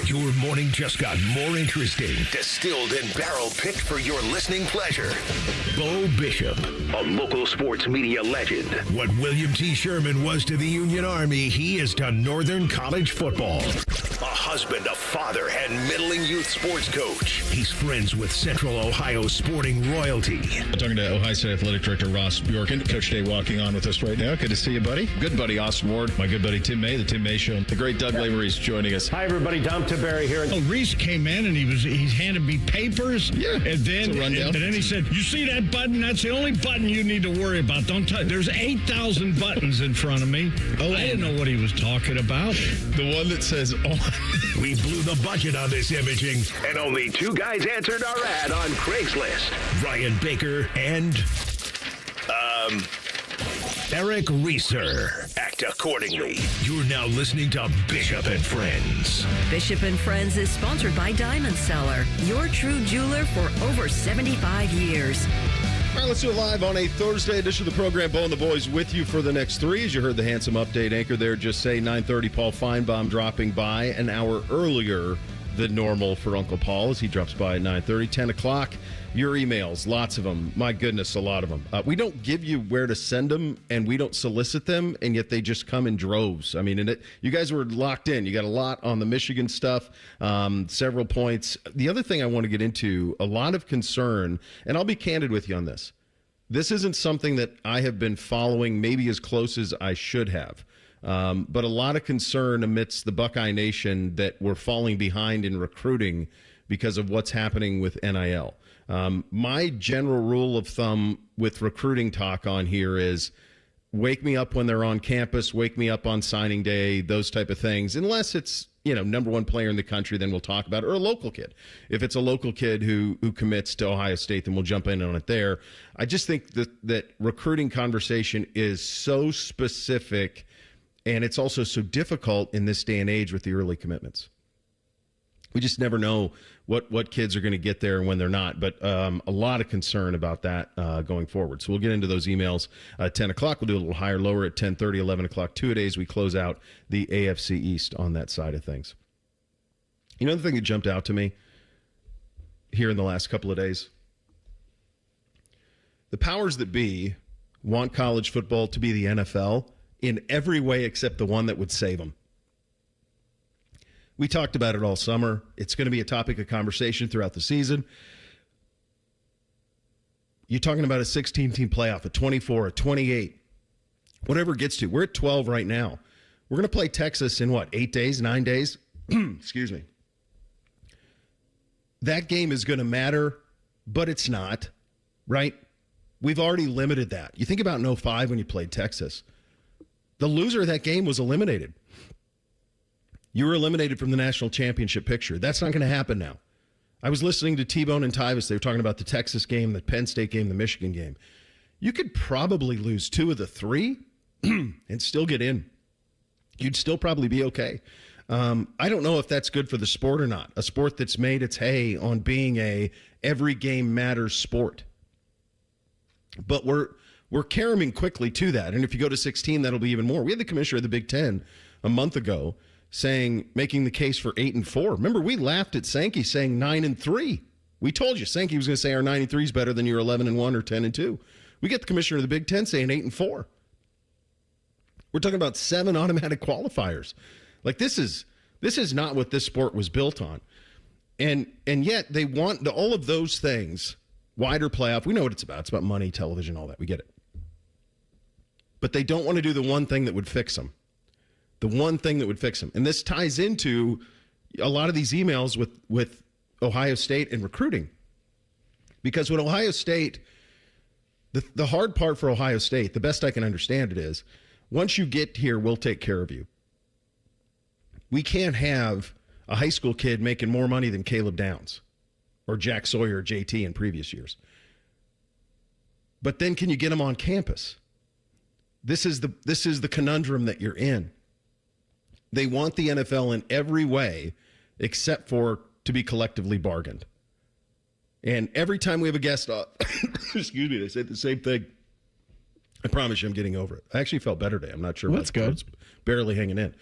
Your morning just got more interesting. Distilled and barrel-picked for your listening pleasure. Bo Bishop, a local sports media legend. What William T. Sherman was to the Union Army, he is to Northern College football. A husband, a father, and middling youth sports coach. He's friends with Central Ohio sporting royalty. I'm talking to Ohio State Athletic Director Ross Bjorken. Coach Day walking on with us right now. Good to see you, buddy. Good buddy Austin Ward. My good buddy Tim May, the Tim May Show. The great Doug Lavery's joining us. Hi, everybody. Dom Tiberi here. Oh, Reese came in and he handed me papers. Yeah, and then he said, "You see that button? That's the only button you need to worry about. Don't touch. There's 8,000 buttons in front of me." Oh, I didn't know what he was talking about. The one that says on. We blew the budget on this imaging, and only two guys answered our ad on Craigslist. Ryan Baker and Eric Reeser. Act accordingly. You're now listening to Bishop and Friends. Bishop and Friends is sponsored by Diamond Seller, your true jeweler for over 75 years. All right, let's do it live on a Thursday edition of the program. Bo and the boys with you for the next three. As you heard the handsome update anchor there just say 9:30, Paul Finebaum dropping by an hour earlier than normal for Uncle Paul as he drops by at 9:30. 10 o'clock, your emails, lots of them. My goodness, a lot of them. We don't give you where to send them, and we don't solicit them, and yet they just come in droves. I mean, you guys were locked in. You got a lot on the Michigan stuff, several points. The other thing I want to get into, a lot of concern, and I'll be candid with you on this. This isn't something that I have been following maybe as close as I should have. But a lot of concern amidst the Buckeye Nation that we're falling behind in recruiting because of what's happening with NIL. My general rule of thumb with recruiting talk on here is wake me up when they're on campus, wake me up on signing day, those type of things, unless it's, number one player in the country, then we'll talk about it, or a local kid. If it's a local kid who commits to Ohio State, then we'll jump in on it there. I just think that recruiting conversation is so specific, and it's also so difficult in this day and age with the early commitments. We just never know what kids are going to get there and when they're not. But a lot of concern about that going forward. So we'll get into those emails at 10 o'clock. We'll do a little higher, lower at 10:30, 11 o'clock. 2 days we close out the AFC East on that side of things. The thing that jumped out to me here in the last couple of days, the powers that be want college football to be the NFL in every way except the one that would save them. We talked about it all summer. It's going to be a topic of conversation throughout the season. You're talking about a 16-team playoff, a 24, a 28, whatever it gets to. We're at 12 right now. We're going to play Texas in 8 days, 9 days? Excuse me. That game is going to matter, but it's not, right? We've already limited that. You think about in 05 when you played Texas. The loser of that game was eliminated. You were eliminated from the national championship picture. That's not going to happen now. I was listening to T-Bone and Tyvis. They were talking about the Texas game, the Penn State game, the Michigan game. You could probably lose 2 of the 3 and still get in. You'd still probably be okay. I don't know if that's good for the sport or not. A sport that's made its hay on being a every game matters sport. But we're caroming quickly to that. And if you go to 16, that'll be even more. We had the commissioner of the Big Ten a month ago making the case for 8-4. Remember, we laughed at Sankey saying 9-3. We told you Sankey was going to say our 9-3 is better than your 11-1 or 10-2. We get the commissioner of the Big Ten saying 8-4. We're talking about 7 automatic qualifiers. This is not what this sport was built on. And yet they want all of those things, wider playoff. We know what it's about. It's about money, television, all that. We get it. But they don't want to do the one thing that would fix them. The one thing that would fix them. And this ties into a lot of these emails with Ohio State and recruiting. Because when Ohio State, the hard part for Ohio State, the best I can understand it is, once you get here, we'll take care of you. We can't have a high school kid making more money than Caleb Downs or Jack Sawyer or JT in previous years. But then can you get them on campus? This is the conundrum that you're in. They want the NFL in every way except for to be collectively bargained. And every time we have a guest on, excuse me, they say the same thing. I promise you I'm getting over it. I actually felt better today. I'm not sure. Well, that's good. It's barely hanging in.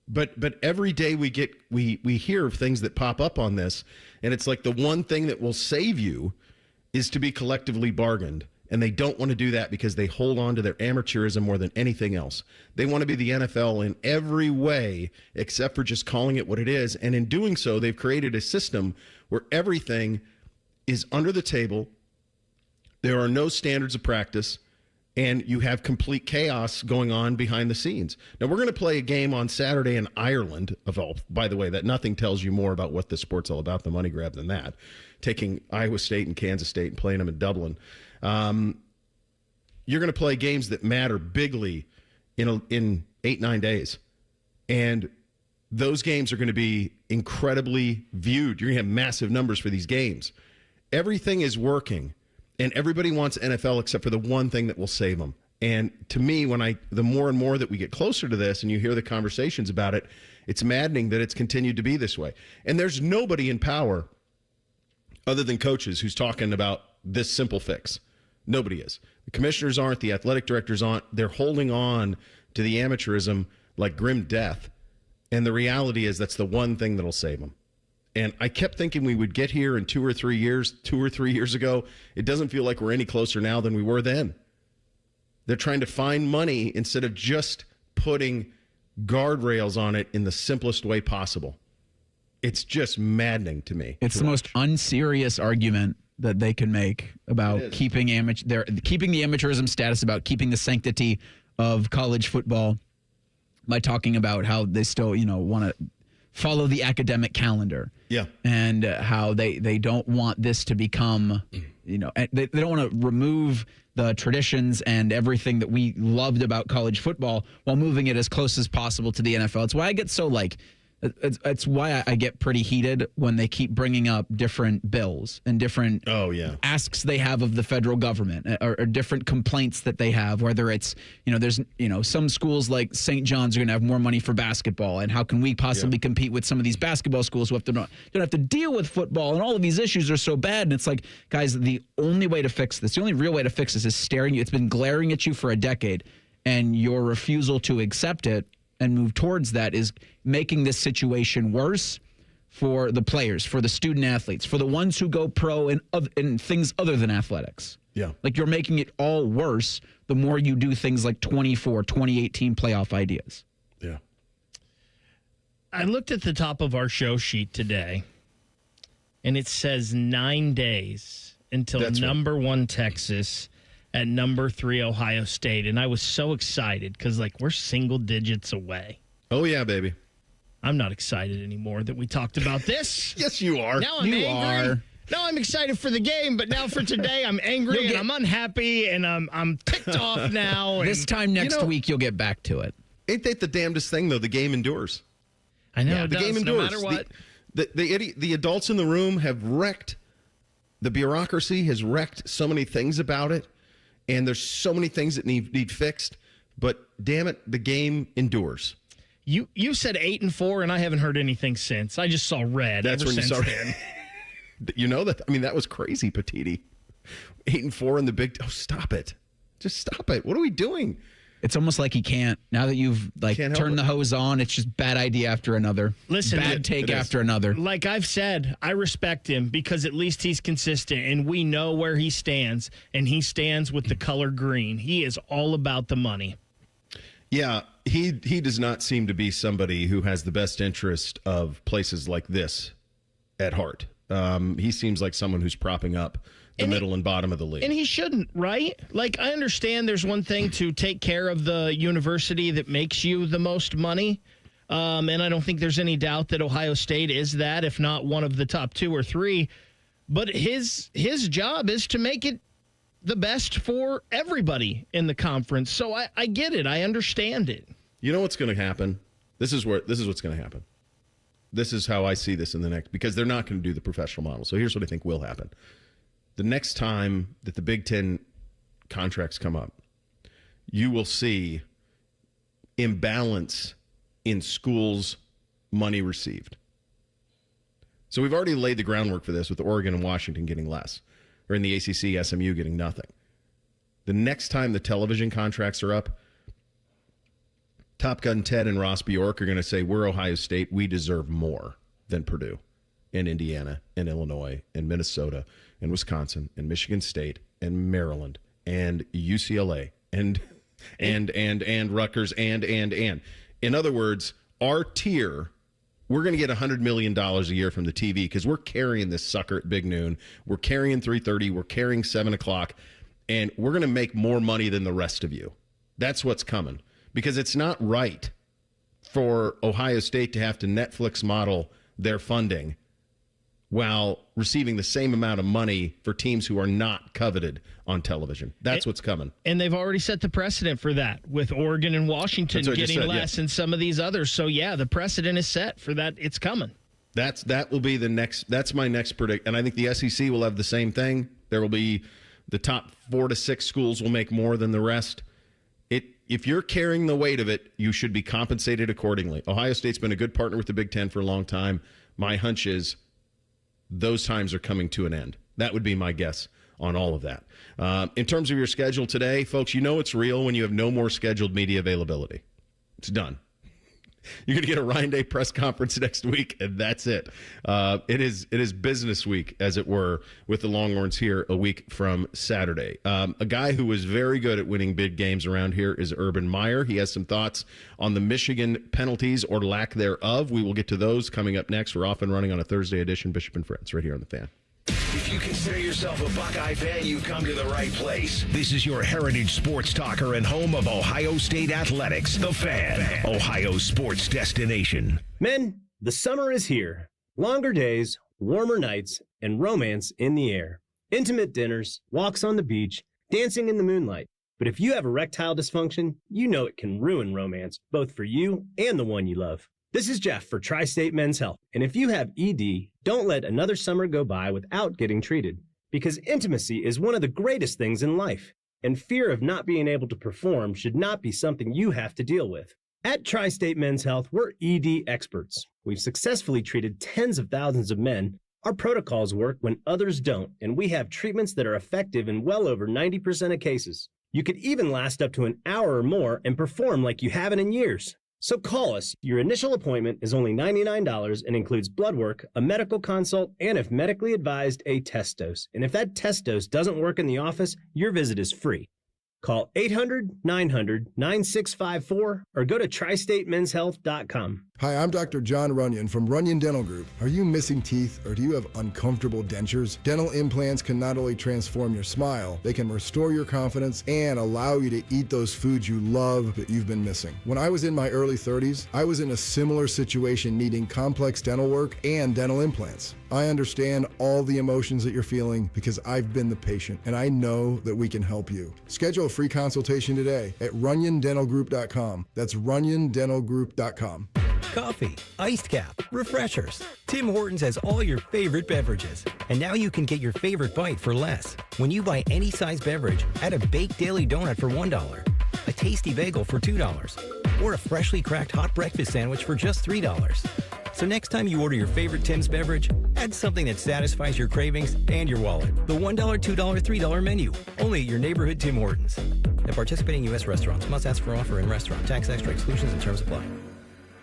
But every day we hear of things that pop up on this, and it's like the one thing that will save you is to be collectively bargained. And they don't want to do that because they hold on to their amateurism more than anything else. They want to be the NFL in every way except for just calling it what it is. And in doing so, they've created a system where everything is under the table. There are no standards of practice, and you have complete chaos going on behind the scenes. Now, we're going to play a game on Saturday in Ireland. By the way, that nothing tells you more about what the sport's all about, the money grab, than that. Taking Iowa State and Kansas State and playing them in Dublin. You're going to play games that matter bigly in 8-9 days. And those games are going to be incredibly viewed. You're going to have massive numbers for these games. Everything is working, and everybody wants NFL except for the one thing that will save them. And to me, the more and more that we get closer to this and you hear the conversations about it, it's maddening that it's continued to be this way. And there's nobody in power other than coaches who's talking about this simple fix. Nobody is. The commissioners aren't. The athletic directors aren't. They're holding on to the amateurism like grim death. And the reality is that's the one thing that'll save them. And I kept thinking we would get here in 2 or 3 years ago. It doesn't feel like we're any closer now than we were then. They're trying to find money instead of just putting guardrails on it in the simplest way possible. It's just maddening to me. It's the most unserious argument that they can make about keeping the amateurism status, about keeping the sanctity of college football by talking about how they still, want to follow the academic calendar. Yeah. And how they don't want this to become, they don't want to remove the traditions and everything that we loved about college football while moving it as close as possible to the NFL. It's why I get so it's why I get pretty heated when they keep bringing up different bills and different asks they have of the federal government or different complaints that they have, whether it's, there's, some schools like St. John's are going to have more money for basketball. And how can we possibly compete with some of these basketball schools who don't have to deal with football, and all of these issues are so bad. And it's like, guys, the only way to fix this, the only real way to fix this is staring you. It's been glaring at you for a decade, and your refusal to accept it and move towards that is making this situation worse for the players, for the student athletes, for the ones who go pro in things other than athletics. Yeah. Like, you're making it all worse the more you do things like 2018 playoff ideas. Yeah. I looked at the top of our show sheet today, and it says 9 days until number 1 Texas at number 3 Ohio State. And I was so excited because, we're single digits away. Oh, yeah, baby. I'm not excited anymore that we talked about this. Yes, you are. Now I'm angry. Now I'm excited for the game, but now for today, I'm angry and I'm unhappy and I'm ticked off now. This time next week, you'll get back to it. Ain't that the damnedest thing, though? The game endures. I know. The game endures. No matter what. The adults in the room have wrecked. The bureaucracy has wrecked so many things about it. And there's so many things that need fixed, but damn it, the game endures. You said 8-4, and I haven't heard anything since. I just saw red. That's when you saw red. You know that? I mean, that was crazy, Petiti. 8-4 in the Big. Oh, stop it! Just stop it! What are we doing? It's almost like he can't. Now that you've turned the hose on, it's just bad idea after another. Listen, bad take after another. Like I've said, I respect him because at least he's consistent and we know where he stands, and he stands with the color green. He is all about the money. Yeah, he does not seem to be somebody who has the best interest of places like this at heart. He seems like someone who's propping up the middle and bottom of the league. And he shouldn't, right? I understand there's one thing to take care of the university that makes you the most money. And I don't think there's any doubt that Ohio State is that, if not one of the top 2 or 3. But his job is to make it the best for everybody in the conference. So I get it. I understand it. You know what's going to happen? This is what's going to happen. This is how I see this in the next, because they're not going to do the professional model. So here's what I think will happen. The next time that the Big Ten contracts come up, you will see imbalance in schools' money received. So we've already laid the groundwork for this with Oregon and Washington getting less, or in the ACC, SMU getting nothing. The next time the television contracts are up, Top Gun Ted and Ross Bjork are going to say, we're Ohio State. We deserve more than Purdue and Indiana and Illinois and Minnesota and Wisconsin and Michigan State and Maryland and UCLA and Rutgers and. In other words, our tier, we're going to get $100 million a year from the TV because we're carrying this sucker at Big Noon. We're carrying 3:30. We're carrying 7 o'clock. And we're going to make more money than the rest of you. That's what's coming. Because it's not right for Ohio State to have to Netflix model their funding while receiving the same amount of money for teams who are not coveted on television. That's what's coming. And they've already set the precedent for that with Oregon and Washington getting less and some of these others. So, yeah, the precedent is set for that. It's coming. That will be the next. That's my next predict. And I think the SEC will have the same thing. There will be the top 4 to 6 schools will make more than the rest. If you're carrying the weight of it, you should be compensated accordingly. Ohio State's been a good partner with the Big Ten for a long time. My hunch is those times are coming to an end. That would be my guess on all of that. In terms of your schedule today, folks, you know it's real when you have no more scheduled media availability. It's done. You're going to get a Ryan Day press conference next week, and that's it. It is business week, as it were, with the Longhorns here a week from Saturday. A guy who was very good at winning big games around here is Urban Meyer. He has some thoughts on the Michigan penalties or lack thereof. We will get to those coming up next. We're off and running on a Thursday edition, Bishop and Friends, right here on The Fan. If you consider yourself a Buckeye fan, you've come to the right place. This is your heritage sports talker and home of Ohio State athletics, The Fan, Ohio sports destination. Men, the summer is here. Longer days, warmer nights, and romance in the air. Intimate dinners, walks on the beach, dancing in the moonlight. But if you have erectile dysfunction, you know it can ruin romance, both for you and the one you love. This is Jeff for Tri-State Men's Health, and if you have ED, don't let another summer go by without getting treated, because intimacy is one of the greatest things in life, and fear of not being able to perform should not be something you have to deal with. At Tri-State Men's Health, we're ED experts. We've successfully treated tens of thousands of men. Our protocols work when others don't, and we have treatments that are effective in well over 90% of cases. You could even last up to an hour or more and perform like you haven't in years. So call us. Your initial appointment is only $99 and includes blood work, a medical consult, and if medically advised, a test dose. And if that test dose doesn't work in the office, your visit is free. Call 800-900-9654 or go to tristatemenshealth.com. Hi, I'm Dr. John Runyon from Runyon Dental Group. Are you missing teeth or do you have uncomfortable dentures? Dental implants can not only transform your smile, they can restore your confidence and allow you to eat those foods you love that you've been missing. When I was in my early 30s, I was in a similar situation needing complex dental work and dental implants. I understand all the emotions that you're feeling because I've been the patient and I know that we can help you. Schedule a free consultation today at runyondentalgroup.com. That's runyondentalgroup.com. Coffee, iced cap, refreshers. Tim Hortons has all your favorite beverages. And now you can get your favorite bite for less. When you buy any size beverage, add a baked daily donut for $1, a tasty bagel for $2, or a freshly cracked hot breakfast sandwich for just $3. So next time you order your favorite Tim's beverage, add something that satisfies your cravings and your wallet. The $1, $2, $3 menu. Only at your neighborhood Tim Hortons. At participating U.S. restaurants, must ask for offer in restaurant. Tax extra exclusions and terms apply.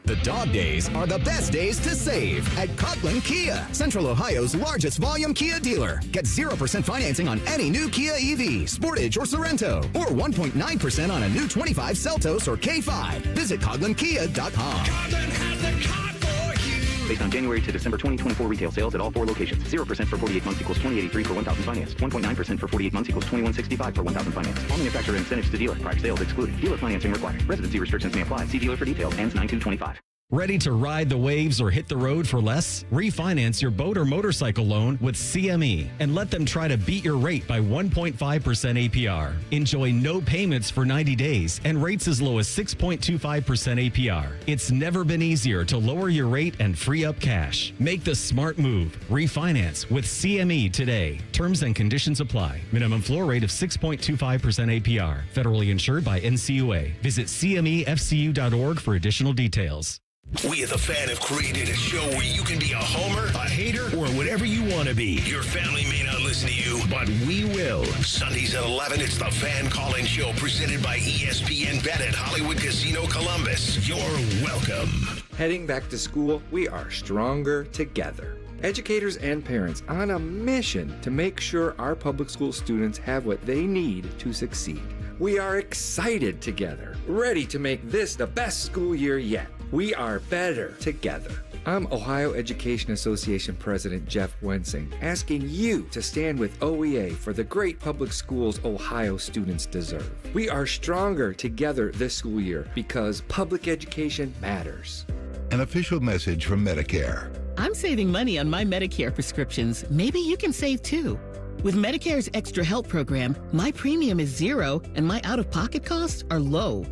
The dog days are the best days to save at Coughlin Kia, Central Ohio's largest volume Kia dealer. Get 0% financing on any new Kia EV, Sportage, or Sorrento, or 1.9% on a new 25 Seltos or K5. Visit CoughlinKia.com. Coughlin has the car for you. Based on January to December 2024 retail sales at all 4 locations. 0% for 48 months equals $20.83 for 1,000 finance. 1.9% for 48 months equals $21.65 for 1,000 finance. All manufacturer incentives to dealer. Prior sales excluded. Dealer financing required. Residency restrictions may apply. See dealer for details. Ends 9/2/25. Ready to ride the waves or hit the road for less? Refinance your boat or motorcycle loan with CME and let them try to beat your rate by 1.5% APR. Enjoy no payments for 90 days and rates as low as 6.25% APR. It's never been easier to lower your rate and free up cash. Make the smart move. Refinance with CME today. Terms and conditions apply. Minimum floor rate of 6.25% APR. Federally insured by NCUA. Visit CMEFCU.org for additional details. We at The Fan have created a show where you can be a homer, a hater, or whatever you want to be. Your family may not listen to you, but we will. Sundays at 11, it's The Fan Call-In Show presented by ESPN Bet at Hollywood Casino Columbus. You're welcome. Heading back to school, we are stronger together. Educators and parents on a mission to make sure our public school students have what they need to succeed. We are excited together, ready to make this the best school year yet. We are better together. I'm Ohio Education Association President Jeff Wensing, asking you to stand with OEA for the great public schools Ohio students deserve. We are stronger together this school year because public education matters. An official message from Medicare. I'm saving money on my Medicare prescriptions. Maybe you can save too. With Medicare's Extra Help program, my premium is zero and my out-of-pocket costs are low.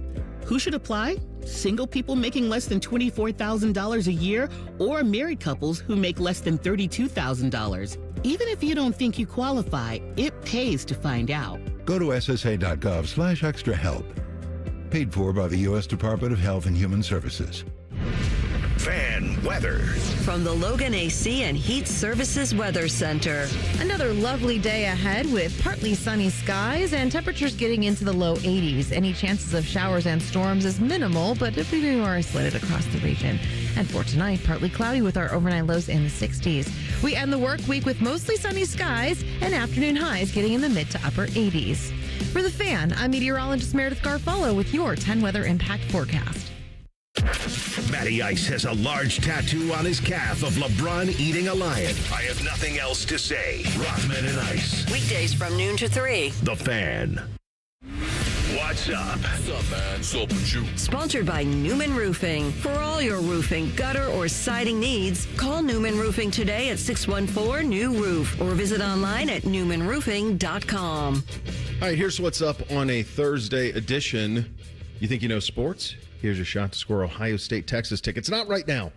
Who should apply? Single people making less than $24,000 a year or married couples who make less than $32,000. Even if you don't think you qualify, it pays to find out. Go to ssa.gov/extra help. Paid for by the U.S. Department of Health and Human Services. Fan weather. From the Logan AC and Heat Services Weather Center. Another lovely day ahead with partly sunny skies and temperatures getting into the low 80s. Any chances of showers and storms is minimal, but it'll be more isolated across the region. And for tonight, partly cloudy with our overnight lows in the 60s. We end the work week with mostly sunny skies and afternoon highs getting in the mid to upper 80s. For The Fan, I'm meteorologist Meredith Garfolo with your 10 weather impact forecast. Matty Ice has a large tattoo on his calf of LeBron eating a lion. I have nothing else to say. Rothman and Ice. Weekdays from noon to 3. The Fan. What's up? What's up, man? What's up with you? Sponsored by Newman Roofing. For all your roofing, gutter, or siding needs, call Newman Roofing today at 614-NEW-ROOF or visit online at newmanroofing.com. All right, here's what's up on a Thursday edition. You think you know sports? Here's your shot to score Ohio State, Texas tickets. Not right now,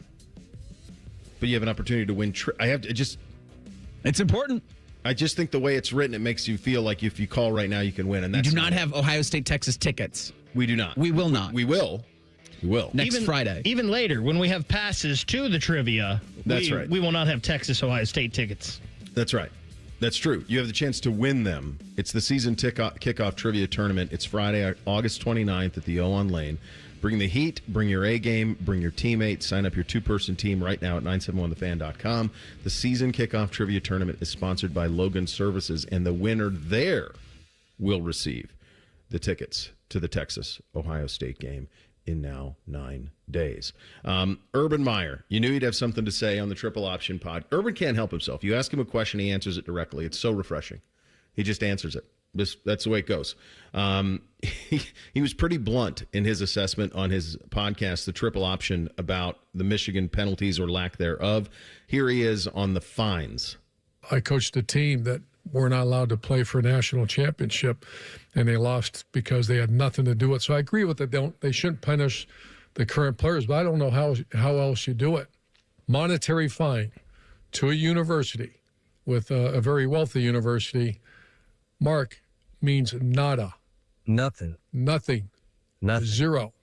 but you have an opportunity to win. It's important. I just think the way it's written, it makes you feel like if you call right now, you can win. And We that's do not have Ohio State, Texas tickets. We do not. We will not. We will. We will. Next Friday. Even later, when we have passes to the trivia, That's right. We will not have Texas, Ohio State tickets. That's right. That's true. You have the chance to win them. It's the season kickoff trivia tournament. It's Friday, August 29th at the O on Lane. Bring the heat, bring your A game, bring your teammates. Sign up your two-person team right now at 971thefan.com. The season kickoff trivia tournament is sponsored by Logan Services, and the winner there will receive the tickets to the Texas-Ohio State game in now 9 days. Urban Meyer, you knew he'd have something to say on the Triple Option Pod. Urban can't help himself. You ask him a question, he answers it directly. It's so refreshing. He just answers it. That's the way it goes. He was pretty blunt in his assessment on his podcast, The Triple Option, about the Michigan penalties or lack thereof. Here he is on the fines. I coached a team that were not allowed to play for a national championship, and they lost because they had nothing to do with it. So I agree with it. They shouldn't punish the current players, but I don't know how else you do it. Monetary fine to a university, with a very wealthy university, Mark, means nada. Nothing. Zero.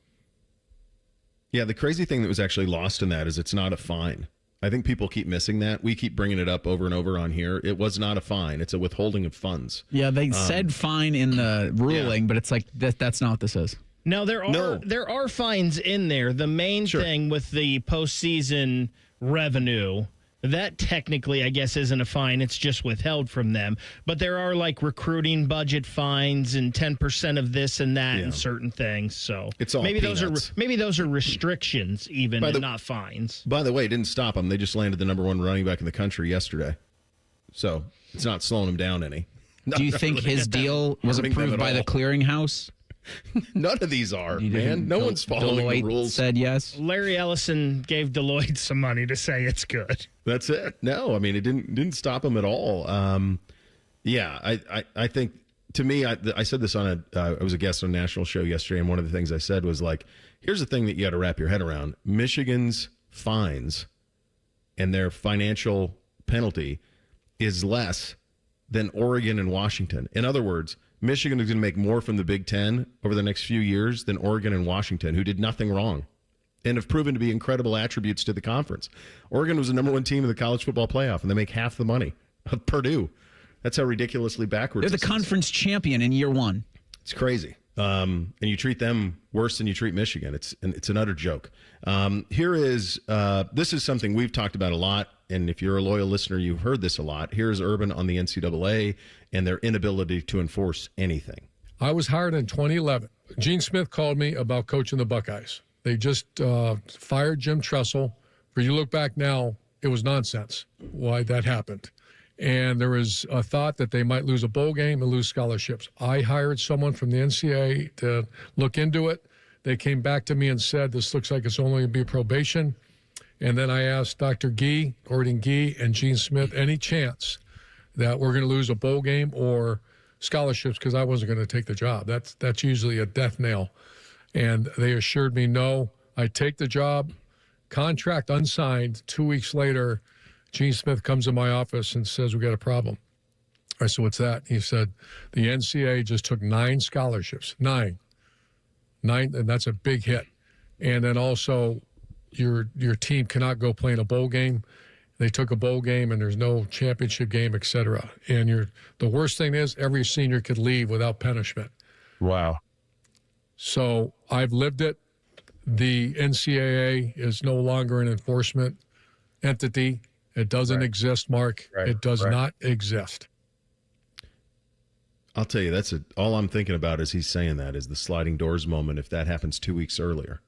Yeah, the crazy thing that was actually lost in that is it's not a fine. I think people keep missing that. We keep bringing it up over and over on here. It was not a fine. It's a withholding of funds. Yeah, they said fine in the ruling, but it's like that's not what this is. Now, there are fines in there. The main thing with the postseason revenue, that technically, I guess, isn't a fine. It's just withheld from them. But there are like recruiting budget fines and 10% of this and that and certain things. So it's all maybe peanuts. those are restrictions even and not fines. By the way, it didn't stop them. They just landed the number one running back in the country yesterday. So it's not slowing them down any. Do you think his deal was approved by the clearinghouse? None of these are, man. No one's following Deloitte the rules. Said yes. Larry Ellison gave Deloitte some money to say it's good. That's it. No, I mean, it didn't stop him at all. I think, to me, I said this on I was a guest on a national show yesterday, and one of the things I said was like, here's the thing that you got to wrap your head around. Michigan's fines and their financial penalty is less than Oregon and Washington. In other words, Michigan is going to make more from the Big Ten over the next few years than Oregon and Washington, who did nothing wrong. and have proven to be incredible attributes to the conference. Oregon was the number 1 team in the college football playoff, and they make half the money of Purdue. That's how ridiculously backwards they're the conference champion in year 1. It's crazy. And you treat them worse than you treat Michigan. It's an utter joke. This is something we've talked about a lot, and if you're a loyal listener, you've heard this a lot. Here's Urban on the NCAA and their inability to enforce anything. I was hired in 2011. Gene Smith called me about coaching the Buckeyes. They just fired Jim Tressel. If you look back now, it was nonsense why that happened. And there was a thought that they might lose a bowl game and lose scholarships. I hired someone from the NCAA to look into it. They came back to me and said, this looks like it's only going to be probation. And then I asked Dr. Gordon Gee, and Gene Smith, any chance that we're going to lose a bowl game or scholarships, because I wasn't going to take the job. That's usually a death nail. And they assured me, no, I take the job, contract unsigned. 2 weeks later, Gene Smith comes in my office and says, we got a problem. I said, what's that? He said, the NCAA just took 9 scholarships, 9, and that's a big hit. And then also your team cannot go play in a bowl game. They took a bowl game and there's no championship game, et cetera. And the worst thing is every senior could leave without punishment. Wow. So I've lived it. The NCAA is no longer an enforcement entity. It doesn't exist, Mark. It does not exist. I'll tell you, all I'm thinking about as he's saying that is the sliding doors moment if that happens 2 weeks earlier.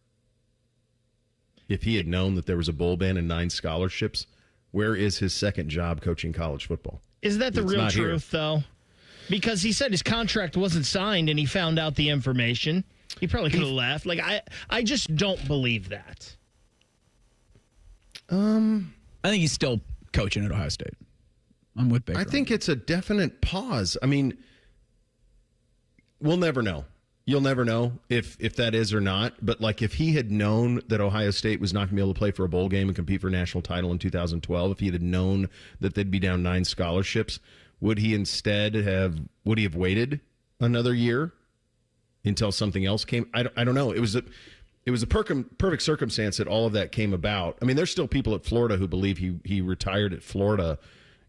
If he had known that there was a bowl ban and 9 scholarships, where is his second job coaching college football? Is that the real truth, though? Because he said his contract wasn't signed and he found out the information. He probably could have left. Like, I just don't believe that. I think he's still coaching at Ohio State. I'm with Baker. I think it's a definite pause. I mean, we'll never know. You'll never know if that is or not. But, like, if he had known that Ohio State was not going to be able to play for a bowl game and compete for a national title in 2012, if he had known that they'd be down 9 scholarships, would he have waited another year until something else came? I don't know. It was a perfect circumstance that all of that came about. I mean, there's still people at Florida who believe he retired at Florida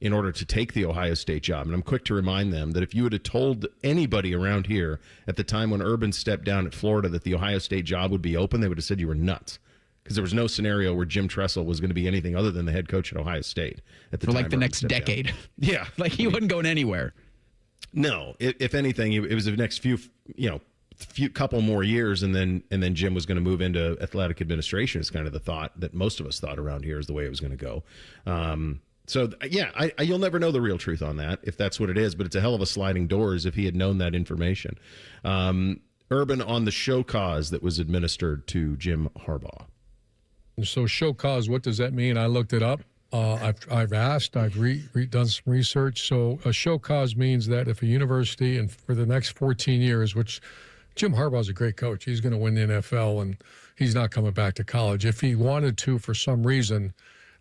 in order to take the Ohio State job. And I'm quick to remind them that if you would have told anybody around here at the time when Urban stepped down at Florida that the Ohio State job would be open, they would have said you were nuts. Because there was no scenario where Jim Tressel was going to be anything other than the head coach at Ohio State at the time. For like the next decade. Yeah. Like he wasn't going anywhere. No. If anything, it was the next few couple more years, and then Jim was going to move into athletic administration is kind of the thought that most of us thought around here is the way it was going to go. You'll never know the real truth on that if that's what it is, but it's a hell of a sliding doors if he had known that information. Urban on the show cause that was administered to Jim Harbaugh. So show cause, what does that mean? I looked it up. I've asked, I've done some research. So a show cause means that if a university, and for the next 14 years, which Jim Harbaugh's a great coach, he's going to win the NFL, and he's not coming back to college. If he wanted to, for some reason,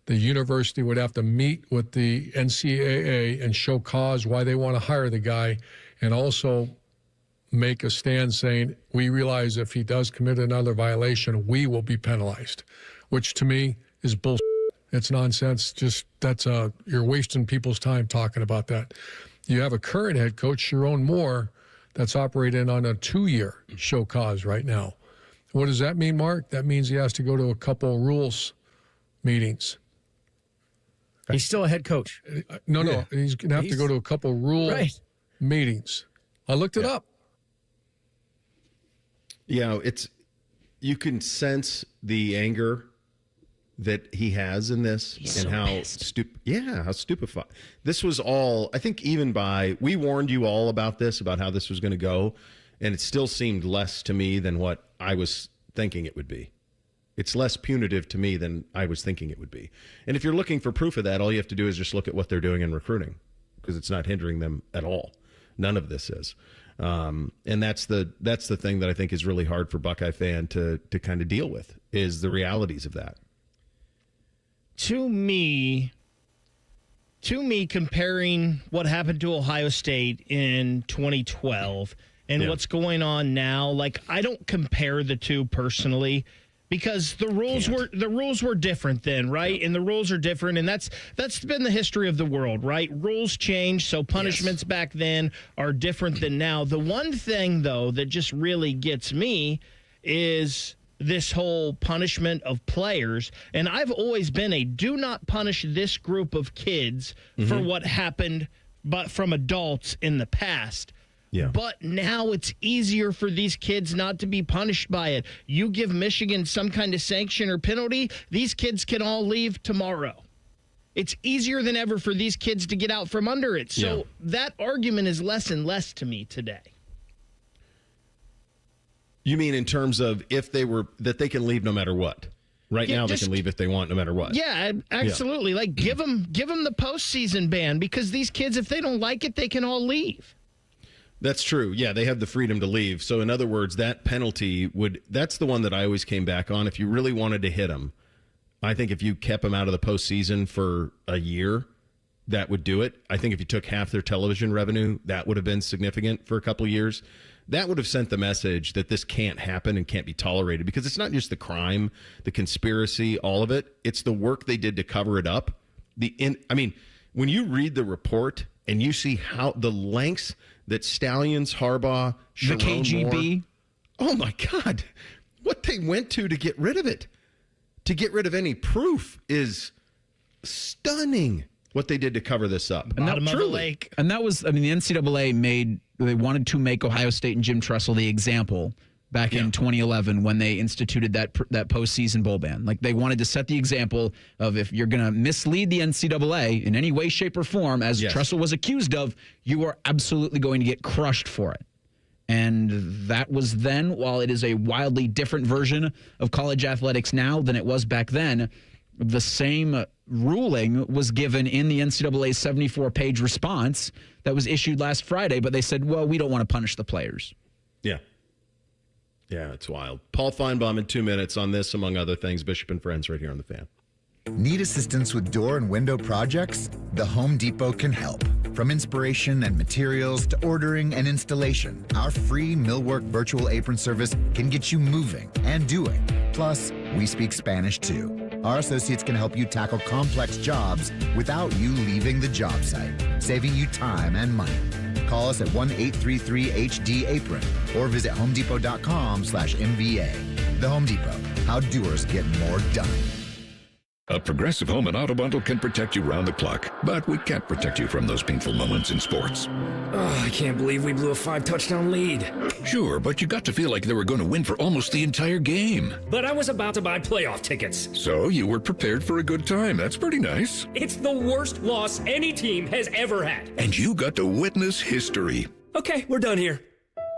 the university would have to meet with the NCAA and show cause why they want to hire the guy, and also make a stand saying, we realize if he does commit another violation, we will be penalized, which to me is bullshit. It's nonsense. Just you're wasting people's time talking about that. You have a current head coach, Sharon Moore, that's operating on a 2-year show cause right now. What does that mean, Mark? That means he has to go to a couple rules meetings. He's still a head coach. No. He's going to have to go to a couple rule meetings. I looked it up. Yeah, you can sense the anger that he has in this. He's and so how stupefied. This was all, I think we warned you all about this, about how this was going to go, and it still seemed less to me than what I was thinking it would be. It's less punitive to me than I was thinking it would be. And if you're looking for proof of that, all you have to do is just look at what they're doing in recruiting, because it's not hindering them at all. None of this is. And that's the thing that I think is really hard for Buckeye fan to kind of deal with, is the realities of that. To me, comparing what happened to Ohio State in 2012 and what's going on now, like, I don't compare the two personally, because the rules were different then, right? And the rules are different, and that's been the history of the world, right? Rules change, so punishments back then are different than now. The one thing, though, that just really gets me is this whole punishment of players. And I've always been a do not punish this group of kids for what happened but from adults in the past. Yeah. But now it's easier for these kids not to be punished by it. You give Michigan some kind of sanction or penalty, these kids can all leave tomorrow. It's easier than ever for these kids to get out from under it. So that argument is less and less to me today. You mean in terms of if they were that they can leave no matter what? Right now they can leave if they want no matter what. Yeah, absolutely. Yeah. Like give them the postseason ban, because these kids, if they don't like it, they can all leave. That's true. Yeah, they have the freedom to leave. So in other words, that penalty that's the one that I always came back on. If you really wanted to hit them, I think if you kept them out of the postseason for a year, that would do it. I think if you took half their television revenue, that would have been significant for a couple of years. That would have sent the message that this can't happen and can't be tolerated, because it's not just the crime, the conspiracy, all of it. It's the work they did to cover it up. When you read the report and you see how the lengths that Stallions, Harbaugh, Sharon the KGB, Moore, oh my God, what they went to get rid of it, to get rid of any proof is stunning. What they did to cover this up. And that, truly. And that was, the NCAA they wanted to make Ohio State and Jim Tressel the example back in 2011 when they instituted that postseason bowl ban. Like, they wanted to set the example of, if you're going to mislead the NCAA in any way, shape, or form, as Tressel was accused of, you are absolutely going to get crushed for it. And that was then. While it is a wildly different version of college athletics now than it was back then, the same ruling was given in the NCAA's 74-page response that was issued last Friday, but they said, well, we don't want to punish the players. Yeah. Yeah, it's wild. Paul Finebaum in 2 minutes on this, among other things. Bishop and Friends right here on The Fan. Need assistance with door and window projects? The Home Depot can help. From inspiration and materials to ordering and installation, our free millwork virtual apron service can get you moving and doing. Plus, we speak Spanish too. Our associates can help you tackle complex jobs without you leaving the job site, saving you time and money. Call us at 1-833-HD-APRON or visit homedepot.com/MVA. The Home Depot, how doers get more done. A Progressive Home and Auto Bundle can protect you round the clock, but we can't protect you from those painful moments in sports. Oh, I can't believe we blew a 5-touchdown lead. Sure, but you got to feel like they were going to win for almost the entire game. But I was about to buy playoff tickets. So you were prepared for a good time. That's pretty nice. It's the worst loss any team has ever had. And you got to witness history. Okay, we're done here.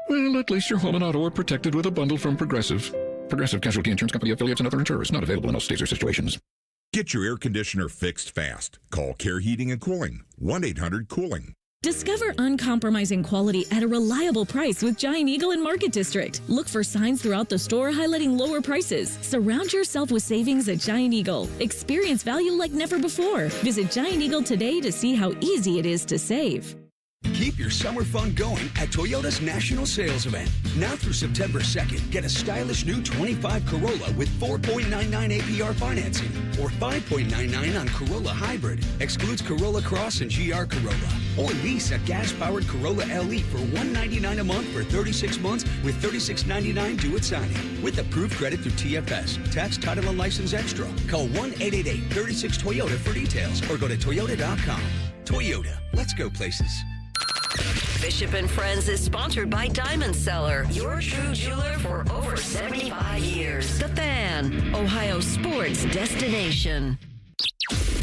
Well, at least your home and auto are protected with a bundle from Progressive. Progressive Casualty Insurance Company, affiliates, and other insurers. Not available in all states or situations. Get your air conditioner fixed fast. Call Care Heating and Cooling, 1-800-COOLING. Discover uncompromising quality at a reliable price with Giant Eagle and Market District. Look for signs throughout the store highlighting lower prices. Surround yourself with savings at Giant Eagle. Experience value like never before. Visit Giant Eagle today to see how easy it is to save. Keep your summer fun going at Toyota's National Sales Event. Now through September 2nd, get a stylish new 25 Corolla with 4.99 APR financing or 5.99 on Corolla Hybrid. Excludes Corolla Cross and GR Corolla. Or lease a gas-powered Corolla LE for $199 a month for 36 months with $36.99 due at signing. With approved credit through TFS. Tax, title, and license extra. Call 1-888-36-TOYOTA for details or go to Toyota.com. Toyota. Let's go places. Bishop and Friends is sponsored by Diamond Seller, your true jeweler for over 75 years. The Fan, Ohio sports destination.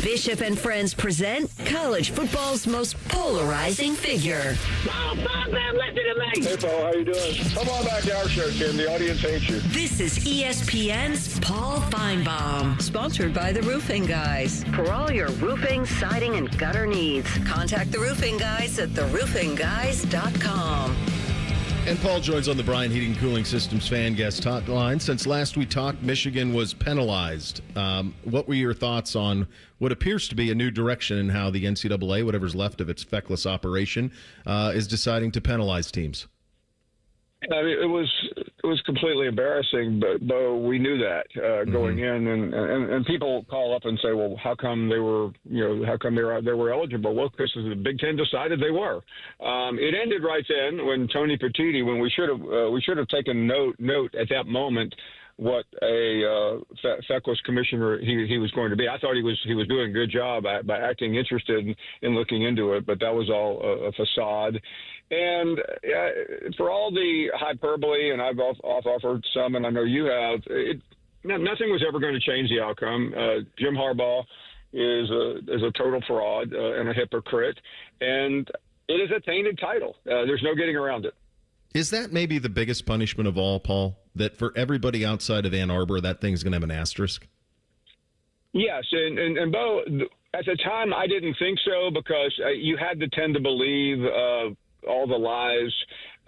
Bishop and Friends present college football's most polarizing figure. Hey, Paul, how you doing? Come on back to our show, Tim. The audience hates you. This is ESPN's Paul Finebaum, sponsored by the Roofing Guys. For all your roofing, siding, and gutter needs, contact the Roofing Guys at theroofingguys.com. And Paul joins on the Brian Heating and Cooling Systems fan guest hotline. Since last we talked, Michigan was penalized. What were your thoughts on what appears to be a new direction in how the NCAA, whatever's left of its feckless operation, is deciding to penalize teams? I mean, it was was completely embarrassing, but Bo, we knew that going in, and people call up and say, well, how come they were eligible? Well, because the Big Ten decided they were. It ended right then when Tony Petitti, when we should have taken note at that moment what a feckless commissioner he was going to be. I thought he was doing a good job by acting interested in looking into it, but that was all a facade. And for all the hyperbole, and I've offered some, and I know you have, nothing was ever going to change the outcome. Jim Harbaugh is a total fraud and a hypocrite, and it is a tainted title. There's no getting around it. Is that maybe the biggest punishment of all, Paul? That for everybody outside of Ann Arbor, that thing's going to have an asterisk? Yes, and Bo, at the time I didn't think so, because you had to tend to believe all the lies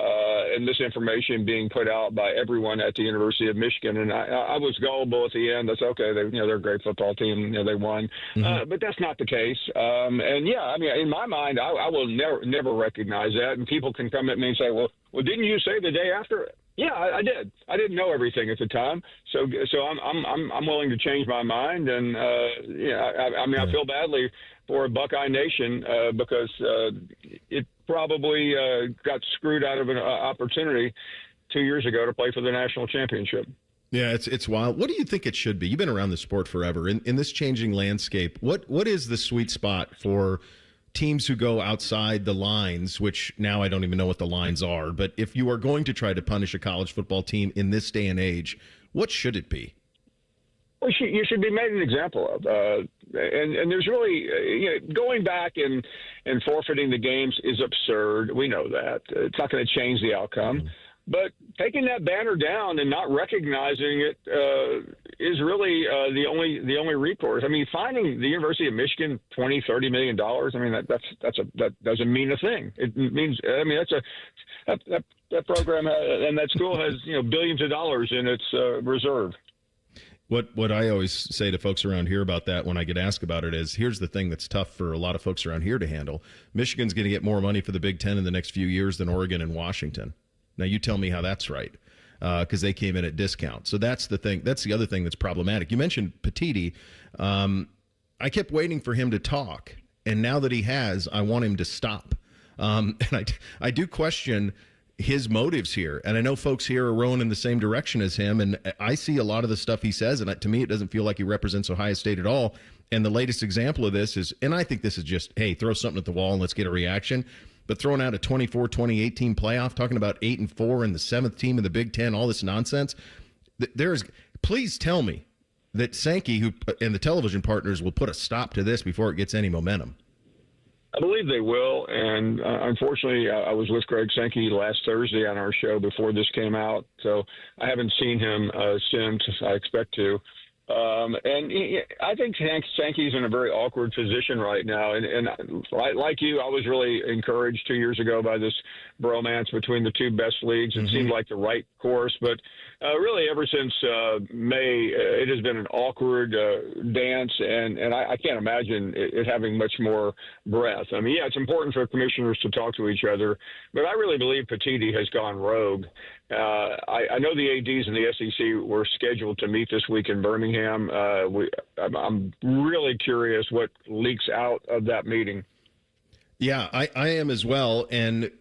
and misinformation being put out by everyone at the University of Michigan, and I was gullible at the end. That's okay. They're a great football team. They won, but that's not the case. And yeah, I mean, in my mind, I will never recognize that. And people can come at me and say, "Well, didn't you say the day after?" Yeah, I did. I didn't know everything at the time, so I'm willing to change my mind. And I feel badly for Buckeye Nation because it probably got screwed out of an opportunity 2 years ago to play for the national championship. Yeah, it's wild. What do you think it should be? You've been around the sport forever. In this changing landscape, what is the sweet spot for teams who go outside the lines, which now I don't even know what the lines are, but if you are going to try to punish a college football team in this day and age, what should it be? Well, you should be made an example of. And there's really, going back and forfeiting the games is absurd. We know that. It's not going to change the outcome. But taking that banner down and not recognizing it is really the only recourse. I mean, finding the University of Michigan $20-30 million. I mean, that doesn't mean a thing. It means, I mean, that program and that school has billions of dollars in its reserve. What I always say to folks around here about that when I get asked about it is, here's the thing that's tough for a lot of folks around here to handle. Michigan's going to get more money for the Big Ten in the next few years than Oregon and Washington. Now, you tell me how that's right, because they came in at discount. So that's the thing. That's the other thing that's problematic. You mentioned Petitti. I kept waiting for him to talk, and now that he has, I want him to stop. And I do question his motives here. And I know folks here are rowing in the same direction as him, and I see a lot of the stuff he says, and to me, it doesn't feel like he represents Ohio State at all. And the latest example of this is, and I think this is just, hey, throw something at the wall and let's get a reaction. But throwing out a 24-28 team playoff, talking about 8-4 and the 7th team in the Big Ten, all this nonsense. Please tell me that Sankey and the television partners will put a stop to this before it gets any momentum. I believe they will, and unfortunately, I was with Greg Sankey last Thursday on our show before this came out, so I haven't seen him since. I expect to. I think Sankey's in a very awkward position right now. And like you, I was really encouraged 2 years ago by this bromance between the two best leagues. It seemed like the right course. But really, ever since May, it has been an awkward dance. And I can't imagine it having much more breadth. I mean, yeah, it's important for commissioners to talk to each other. But I really believe Petitti has gone rogue. I know the ADs and the SEC were scheduled to meet this week in Birmingham. I'm really curious what leaks out of that meeting. Yeah, I am as well. And,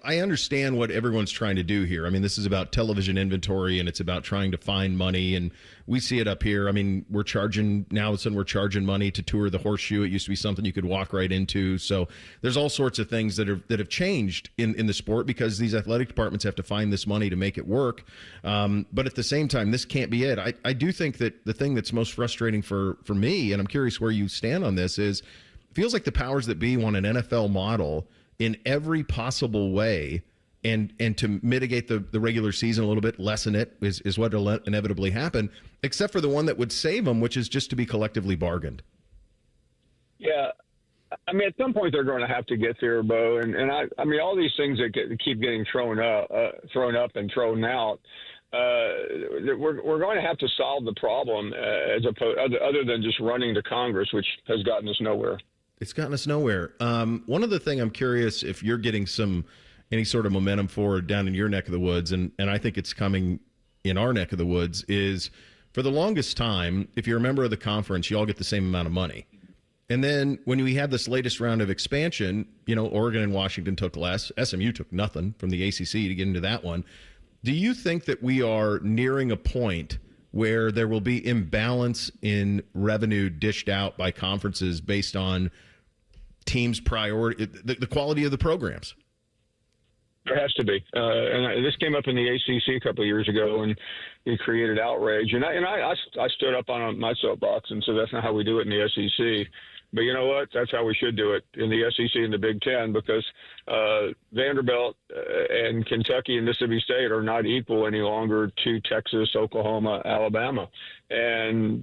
I understand what everyone's trying to do here. I mean, this is about television inventory, and it's about trying to find money. And we see it up here. I mean, all of a sudden we're charging money to tour the Horseshoe. It used to be something you could walk right into. So there's all sorts of things that have changed in the sport because these athletic departments have to find this money to make it work. But at the same time, this can't be it. I do think that the thing that's most frustrating for me, and I'm curious where you stand on this, is it feels like the powers that be want an NFL model in every possible way, and to mitigate the regular season a little bit, lessen it, is what will inevitably happen, except for the one that would save them, which is just to be collectively bargained. Yeah. I mean, at some point they're going to have to get there, Bo. And I mean, all these things that keep getting thrown up and thrown out, we're going to have to solve the problem other than just running to Congress, which has gotten us nowhere. It's gotten us nowhere. One other thing I'm curious if you're getting some any sort of momentum forward down in your neck of the woods, and I think it's coming in our neck of the woods, is for the longest time, if you're a member of the conference, you all get the same amount of money. And then when we had this latest round of expansion, Oregon and Washington took less. SMU took nothing from the ACC to get into that one. Do you think that we are nearing a point where there will be imbalance in revenue dished out by conferences based on teams' priority, the quality of the programs? There has to be. This came up in the ACC a couple of years ago, and it created outrage. And I stood up on my soapbox and said that's not how we do it in the SEC. But you know what? That's how we should do it in the SEC and the Big Ten, because Vanderbilt and Kentucky and Mississippi State are not equal any longer to Texas, Oklahoma, Alabama. And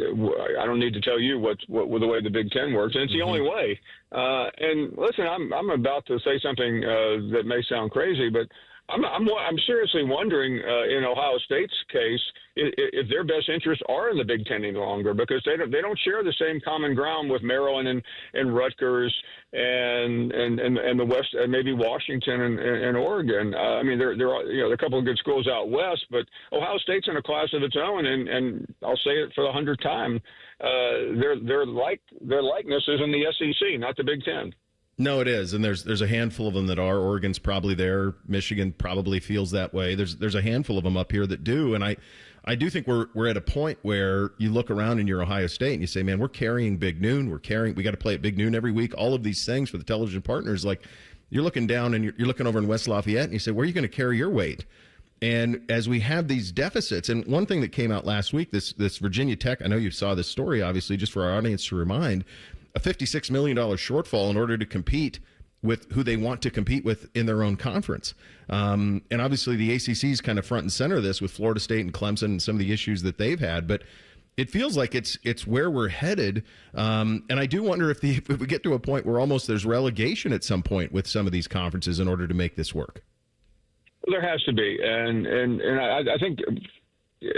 I don't need to tell you what the way the Big Ten works, and it's the only way. And listen, I'm about to say something that may sound crazy, but I'm seriously wondering in Ohio State's case if their best interests are in the Big Ten any longer, because they don't share the same common ground with Maryland and Rutgers and the West, and maybe Washington and Oregon. I mean, there are a couple of good schools out west, but Ohio State's in a class of its own, and I'll say it for the 100th time, their likeness is in the SEC, not the Big Ten. No, it is, and there's a handful of them that are. Oregon's probably there. Michigan probably feels that way. There's a handful of them up here that do, and I do think we're at a point where you look around and you're Ohio State and you say, man, we're carrying Big Noon. We got to play at Big Noon every week. All of these things for the television partners, like you're looking down and you're looking over in West Lafayette and you say, where are you going to carry your weight? And as we have these deficits, and one thing that came out last week, this Virginia Tech, I know you saw this story, obviously, just for our audience to remind, a $56 million shortfall in order to compete with who they want to compete with in their own conference. And obviously the ACC is kind of front and center of this with Florida State and Clemson and some of the issues that they've had. But it feels like it's where we're headed. And I do wonder if we get to a point where almost there's relegation at some point with some of these conferences in order to make this work. Well, there has to be. And I think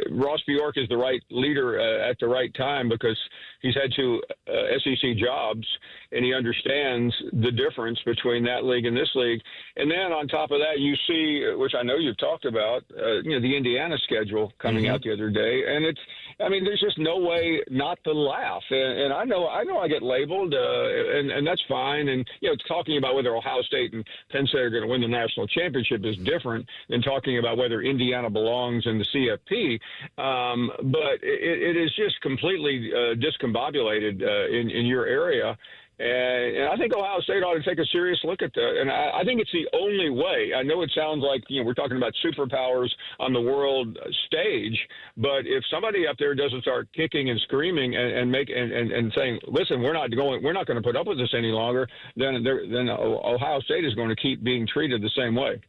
Ross Bjork is the right leader at the right time, because he's had two SEC jobs and he understands the difference between that league and this league. And then on top of that, you see, which I know you've talked about, the Indiana schedule coming out the other day, and there's just no way not to laugh. And I know I get labeled, and that's fine. And talking about whether Ohio State and Penn State are going to win the national championship is different than talking about whether Indiana belongs in the CFP. But it is just completely discombobulated in your area. And I think Ohio State ought to take a serious look at that. And I think it's the only way. I know it sounds like we're talking about superpowers on the world stage, but if somebody up there doesn't start kicking and screaming and saying, "Listen, we're not going to put up with this any longer," then Ohio State is going to keep being treated the same way.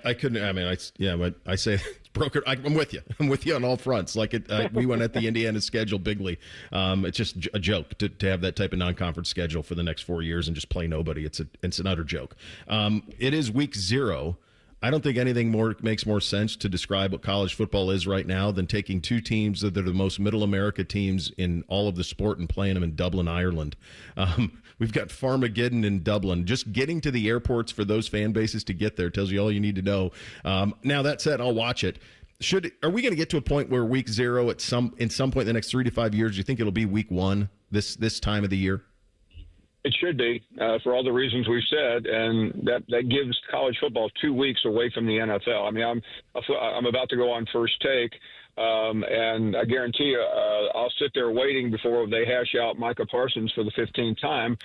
I couldn't. I mean, I say it's broker. I'm with you. I'm with you on all fronts. Like we went at the Indiana schedule bigly. It's just a joke to have that type of non-conference schedule for the next 4 years and just play nobody. It's an utter joke. It is week 0. I don't think anything makes more sense to describe what college football is right now than taking two teams that are the most middle America teams in all of the sport and playing them in Dublin, Ireland. We've got Farmageddon in Dublin. Just getting to the airports for those fan bases to get there tells you all you need to know. Now, that said, I'll watch it. Are we going to get to a point where week 0 in some point in the next 3 to 5 years, do you think it'll be week 1 this time of the year? It should be, for all the reasons we've said, and that gives college football 2 weeks away from the NFL. I mean, I'm about to go on First Take, and I guarantee you, I'll sit there waiting before they hash out Micah Parsons for the 15th time.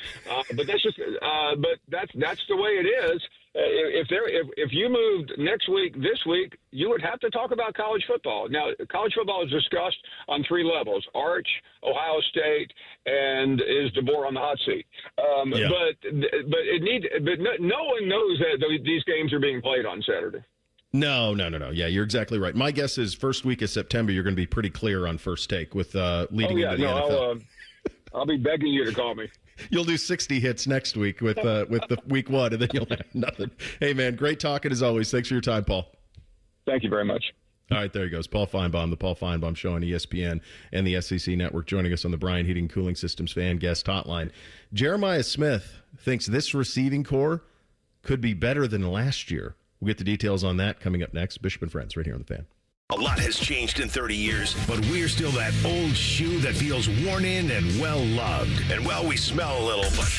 But that's just, that's the way it is. If you moved this week, you would have to talk about college football. Now, college football is discussed on 3 levels: Arch, Ohio State, and is DeBoer on the hot seat? But no one knows that these games are being played on Saturday. No. Yeah, you're exactly right. My guess is first week of September, you're going to be pretty clear on First Take with leading into the NFL. I'll be begging you to call me. You'll do 60 hits next week with the week 1, and then you'll have nothing. Hey, man, great talking as always. Thanks for your time, Paul. Thank you very much. All right, there he goes. Paul Finebaum, the Paul Finebaum Show on ESPN and the SEC Network, joining us on the Bryan Heating Cooling Systems Fan Guest Hotline. Jeremiah Smith thinks this receiving core could be better than last year. We'll get the details on that coming up next. Bishop and Friends right here on The Fan. A lot has changed in 30 years, but we're still that old shoe that feels worn in and well-loved. And, well, we smell a little, but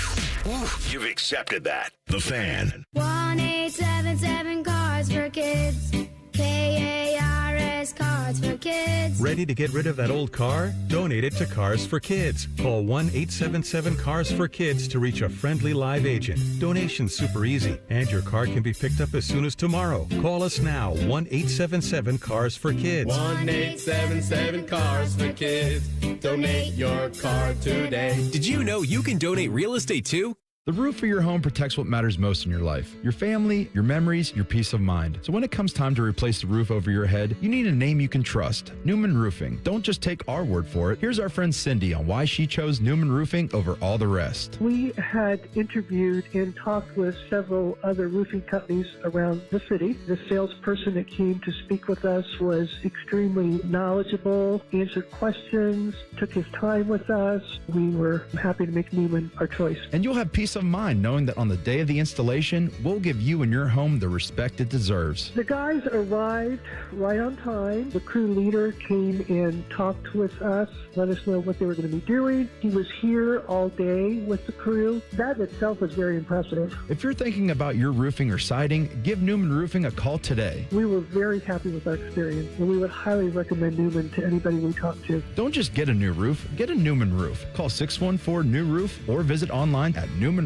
you've accepted that. The Fan. 1-877 Cars for Kids. KARS Cars for Kids. Ready to get rid of that old car? Donate it to Cars for Kids. Call 1-877-CARS-FOR-KIDS to reach a friendly live agent. Donation's super easy, and your car can be picked up as soon as tomorrow. Call us now, 1-877-CARS-FOR-KIDS. 1-877-CARS-FOR-KIDS. Donate your car today. Did you know you can donate real estate too? The roof of your home protects what matters most in your life. Your family, your memories, your peace of mind. So when it comes time to replace the roof over your head, you need a name you can trust. Newman Roofing. Don't just take our word for it. Here's our friend Cindy on why she chose Newman Roofing over all the rest. We had interviewed and talked with several other roofing companies around the city. The salesperson that came to speak with us was extremely knowledgeable, answered questions, took his time with us. We were happy to make Newman our choice. And you'll have peace of mind knowing that on the day of the installation, we'll give you and your home the respect it deserves. The guys arrived right on time. The crew leader came and talked with us, let us know what they were going to be doing. He was here all day with the crew. That itself was very impressive. If you're thinking about your roofing or siding, give Newman Roofing a call today. We were very happy with our experience, and we would highly recommend Newman to anybody we talk to. Don't just get a new roof, get a Newman roof. Call 614-NEW-ROOF or visit online at newmanroofing.com.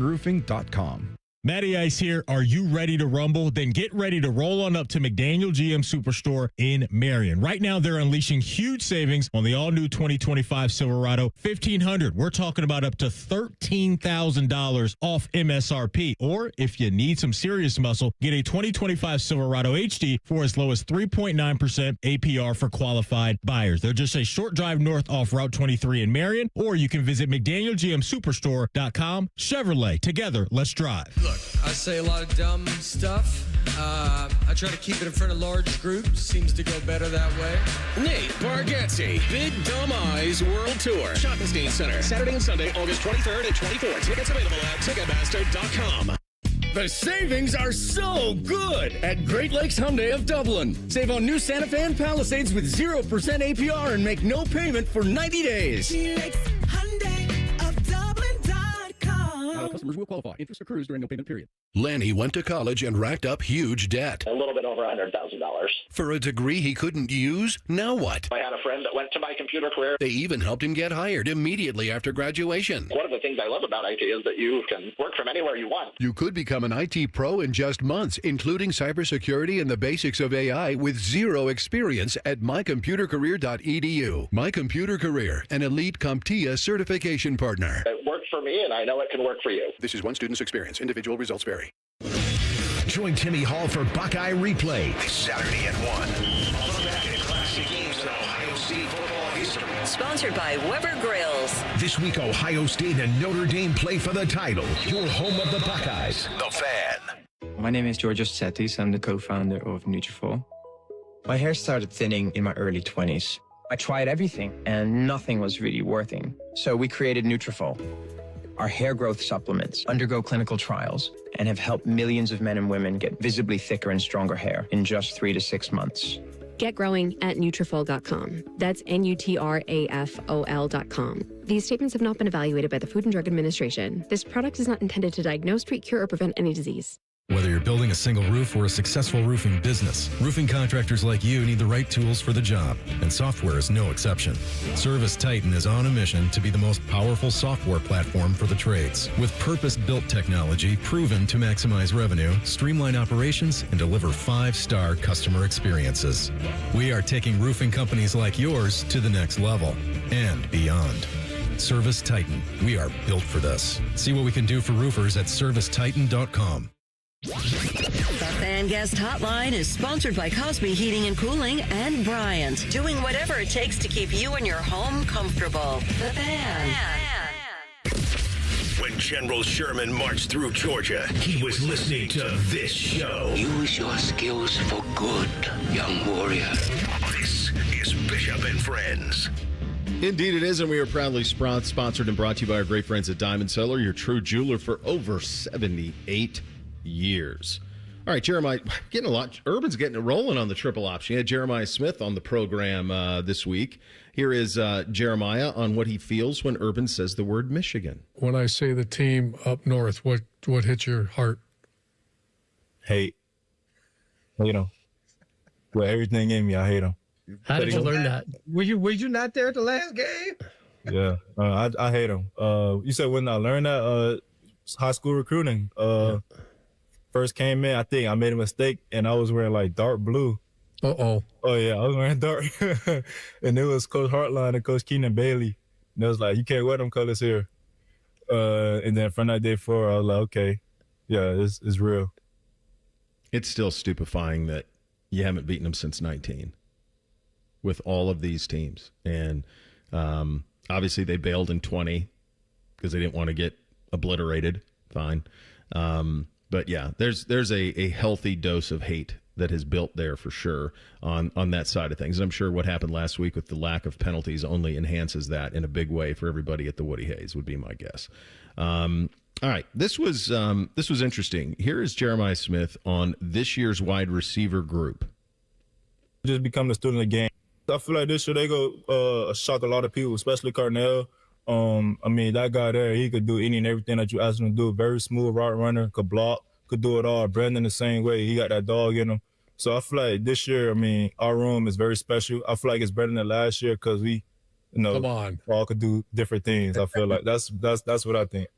Matty Ice here. Are you ready to rumble? Then get ready to roll on up to McDaniel GM Superstore in Marion. Right now, they're unleashing huge savings on the all-new 2025 Silverado 1500. We're talking about up to $13,000 off MSRP. Or if you need some serious muscle, get a 2025 Silverado HD for as low as 3.9% APR for qualified buyers. They're just a short drive north off Route 23 in Marion, or you can visit McDanielGMSuperstore.com. Chevrolet, together, let's drive. Look, I say a lot of dumb stuff. I try to keep it in front of large groups. Seems to go better that way. Nate Bargatze, Big Dumb Eyes World Tour. Schottenstein Center, Saturday and Sunday, August 23rd and 24th. Tickets available at Ticketmaster.com. The savings are so good at Great Lakes Hyundai of Dublin. Save on new Santa Fe and Palisades with 0% APR and make no payment for 90 days. Customers will qualify. Interest accrues during no payment period. Lanny went to college and racked up huge debt. A little bit over $100,000. For a degree he couldn't use, now what? I had a friend that went to My Computer Career. They even helped him get hired immediately after graduation. One of the things I love about IT is that you can work from anywhere you want. You could become an IT pro in just months, including cybersecurity and the basics of AI with zero experience at mycomputercareer.edu. My Computer Career, an elite CompTIA certification partner. It worked for me, and I know it can work for you. This is one student's experience. Individual results vary. Join Timmy Hall for Buckeye Replay this Saturday at 1. Look back at classic games in Ohio State football history. Sponsored by Weber Grills. This week, Ohio State and Notre Dame play for the title. Your home of the Buckeyes. The Fan. My name is Georgios Tsetis. I'm the co-founder of Nutrafol. My hair started thinning in my early 20s. I tried everything, and nothing was really working. So we created Nutrafol. Our hair growth supplements undergo clinical trials and have helped millions of men and women get visibly thicker and stronger hair in just 3 to 6 months. Get growing at Nutrafol.com. That's Nutrafol.com. These statements have not been evaluated by the Food and Drug Administration. This product is not intended to diagnose, treat, cure, or prevent any disease. Whether you're building a single roof or a successful roofing business, roofing contractors like you need the right tools for the job, and software is no exception. Service Titan is on a mission to be the most powerful software platform for the trades, with purpose-built technology proven to maximize revenue, streamline operations, and deliver 5-star customer experiences. We are taking roofing companies like yours to the next level and beyond. Service Titan. We are built for this. See what we can do for roofers at servicetitan.com. The Fan Guest Hotline is sponsored by Cosby Heating and Cooling and Bryant, doing whatever it takes to keep you and your home comfortable. The Fan. When General Sherman marched through Georgia, he was listening to this show. Use your skills for good, young warrior. This is Bishop and Friends. Indeed it is, and we are proudly sponsored and brought to you by our great friends at Diamond Cellar, your true jeweler for over 78 years. All right, Jeremiah, getting a lot. Urban's getting it rolling on the triple option. He had Jeremiah Smith on the program this week. Here is Jeremiah on what he feels when Urban says the word Michigan. When I say the team up north, what hits your heart? Hate. Hate them. With everything in me, I hate them. How did you learn that? Were you not there at the last game? Yeah, I hate them. You said when I learned that, high school recruiting. First came in, I think I made a mistake, and I was wearing like dark blue. Oh yeah, I was wearing dark, and it was Coach Hartline and Coach Keenan Bailey. And it was like, you can't wear them colors here. And then from that day forward, I was like, okay, yeah, it's real. It's still stupefying that you haven't beaten them since 19 with all of these teams. And obviously they bailed in 20 because they didn't want to get obliterated. Fine. But yeah, there's a healthy dose of hate that has built there for sure on that side of things. And I'm sure what happened last week with the lack of penalties only enhances that in a big way for everybody at the Woody Hayes, would be my guess. All right, this was interesting. Here is Jeremiah Smith on this year's wide receiver group. Just become the student of the game. I feel like this year they go shock a lot of people, especially Carnell. I mean, that guy there, he could do any and everything that you ask him to do. Very smooth route runner, could block, could do it all. Brandon the same way. He got that dog in him. So I feel like this year, I mean, our room is very special. I feel like it's better than last year because we, Come on. all could do different things. I feel like that's what I think.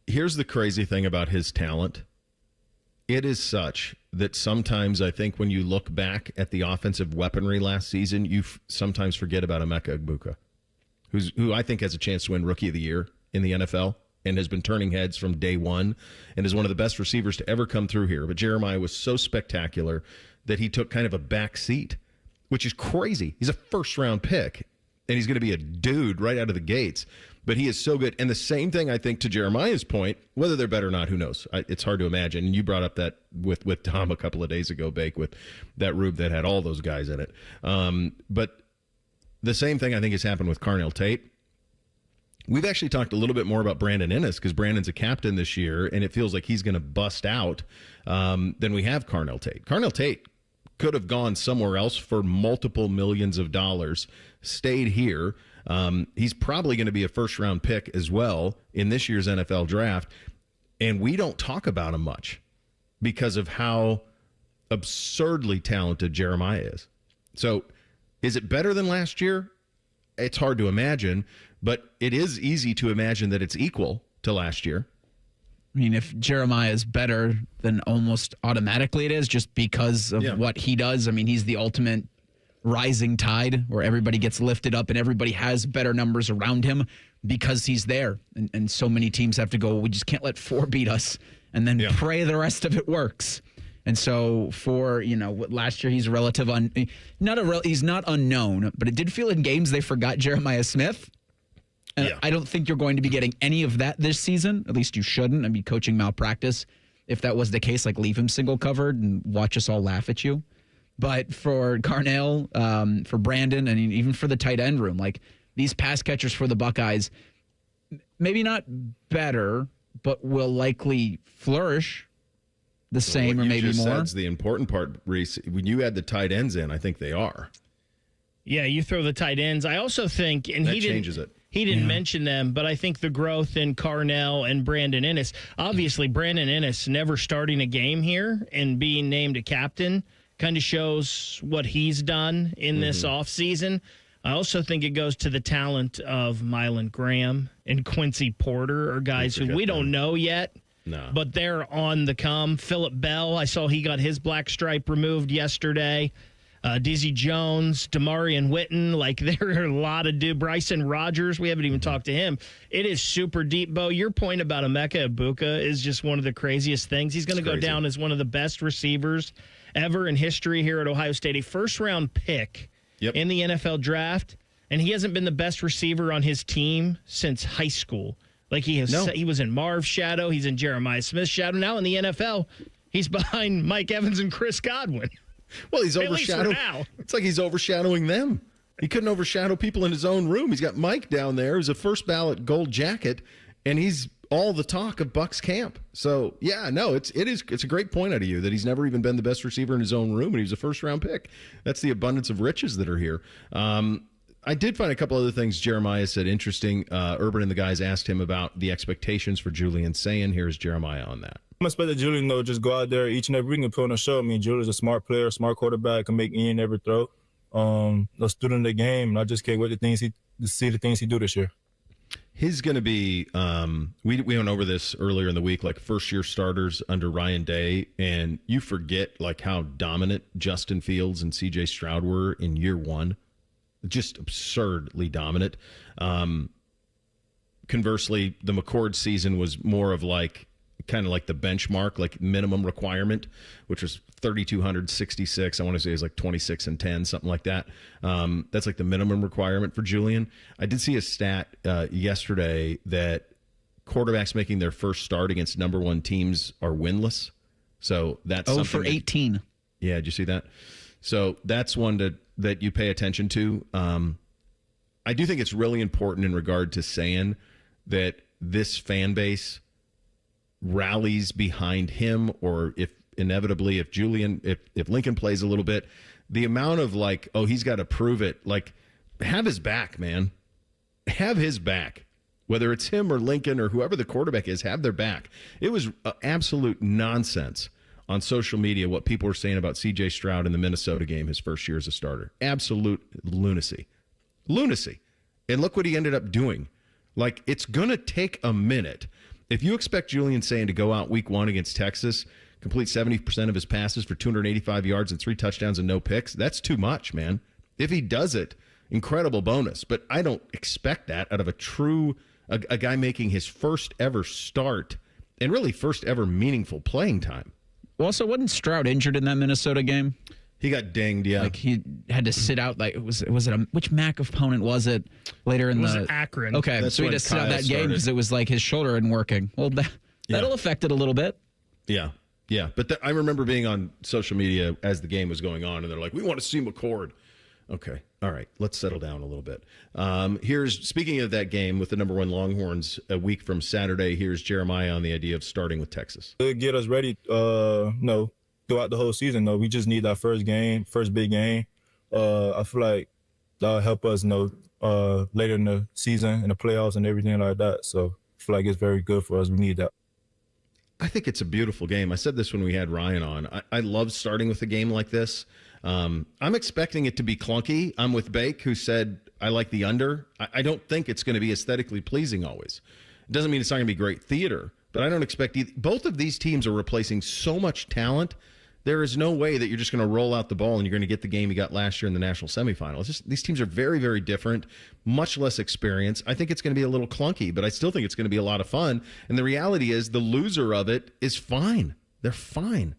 Here's the crazy thing about his talent. It is such that sometimes I think when you look back at the offensive weaponry last season, you sometimes forget about Emeka Egbuka, who I think has a chance to win Rookie of the Year in the NFL and has been turning heads from day one and is one of the best receivers to ever come through here. But Jeremiah was so spectacular that he took kind of a back seat, which is crazy. He's a first-round pick, and he's going to be a dude right out of the gates. But he is so good. And the same thing, I think, to Jeremiah's point, whether they're better or not, who knows? It's hard to imagine. And you brought up that with Tom a couple of days ago, Bake, with that Rube that had all those guys in it. But the same thing, I think, has happened with Carnell Tate. We've actually talked a little bit more about Brandon Ennis because Brandon's a captain this year, and it feels like he's going to bust out than we have Carnell Tate. Carnell Tate could have gone somewhere else for multiple millions of dollars, stayed here. He's probably going to be a first-round pick as well in this year's NFL draft, and we don't talk about him much because of how absurdly talented Jeremiah is. So is it better than last year? It's hard to imagine, but it is easy to imagine that it's equal to last year. I mean, if Jeremiah is better, then almost automatically it is just because of what he does. I mean, he's the ultimate rising tide where everybody gets lifted up and everybody has better numbers around him because he's there. And so many teams have to go, we just can't let 4 beat us and then pray the rest of it works. And so for, last year he's he's not unknown, but it did feel in games they forgot Jeremiah Smith. And I don't think you're going to be getting any of that this season. At least you shouldn't. I mean, coaching malpractice. If that was the case, leave him single covered and watch us all laugh at you. But for Carnell, for Brandon, and even for the tight end room, these pass catchers for the Buckeyes, maybe not better, but will likely flourish the same or maybe more. That's the important part, Reese. When you add the tight ends in, I think they are. Yeah, you throw the tight ends. I also think, and that changes it. He didn't mention them, but I think the growth in Carnell and Brandon Ennis, obviously Brandon Ennis never starting a game here and being named a captain kind of shows what he's done in this offseason. I also think it goes to the talent of Mylan Graham and Quincy Porter, or guys who we don't know yet, but they're on the come. Phillip Bell, I saw he got his black stripe removed yesterday. Dizzy Jones, Damarian Witten, there are a lot of Bryson Rogers. We haven't even talked to him. It is super deep, Bo. Your point about Emeka Egbuka is just one of the craziest things. He's going to go down as one of the best receivers ever in history here at Ohio State. A first-round pick in the NFL draft, and he hasn't been the best receiver on his team since high school. He was in Marv's shadow. He's in Jeremiah Smith's shadow. Now in the NFL, he's behind Mike Evans and Chris Godwin. Well, he's overshadowed. It's like he's overshadowing them. He couldn't overshadow people in his own room. He's got Mike down there who's a first ballot gold jacket, and he's all the talk of Bucs camp. So, yeah, no, it's a great point out of you that he's never even been the best receiver in his own room, and he was a first-round pick. That's the abundance of riches that are here. I did find a couple other things Jeremiah said interesting. Urban and the guys asked him about the expectations for Julian Sayin. Here's Jeremiah on that. I'm expecting Julian, though, just go out there each and every week and put on a show. I mean, Julian's a smart player, smart quarterback, can make any and every throw. A student of the game, and I just can't wait to see the things he do this year. He's going to be, we went over this earlier in the week, like first-year starters under Ryan Day, and you forget like how dominant Justin Fields and C.J. Stroud were in year one. Just absurdly dominant. Conversely, the McCord season was more of like, kind of like the benchmark, like minimum requirement, which was 3,266. I want to say it was like 26-10, something like that. That's like the minimum requirement for Julian. I did see a stat yesterday that quarterbacks making their first start against number one teams are winless. So that's 0 for 18. Yeah, did you see that? So that's one that you pay attention to. I do think it's really important in regard to saying that this fan base rallies behind him, or if inevitably if Lincoln plays a little bit, the amount of like, oh, he's got to prove it, like have his back, man. Have his back. Whether it's him or Lincoln or whoever the quarterback is, have their back. It was absolute nonsense on social media what people were saying about C.J. Stroud in the Minnesota game his first year as a starter. Absolute lunacy. And look what he ended up doing. Like, it's going to take a minute. If you expect Julian Sayin to go out week one against Texas, complete 70% of his passes for 285 yards and 3 touchdowns and no picks, that's too much, man. If he does it, incredible bonus. But I don't expect that out of a guy making his first ever start and really first ever meaningful playing time. Well, also, wasn't Stroud injured in that Minnesota game? He got dinged, yeah. Like he had to sit out. Like which MAC opponent was it later in it was Akron. Okay, that's so he had to sit out that game because it was like his shoulder hadn't working. Well, that'll affect it a little bit. Yeah. But I remember being on social media as the game was going on, and they're like, "We want to see McCord." Okay, all right, let's settle down a little bit. Speaking of that game with the number one Longhorns a week from Saturday. Here's Jeremiah on the idea of starting with Texas. To get us ready, throughout the whole season, though, we just need our first big game. I feel like that'll help us, later in the season, in the playoffs and everything like that. So I feel like it's very good for us. We need that. I think it's a beautiful game. I said this when we had Ryan on. I love starting with a game like this. I'm expecting it to be clunky. I'm with Bake, who said I like the under. I don't think it's going to be aesthetically pleasing always. It doesn't mean it's not going to be great theater, but I don't expect both of these teams are replacing so much talent. There is no way that you're just going to roll out the ball and you're going to get the game you got last year in the national semifinal. These teams are very, very different, much less experience. I think it's going to be a little clunky, but I still think it's going to be a lot of fun. And the reality is the loser of it is fine. They're fine.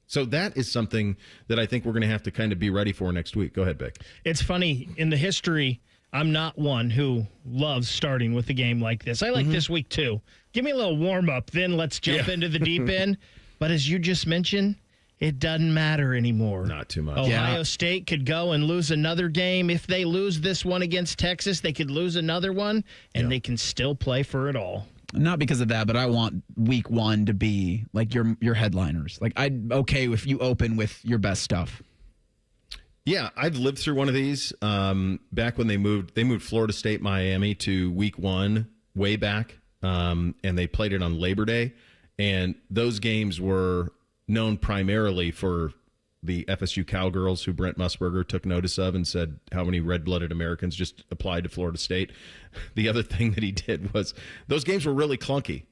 So that is something that I think we're going to have to kind of be ready for next week. Go ahead, Beck. It's funny. In the history, I'm not one who loves starting with a game like this. I like this week, too. Give me a little warm-up, then let's jump into the deep end. But as you just mentioned, it doesn't matter anymore. Not too much. Ohio State could go and lose another game. If they lose this one against Texas, they could lose another one, and they can still play for it all. Not because of that, but I want week one to be like your headliners. Like, I'm okay if you open with your best stuff. Yeah, I've lived through one of these back when they moved Florida State, Miami to week one way back, and they played it on Labor Day. And those games were known primarily for the FSU Cowgirls, who Brent Musburger took notice of and said how many red-blooded Americans just applied to Florida State. The other thing that he did was those games were really clunky.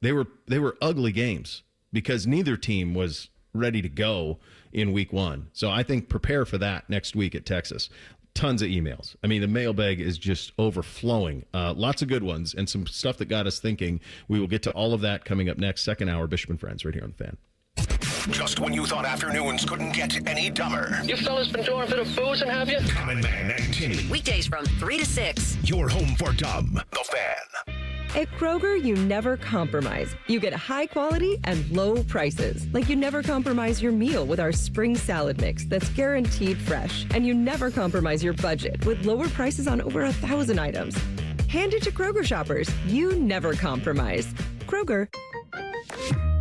They were ugly games because neither team was ready to go in week one. So I think prepare for that next week at Texas. Tons of emails. I mean, the mailbag is just overflowing. Lots of good ones and some stuff that got us thinking. We will get to all of that coming up next. Second hour, Bishop and Friends, right here on The Fan. Just when you thought afternoons couldn't get any dumber. You fellas been doing a bit of boozing, have you? Common Man and Tinny. Weekdays from 3 to 6. Your home for dumb. The Fan. At Kroger, you never compromise. You get high quality and low prices. Like you never compromise your meal with our spring salad mix that's guaranteed fresh. And you never compromise your budget with lower prices on over 1,000 items. Hand it to Kroger shoppers. You never compromise. Kroger.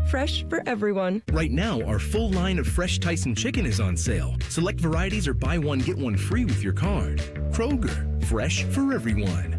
Fresh for everyone. Right now, our full line of fresh Tyson chicken is on sale. Select varieties or buy one, get one free with your card. Kroger, fresh for everyone.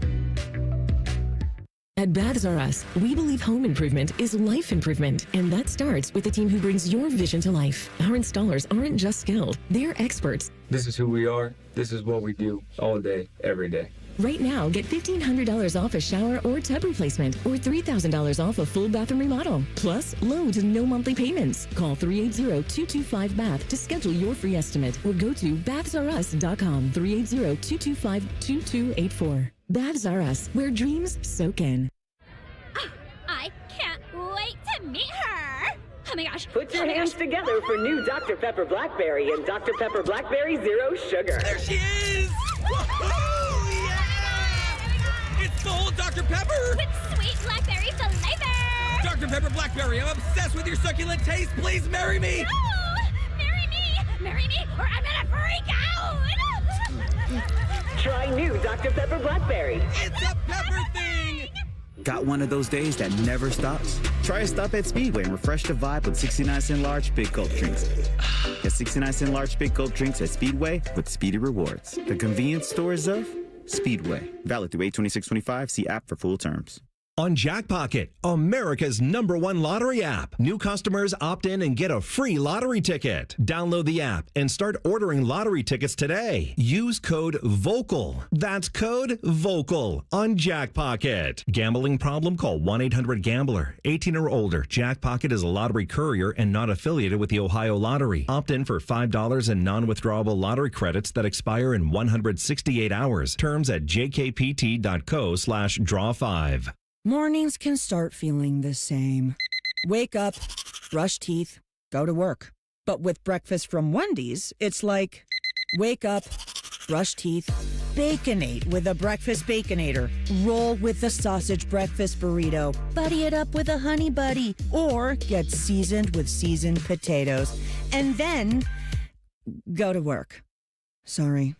At Baths R Us, we believe home improvement is life improvement, and that starts with a team who brings your vision to life. Our installers aren't just skilled, they're experts. This is who we are. This is what we do all day, every day. Right now, get $1,500 off a shower or tub replacement, or $3,000 off a full bathroom remodel. Plus, low to no monthly payments. Call 380-225-BATH to schedule your free estimate, or go to bathsrus.com. 380-225-2284. Baths R Us, where dreams soak in. I can't wait to meet her. Oh my gosh. Put your hands together for new Dr. Pepper Blackberry and Dr. Pepper Blackberry Zero Sugar. There she is! Woohoo! Yeah! It's full Dr. Pepper! With sweet blackberry flavor! Dr. Pepper Blackberry, I'm obsessed with your succulent taste. Please marry me! No! Marry me! Marry me, or I'm gonna freak out! Try new Dr. Pepper Blackberry. It's a pepper thing! Got one of those days that never stops? Try a stop at Speedway and refresh the vibe with 69-cent large Big Gulp drinks. Get 69-cent large Big Gulp drinks at Speedway with Speedy Rewards. The convenience stores of Speedway. Valid through 8/26/25. See app for full terms. On Jackpocket, America's #1 lottery app. New customers opt in and get a free lottery ticket. Download the app and start ordering lottery tickets today. Use code VOCAL. That's code VOCAL on Jackpocket. Gambling problem? Call 1-800-GAMBLER. 18 or older. Jackpocket is a lottery courier and not affiliated with the Ohio Lottery. Opt in for $5 in non-withdrawable lottery credits that expire in 168 hours. Terms at jkpt.co/draw5. Mornings can start feeling the same. Wake up, brush teeth, go to work. But with breakfast from Wendy's, it's like, wake up, brush teeth, Baconate with a breakfast Baconator. Roll with the sausage breakfast burrito. Buddy it up with a honey buddy. Or get seasoned with seasoned potatoes. And then go to work. Sorry.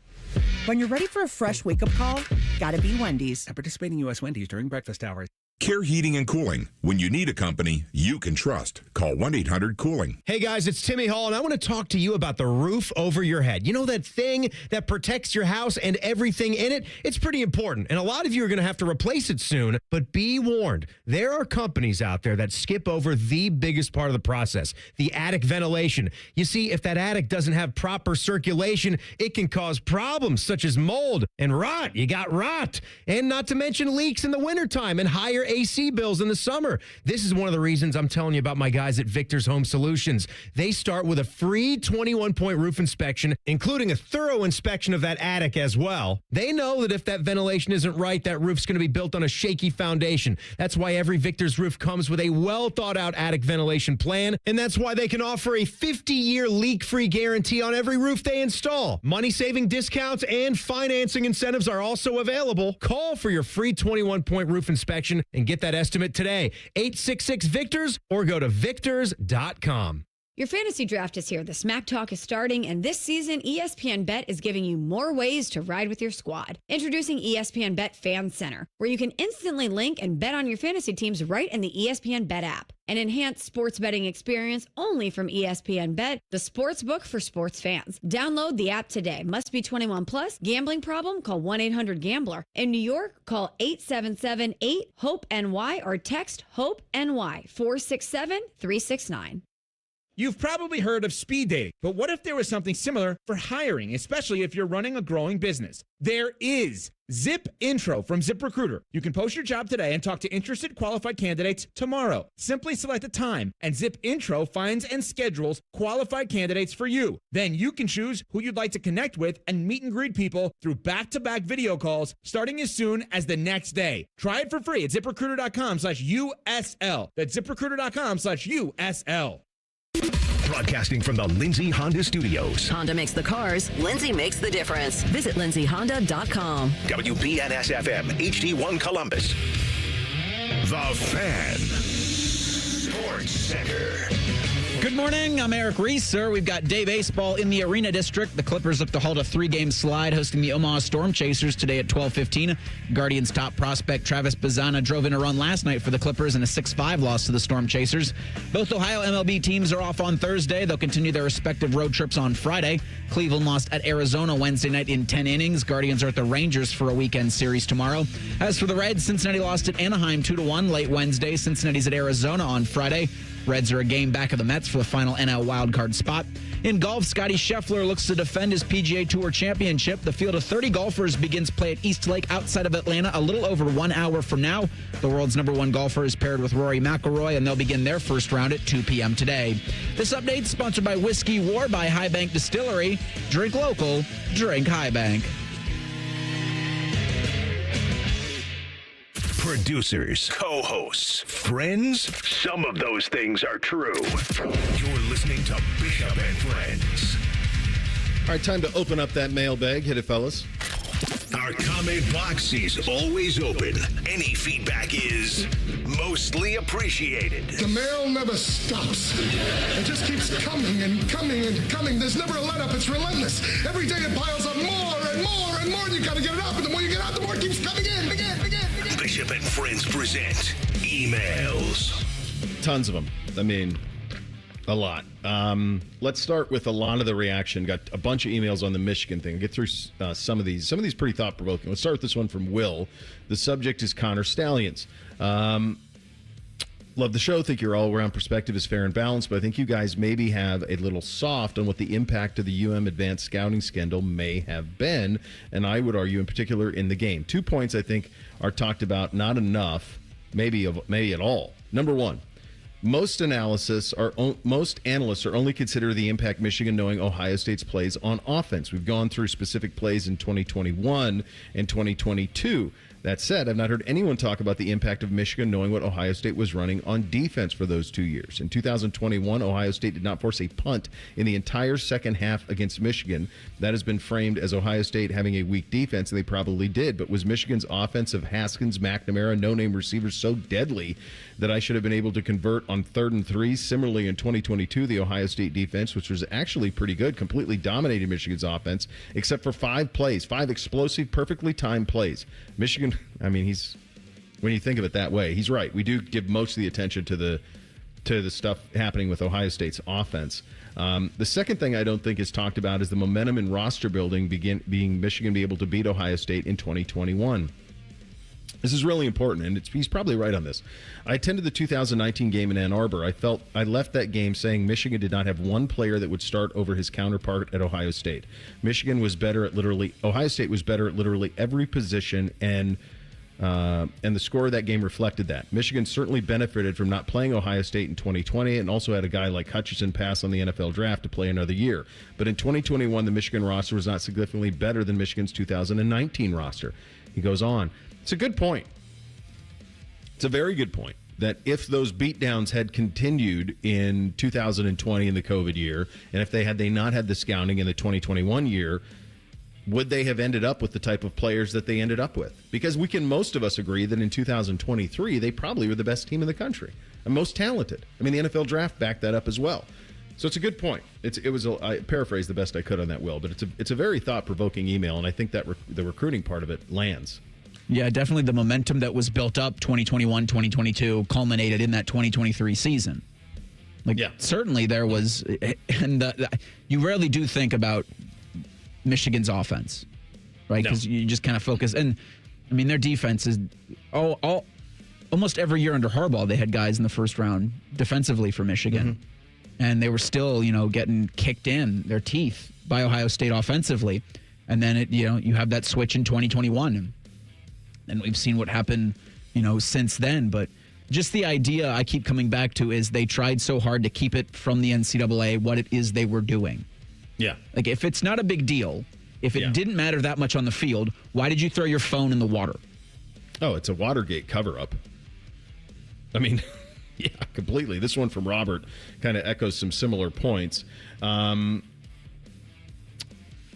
When you're ready for a fresh wake-up call, gotta be Wendy's. At participating U.S. Wendy's during breakfast hours. Care Heating and Cooling. When you need a company you can trust, call 1-800-COOLING. Hey guys, it's Timmy Hall, and I want to talk to you about the roof over your head. You know that thing that protects your house and everything in it? It's pretty important, and a lot of you are going to have to replace it soon, but be warned. There are companies out there that skip over the biggest part of the process, the attic ventilation. You see, if that attic doesn't have proper circulation, it can cause problems such as mold and rot. You got rot. And not to mention leaks in the wintertime and higher AC bills in the summer. This is one of the reasons I'm telling you about my guys at Victor's Home Solutions. They start with a free 21-point roof inspection, including a thorough inspection of that attic as well. They know that if that ventilation isn't right, that roof's going to be built on a shaky foundation. That's why every Victor's roof comes with a well-thought-out attic ventilation plan, and that's why they can offer a 50-year leak-free guarantee on every roof they install. Money-saving discounts and financing incentives are also available. Call for your free 21-point roof inspection and get that estimate today. 866-VICTORS or go to victors.com. Your fantasy draft is here. The Smack Talk is starting, and this season, ESPN Bet is giving you more ways to ride with your squad. Introducing ESPN Bet Fan Center, where you can instantly link and bet on your fantasy teams right in the ESPN Bet app. An enhanced sports betting experience only from ESPN Bet, the sports book for sports fans. Download the app today. Must be 21 plus. Gambling problem? Call 1-800-GAMBLER. In New York, call 877-8-HOPE-NY or text HOPE-NY 467-369. You've probably heard of speed dating, but what if there was something similar for hiring, especially if you're running a growing business? There is Zip Intro from ZipRecruiter. You can post your job today and talk to interested qualified candidates tomorrow. Simply select a time, and Zip Intro finds and schedules qualified candidates for you. Then you can choose who you'd like to connect with and meet and greet people through back-to-back video calls starting as soon as the next day. Try it for free at ZipRecruiter.com/USL. That's ZipRecruiter.com/USL. Broadcasting from the Lindsay Honda Studios. Honda makes the cars. Lindsay makes the difference. Visit lindsayhonda.com. WBNS-FM, HD1 Columbus. The Fan. Sports Center. Good morning. I'm Eric Reeser. We've got day baseball in the Arena District. The Clippers look to halt a 3-game slide, hosting the Omaha Storm Chasers today at 12:15. Guardians' top prospect Travis Bazzana drove in a run last night for the Clippers in a 6-5 loss to the Storm Chasers. Both Ohio MLB teams are off on Thursday. They'll continue their respective road trips on Friday. Cleveland lost at Arizona Wednesday night in 10 innings. Guardians are at the Rangers for a weekend series tomorrow. As for the Reds, Cincinnati lost at Anaheim 2-1 late Wednesday. Cincinnati's at Arizona on Friday. Reds are a game back of the Mets for the final NL wildcard spot. In golf, Scotty Scheffler looks to defend his PGA Tour championship. The field of 30 golfers begins play at East Lake outside of Atlanta a little over 1 hour from now. The world's #1 golfer is paired with Rory McIlroy, and they'll begin their first round at 2 p.m. today. This update is sponsored by Whiskey War by High Bank Distillery. Drink local, drink High Bank. Producers, co-hosts, friends, some of those things are true. You're listening to Bishop and Friends. All right, time to open up that mailbag. Hit it, fellas. Our comment box is always open. Any feedback is mostly appreciated. The mail never stops. It just keeps coming and coming and coming. There's never a let-up. It's relentless. Every day it piles up more and more and more, and you got to get it up. And the more you get out, the more it keeps coming in. Bishop and Friends present emails. Tons of them. I mean, a lot. Let's start with a lot of the reaction. Got a bunch of emails on the Michigan thing. Get through some of these. Some of these pretty thought-provoking. Let's start with this one from Will. The subject is Connor Stallions. Love the show. Think your all-around perspective is fair and balanced, but I think you guys maybe have a little soft on what the impact of the UM advanced scouting scandal may have been, and I would argue in particular in the game. 2 points I think are talked about not enough, maybe at all. Number one, most analysts are only consider the impact Michigan knowing Ohio State's plays on offense. We've gone through specific plays in 2021 and 2022. That said, I've not heard anyone talk about the impact of Michigan knowing what Ohio State was running on defense for those 2 years. In 2021, Ohio State did not force a punt in the entire second half against Michigan. That has been framed as Ohio State having a weak defense, and they probably did. But was Michigan's offense of Haskins, McNamara, no-name receivers so deadly that I should have been able to convert on 3rd and 3? Similarly, in 2022, the Ohio State defense, which was actually pretty good, completely dominated Michigan's offense, except for 5 plays, 5 explosive, perfectly timed plays. Michigan, I mean, when you think of it that way, he's right. We do give most of the attention to the stuff happening with Ohio State's offense. The second thing I don't think is talked about is the momentum in roster building being Michigan be able to beat Ohio State in 2021. This is really important, and he's probably right on this. I attended the 2019 game in Ann Arbor. I left that game saying Michigan did not have one player that would start over his counterpart at Ohio State. Ohio State was better at literally every position, and the score of that game reflected that. Michigan certainly benefited from not playing Ohio State in 2020 and also had a guy like Hutchinson pass on the NFL draft to play another year. But in 2021, the Michigan roster was not significantly better than Michigan's 2019 roster. He goes on. It's a good point. It's a very good point that if those beatdowns had continued in 2020 in the COVID year, and if they not had the scouting in the 2021 year, would they have ended up with the type of players that they ended up with? Because most of us agree that in 2023, they probably were the best team in the country and most talented. I mean, the NFL draft backed that up as well. So it's a good point. I paraphrased the best I could on that, Will, but it's a very thought-provoking email, and I think that the recruiting part of it lands. Yeah, definitely the momentum that was built up 2021, 2022 culminated in that 2023 season. Certainly there was, and you rarely do think about Michigan's offense, right? Because you just kind of focus. And, I mean, their defense is almost every year under Harbaugh, they had guys in the first round defensively for Michigan. Mm-hmm. And they were still, getting kicked in their teeth by Ohio State offensively. And then, you have that switch in 2021. And we've seen what happened, since then. But just the idea I keep coming back to is they tried so hard to keep it from the NCAA what it is they were doing. Yeah. Like, if it's not a big deal, if it didn't matter that much on the field, why did you throw your phone in the water? Oh, it's a Watergate cover-up. I mean, yeah, completely. This one from Robert kind of echoes some similar points.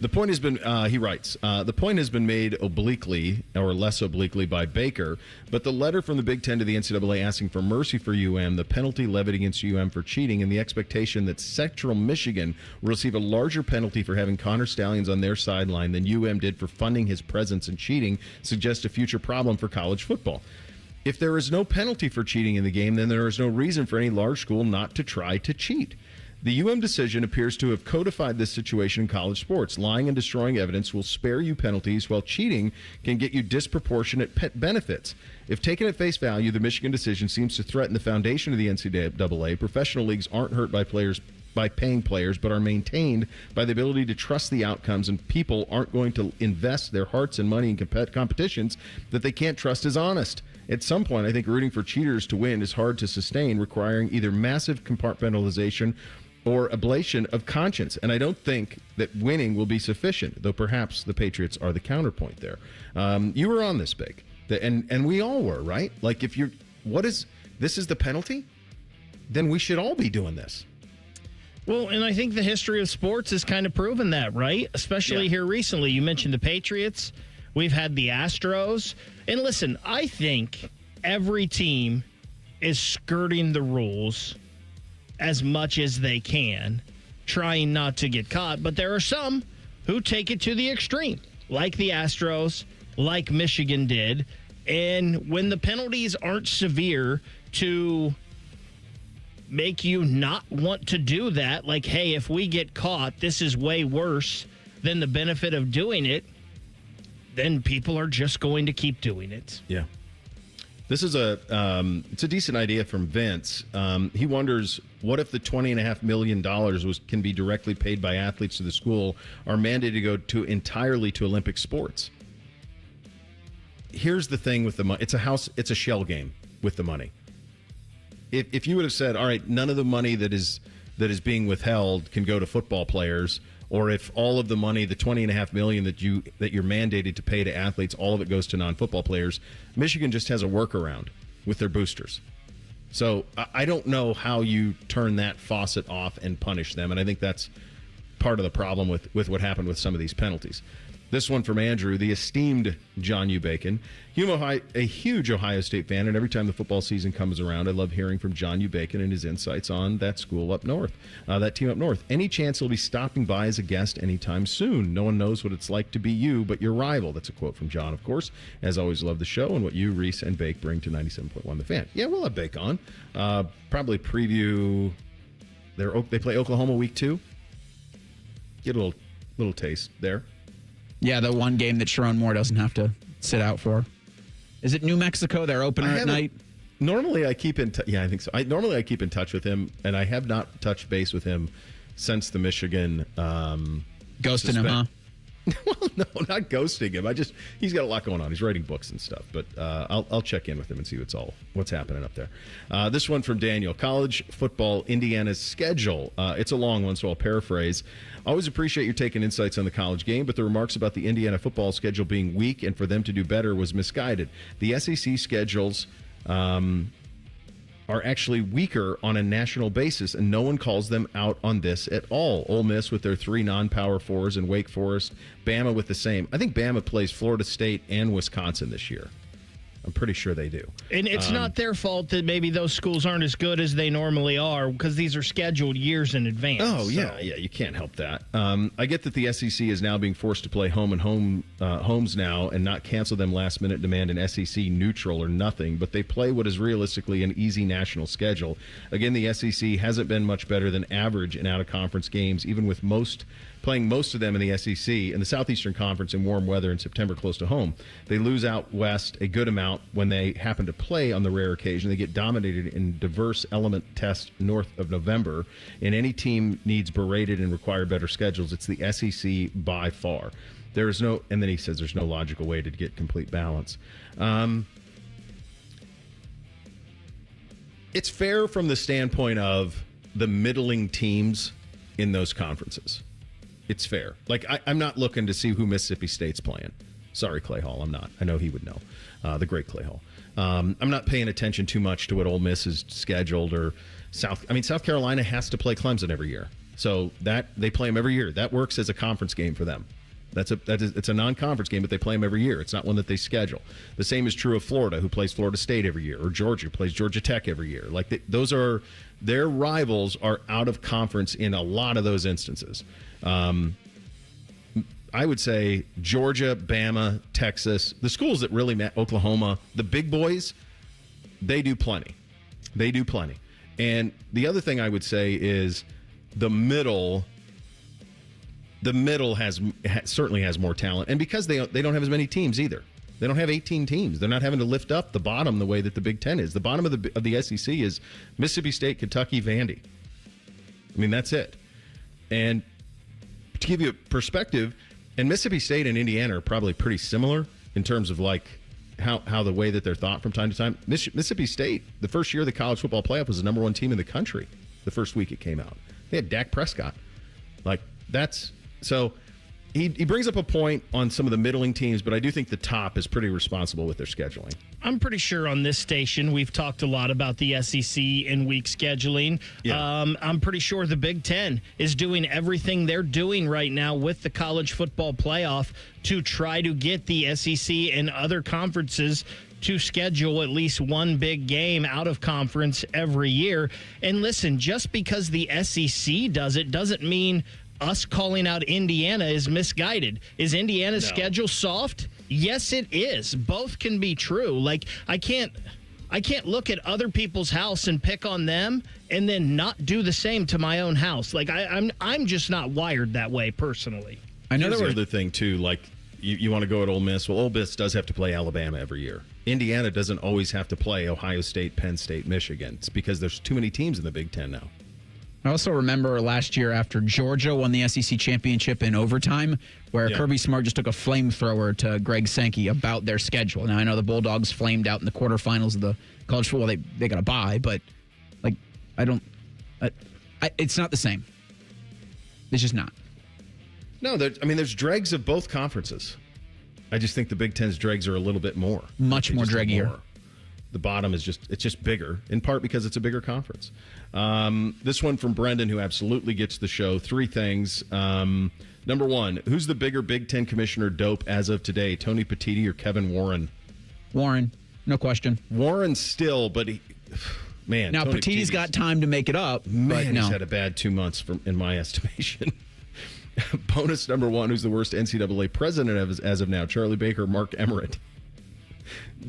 The point has been, he writes, the point has been made obliquely or less obliquely by Baker, but the letter from the Big Ten to the NCAA asking for mercy for UM, the penalty levied against UM for cheating, and the expectation that Central Michigan will receive a larger penalty for having Connor Stallions on their sideline than UM did for funding his presence and cheating suggest a future problem for college football. If there is no penalty for cheating in the game, then there is no reason for any large school not to try to cheat. The UM decision appears to have codified this situation in college sports. Lying and destroying evidence will spare you penalties, while cheating can get you disproportionate benefits. If taken at face value, the Michigan decision seems to threaten the foundation of the NCAA. Professional leagues aren't hurt by paying players, but are maintained by the ability to trust the outcomes, and people aren't going to invest their hearts and money in competitions that they can't trust as honest. At some point, I think rooting for cheaters to win is hard to sustain, requiring either massive compartmentalization or ablation of conscience. And I don't think that winning will be sufficient, though perhaps the Patriots are the counterpoint there. You were on this, Big, and we all were, right? Like, if this is the penalty, then we should all be doing this. Well, and I think the history of sports has kind of proven that, right? Especially here recently. You mentioned the Patriots. We've had the Astros. And listen, I think every team is skirting the rules as much as they can, trying not to get caught. But there are some who take it to the extreme, like the Astros, like Michigan did. And when the penalties aren't severe to make you not want to do that, like, hey, if we get caught, this is way worse than the benefit of doing it, then people are just going to keep doing it. Yeah. This is it's a decent idea from Vince. He wonders, what if the $20.5 million can be directly paid by athletes to the school are mandated to go entirely to Olympic sports? Here's the thing with the money. It's a shell game with the money. If you would have said, all right, none of the money that is being withheld can go to football players, or if all of the money, the $20.5 million that you're mandated to pay to athletes, all of it goes to non-football players, Michigan just has a workaround with their boosters. So I don't know how you turn that faucet off and punish them, and I think that's part of the problem with what happened with some of these penalties. This one from Andrew, the esteemed John U. Bacon. A huge Ohio State fan, and every time the football season comes around, I love hearing from John U. Bacon and his insights on that school up north, that team up north. Any chance he'll be stopping by as a guest anytime soon? No one knows what it's like to be you, but your rival. That's a quote from John, of course. As always, love the show and what you, Reese, and Bake bring to 97.1 The Fan. Yeah, we'll have Bake on. Probably preview they play Oklahoma week 2. Get a little taste there. Yeah, the one game that Sharon Moore doesn't have to sit out for. Is it New Mexico, their opener at night? Normally I keep in touch. Yeah, I think so. Normally I keep in touch with him, and I have not touched base with him since the Michigan ghosting him, huh? Well, no, not ghosting him. He's got a lot going on. He's writing books and stuff, but I'll check in with him and see what's happening up there. This one from Daniel. College football, Indiana's schedule. It's a long one, so I'll paraphrase. Always appreciate your taking insights on the college game, but the remarks about the Indiana football schedule being weak and for them to do better was misguided. The SEC schedules are actually weaker on a national basis, and no one calls them out on this at all. Ole Miss with their 3 non-power 4s and Wake Forest, Bama with the same. I think Bama plays Florida State and Wisconsin this year. I'm pretty sure they do. And it's not their fault that maybe those schools aren't as good as they normally are, because these are scheduled years in advance. Oh, yeah, you can't help that. I get that the SEC is now being forced to play homes now and not cancel them last minute, demand an SEC neutral or nothing, but they play what is realistically an easy national schedule. Again, the SEC hasn't been much better than average in out-of-conference games, even with playing most of them in the SEC in the Southeastern Conference in warm weather in September close to home. They lose out west a good amount when they happen to play on the rare occasion. They get dominated in diverse element tests north of November, and any team needs berated and require better schedules. It's the SEC by far. There is no, and then he says there's no logical way to get complete balance. It's fair from the standpoint of the middling teams in those conferences. It's fair. Like, I'm not looking to see who Mississippi State's playing. Sorry, Clay Hall, I'm not. I know he would know. The great Clay Hall. I'm not paying attention too much to what Ole Miss is scheduled or South Carolina has to play Clemson every year. So that they play them every year. That works as a conference game for them. It's a non-conference game, but they play them every year. It's not one that they schedule. The same is true of Florida, who plays Florida State every year, or Georgia, who plays Georgia Tech every year. Like those are their rivals are out of conference in a lot of those instances. I would say Georgia, Bama, Texas, the schools that really matter, Oklahoma, the big boys, they do plenty. They do plenty. And the other thing I would say is the middle certainly has more talent, and because they don't have as many teams either. They don't have 18 teams. They're not having to lift up the bottom the way that the Big Ten is. The bottom of the SEC is Mississippi State, Kentucky, Vandy. I mean, that's it. And to give you a perspective, and Mississippi State and Indiana are probably pretty similar in terms of like how the way that they're thought from time to time. Mississippi State, the first year of the college football playoff, was the number one team in the country the first week it came out. They had Dak Prescott. So he brings up a point on some of the middling teams, but I do think the top is pretty responsible with their scheduling. I'm pretty sure on this station we've talked a lot about the SEC in week scheduling. Yeah. I'm pretty sure the Big Ten is doing everything they're doing right now with the college football playoff to try to get the SEC and other conferences to schedule at least one big game out of conference every year. And listen, just because the SEC does it doesn't mean us calling out Indiana is misguided. Is Indiana's schedule soft? Yes, it is. Both can be true. Like I can't look at other people's house and pick on them and then not do the same to my own house. Like I'm just not wired that way personally. I know the other thing too. Like you want to go at Ole Miss. Well, Ole Miss does have to play Alabama every year. Indiana doesn't always have to play Ohio State, Penn State, Michigan. It's because there's too many teams in the Big Ten now. I also remember last year after Georgia won the SEC championship in overtime, where Kirby Smart just took a flamethrower to Greg Sankey about their schedule. Now, I know the Bulldogs flamed out in the quarterfinals of the college football. They got a bye, but like it's not the same. It's just not. No, there's dregs of both conferences. I just think the Big Ten's dregs are a little bit more. Much more draggier. The bottom is just bigger, in part because it's a bigger conference. This one from Brendan, who absolutely gets the show. 3 things. Number 1, who's the bigger Big Ten commissioner dope as of today, Tony Petitti or Kevin Warren? Warren, no question. Warren still, but man. Now, Petitti's got time to make it up. Man, he's had a bad 2 months in my estimation. Bonus number 1, who's the worst NCAA president as of now, Charlie Baker, Mark Emmert?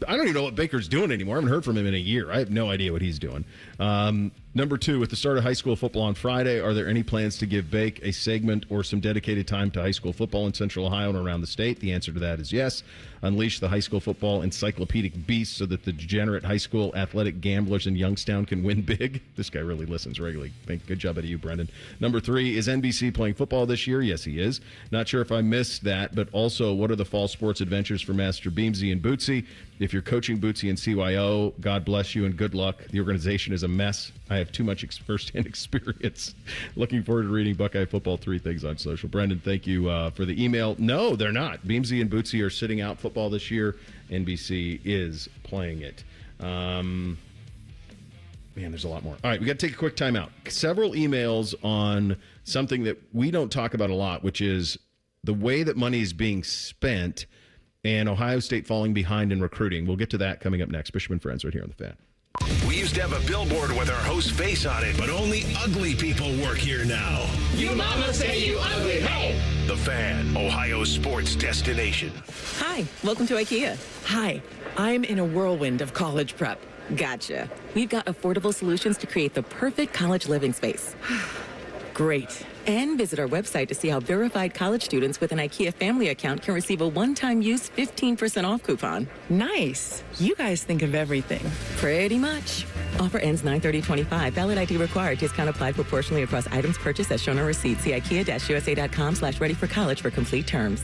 I don't even know what Baker's doing anymore. I haven't heard from him in a year. I have no idea what he's doing. Number 2, with the start of high school football on Friday, are there any plans to give Bake a segment or some dedicated time to high school football in Central Ohio and around the state? The answer to that is yes. Unleash the high school football encyclopedic beast so that the degenerate high school athletic gamblers in Youngstown can win big. This guy really listens regularly. Good job out of you, Brendan. Number 3, is NBC playing football this year? Yes, he is. Not sure if I missed that, but also, what are the fall sports adventures for Master Beamsy and Bootsy? If you're coaching Bootsy and CYO, God bless you and good luck. The organization is a mess. I have too much firsthand experience. Looking forward to reading Buckeye Football 3 things on social. Brendan, thank you for the email. No, they're not. Beamsy and Bootsy are sitting out football this year. NBC is playing it. Man, there's a lot more. All right, we got to take a quick time out. Several emails on something that we don't talk about a lot, which is the way that money is being spent and Ohio State falling behind in recruiting. We'll get to that coming up next. Bishop and Friends right here on The Fan. We used to have a billboard with our host's face on it, but only ugly people work here now. You mama say you ugly, hey! The Fan, Ohio sports destination. Hi, welcome to IKEA. Hi, I'm in a whirlwind of college prep. Gotcha. We've got affordable solutions to create the perfect college living space. Great. And visit our website to see how verified college students with an IKEA family account can receive a one-time use 15% off coupon. Nice. You guys think of everything. Pretty much. Offer ends 9/30/25. Valid ID required. Discount applied proportionally across items purchased as shown on receipt. See IKEA-USA.com/ready for college for complete terms.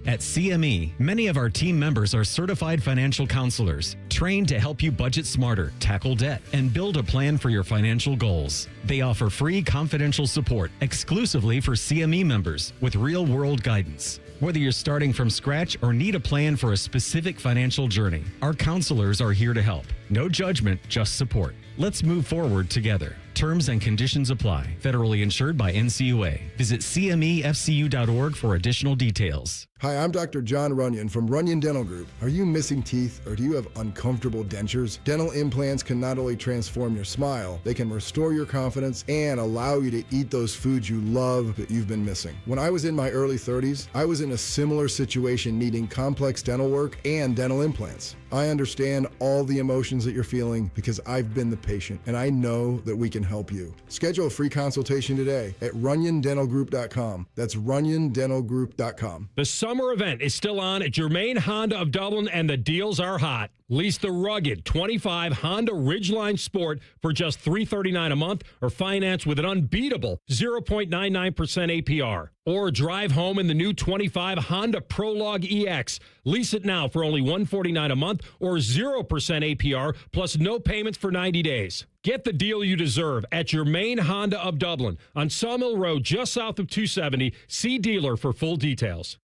At CME, many of our team members are certified financial counselors, trained to help you budget smarter, tackle debt, and build a plan for your financial goals. They offer free confidential support exclusively for CME members with real-world guidance. Whether you're starting from scratch or need a plan for a specific financial journey, our counselors are here to help. No judgment, just support. Let's move forward together. Terms and conditions apply. Federally insured by NCUA. Visit cmefcu.org for additional details. Hi, I'm Dr. John Runyon from Runyon Dental Group. Are you missing teeth or do you have uncomfortable dentures? Dental implants can not only transform your smile, they can restore your confidence and allow you to eat those foods you love that you've been missing. When I was in my early 30s, I was in a similar situation needing complex dental work and dental implants. I understand all the emotions that you're feeling because I've been the patient and I know that we can help you. Schedule a free consultation today at runyondentalgroup.com. That's runyondentalgroup.com. The summer event is still on at Germain Honda of Dublin, and the deals are hot. Lease the rugged 25 Honda Ridgeline Sport for just $339 a month, or finance with an unbeatable 0.99% APR. Or drive home in the new 25 Honda Prologue EX. Lease it now for only $149 a month or 0% APR plus no payments for 90 days. Get the deal you deserve at Germain Honda of Dublin on Sawmill Road just south of 270. See dealer for full details.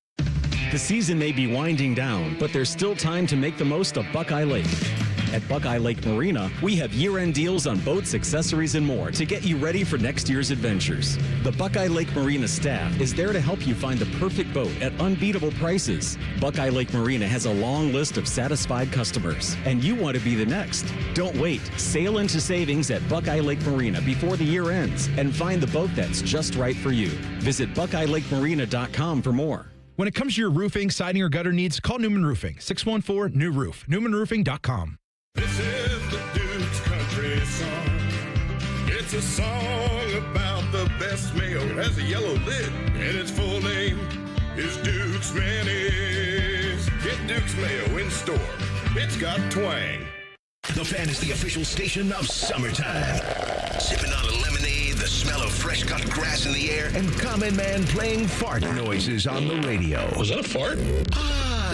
The season may be winding down, but there's still time to make the most of Buckeye Lake. At Buckeye Lake Marina, we have year-end deals on boats, accessories, and more to get you ready for next year's adventures. The Buckeye Lake Marina staff is there to help you find the perfect boat at unbeatable prices. Buckeye Lake Marina has a long list of satisfied customers, and you want to be the next. Don't wait. Sail into savings at Buckeye Lake Marina before the year ends and find the boat that's just right for you. Visit BuckeyeLakeMarina.com for more. When it comes to your roofing, siding, or gutter needs, call Newman Roofing. 614-NEW-ROOF. NewmanRoofing.com. This is the Duke's Country Song. It's a song about the best mayo. It has a yellow lid, and its full name is Duke's Mayonnaise. Get Duke's Mayo in store. It's got twang. The Fan is the official station of summertime. Sipping on a lemonade, the smell of fresh-cut grass in the air, and Common Man playing fart noises on the radio. Was that a fart?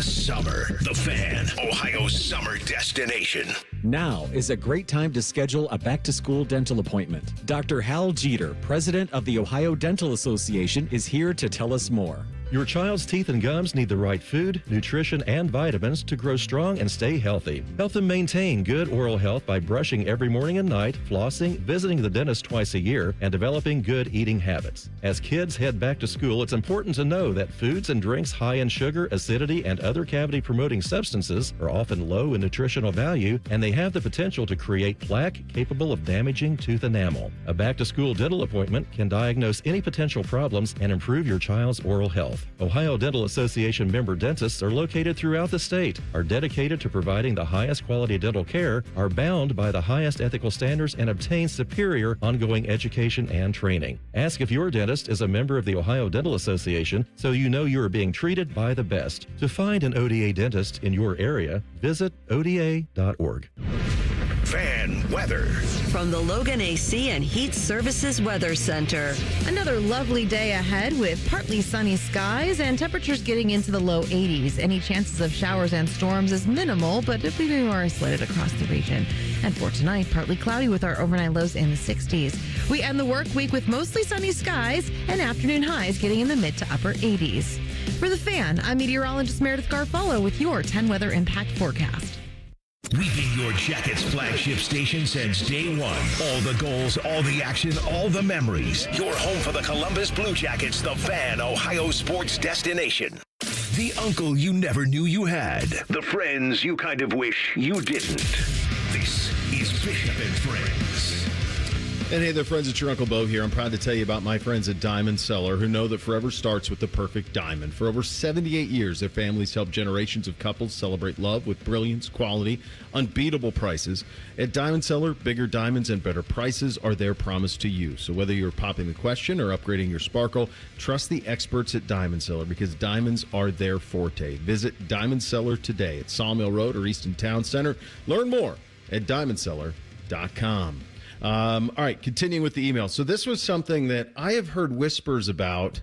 Summer. The Fan, Ohio's summer destination. Now is a great time to schedule a back-to-school dental appointment. Dr. Hal Jeter, president of the Ohio Dental Association, is here to tell us more. Your child's teeth and gums need the right food, nutrition, and vitamins to grow strong and stay healthy. Help them maintain good oral health by brushing every morning and night, flossing, visiting the dentist twice a year, and developing good eating habits. As kids head back to school, it's important to know that foods and drinks high in sugar, acidity, and other cavity-promoting substances are often low in nutritional value, and they have the potential to create plaque capable of damaging tooth enamel. A back-to-school dental appointment can diagnose any potential problems and improve your child's oral health. Ohio Dental Association member dentists are located throughout the state, are dedicated to providing the highest quality dental care, are bound by the highest ethical standards, and obtain superior ongoing education and training. Ask if your dentist is a member of the Ohio Dental Association so you know you are being treated by the best. To find an ODA dentist in your area, visit ODA.org. Fan weather. From the Logan AC and Heat Services Weather Center. Another lovely day ahead with partly sunny skies and temperatures getting into the low 80s. Any chances of showers and storms is minimal, but it'll be more isolated across the region. And for tonight, partly cloudy with our overnight lows in the 60s. We end the work week with mostly sunny skies and afternoon highs getting in the mid to upper 80s. For The Fan, I'm meteorologist Meredith Garfolo with your 10 weather impact forecast. We've been your Jackets flagship station since day one. All the goals, all the action, all the memories. Your home for the Columbus Blue Jackets, the Fan, Ohio sports destination. The uncle you never knew you had. The friends you kind of wish you didn't. This is Bishop and Friends. And hey there, friends, it's your Uncle Bo here. I'm proud to tell you about my friends at Diamond Cellar who know that forever starts with the perfect diamond. For over 78 years, their families help generations of couples celebrate love with brilliance, quality, unbeatable prices. At Diamond Cellar, bigger diamonds and better prices are their promise to you. So whether you're popping the question or upgrading your sparkle, trust the experts at Diamond Cellar because diamonds are their forte. Visit Diamond Cellar today at Sawmill Road or Easton Town Center. Learn more at diamondcellar.com. All right, continuing with the email. So this was something that I have heard whispers about,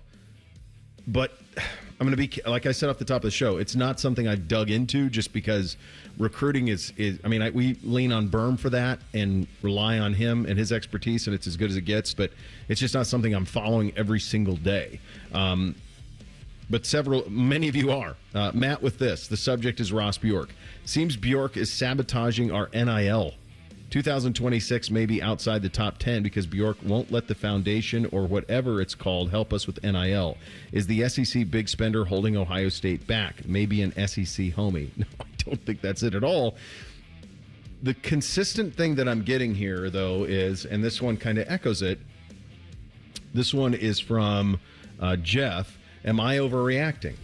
but I'm going to be, like I said off the top of the show, it's not something I've dug into just because recruiting is we lean on Berm for that and rely on him and his expertise, and it's as good as it gets, but it's just not something I'm following every single day. But many of you are. Matt with this. The subject is Ross Bjork. Seems Bjork is sabotaging our NIL 2026 may be outside the top 10 because Bjork won't let the foundation or whatever it's called help us with NIL. Is the SEC big spender holding Ohio State back? Maybe an SEC homie. No, I don't think that's it at all. The consistent thing that I'm getting here, though, is, and this one kind of echoes it, this one is from Jeff. Am I overreacting?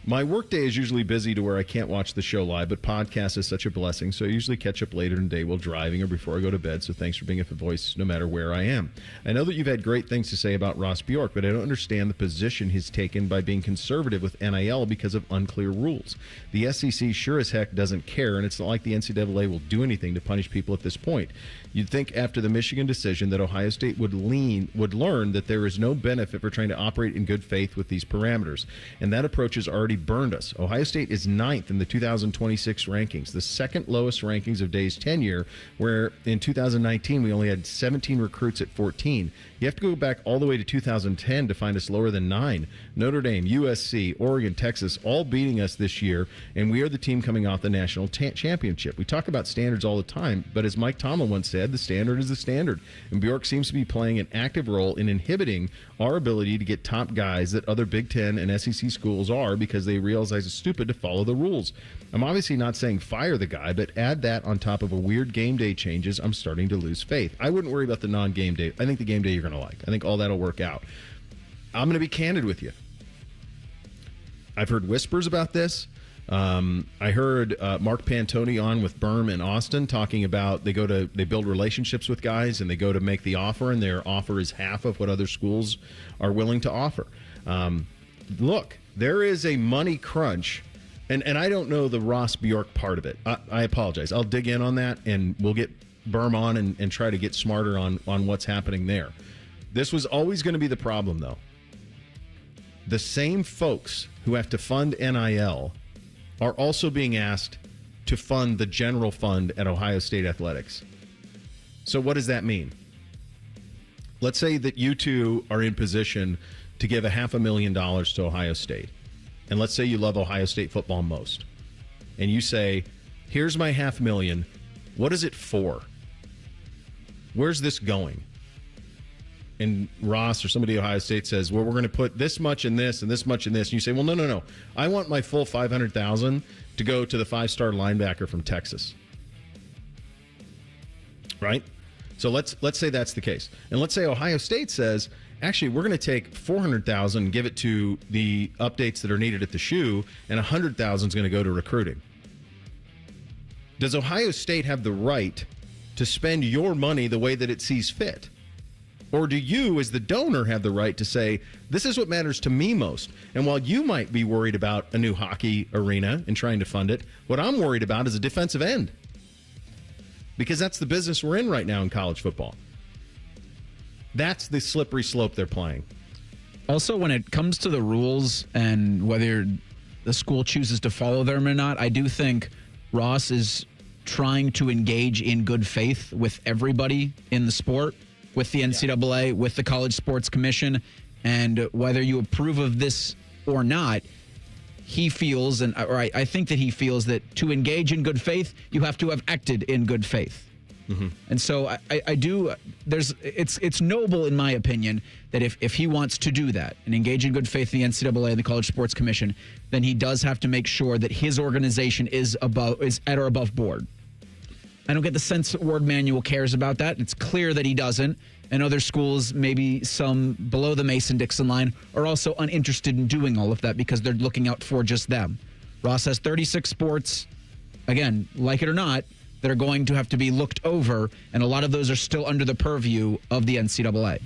My workday is usually busy to where I can't watch the show live, but podcast is such a blessing, so I usually catch up later in the day while driving or before I go to bed, so thanks for being a voice no matter where I am. I know that you've had great things to say about Ross Bjork, but I don't understand the position he's taken by being conservative with NIL because of unclear rules. The SEC sure as heck doesn't care, and it's not like the NCAA will do anything to punish people at this point. You'd think after the Michigan decision that Ohio State would learn that there is no benefit for trying to operate in good faith with these parameters, and that approach has already burned us. Ohio State is 9th in the 2026 rankings, the second lowest rankings of Day's tenure, where in 2019 we only had 17 recruits at 14. You have to go back all the way to 2010 to find us lower than 9. Notre Dame, USC, Oregon, Texas, all beating us this year, and we are the team coming off the national championship. We talk about standards all the time, but as Mike Tomlin once said, the standard is the standard, and Bjork seems to be playing an active role in inhibiting our ability to get top guys that other Big Ten and SEC schools are because they realize it's stupid to follow the rules. I'm obviously not saying fire the guy, but add that on top of a weird game day changes, I'm starting to lose faith. I wouldn't worry about the non-game day. I think the game day you're going to like. I think all that'll work out. I'm going to be candid with you. I've heard whispers about this. I heard Mark Pantoni on with Berm and Austin talking about they build relationships with guys and they go to make the offer, and their offer is half of what other schools are willing to offer. Look, there is a money crunch, and I don't know the Ross Bjork part of it. I apologize. I'll dig in on that, and we'll get Berm on and try to get smarter on what's happening there. This was always going to be the problem, though. The same folks who have to fund NIL are also being asked to fund the general fund at Ohio State Athletics. So what does that mean? Let's say that you two are in position to give $500,000 to Ohio State. And let's say you love Ohio State football most. And you say, here's my $500,000. What is it for? Where's this going? And Ross or somebody at Ohio State says, well, we're going to put this much in this and this much in this. And you say, well, no. I want my full $500,000 to go to the 5-star linebacker from Texas. Right? So let's say that's the case. And let's say Ohio State says, actually, we're going to take $400,000 and give it to the updates that are needed at the shoe, and $100,000 is going to go to recruiting. Does Ohio State have the right to spend your money the way that it sees fit? Or do you, as the donor, have the right to say, this is what matters to me most? And while you might be worried about a new hockey arena and trying to fund it, what I'm worried about is a defensive end. Because that's the business we're in right now in college football. That's the slippery slope they're playing. Also, when it comes to the rules and whether the school chooses to follow them or not, I do think Ross is trying to engage in good faith with everybody in the sport, with the NCAA, with the College Sports Commission, and whether you approve of this or not, he feels, I think that he feels that to engage in good faith, you have to have acted in good faith. Mm-hmm. And so I do. It's noble, in my opinion, that if he wants to do that and engage in good faith in the NCAA and the College Sports Commission, then he does have to make sure that his organization is at or above board. I don't get the sense that Ward Manuel cares about that. It's clear that he doesn't. And other schools, maybe some below the Mason-Dixon line, are also uninterested in doing all of that because they're looking out for just them. Ross has 36 sports, again, like it or not, that are going to have to be looked over, and a lot of those are still under the purview of the NCAA.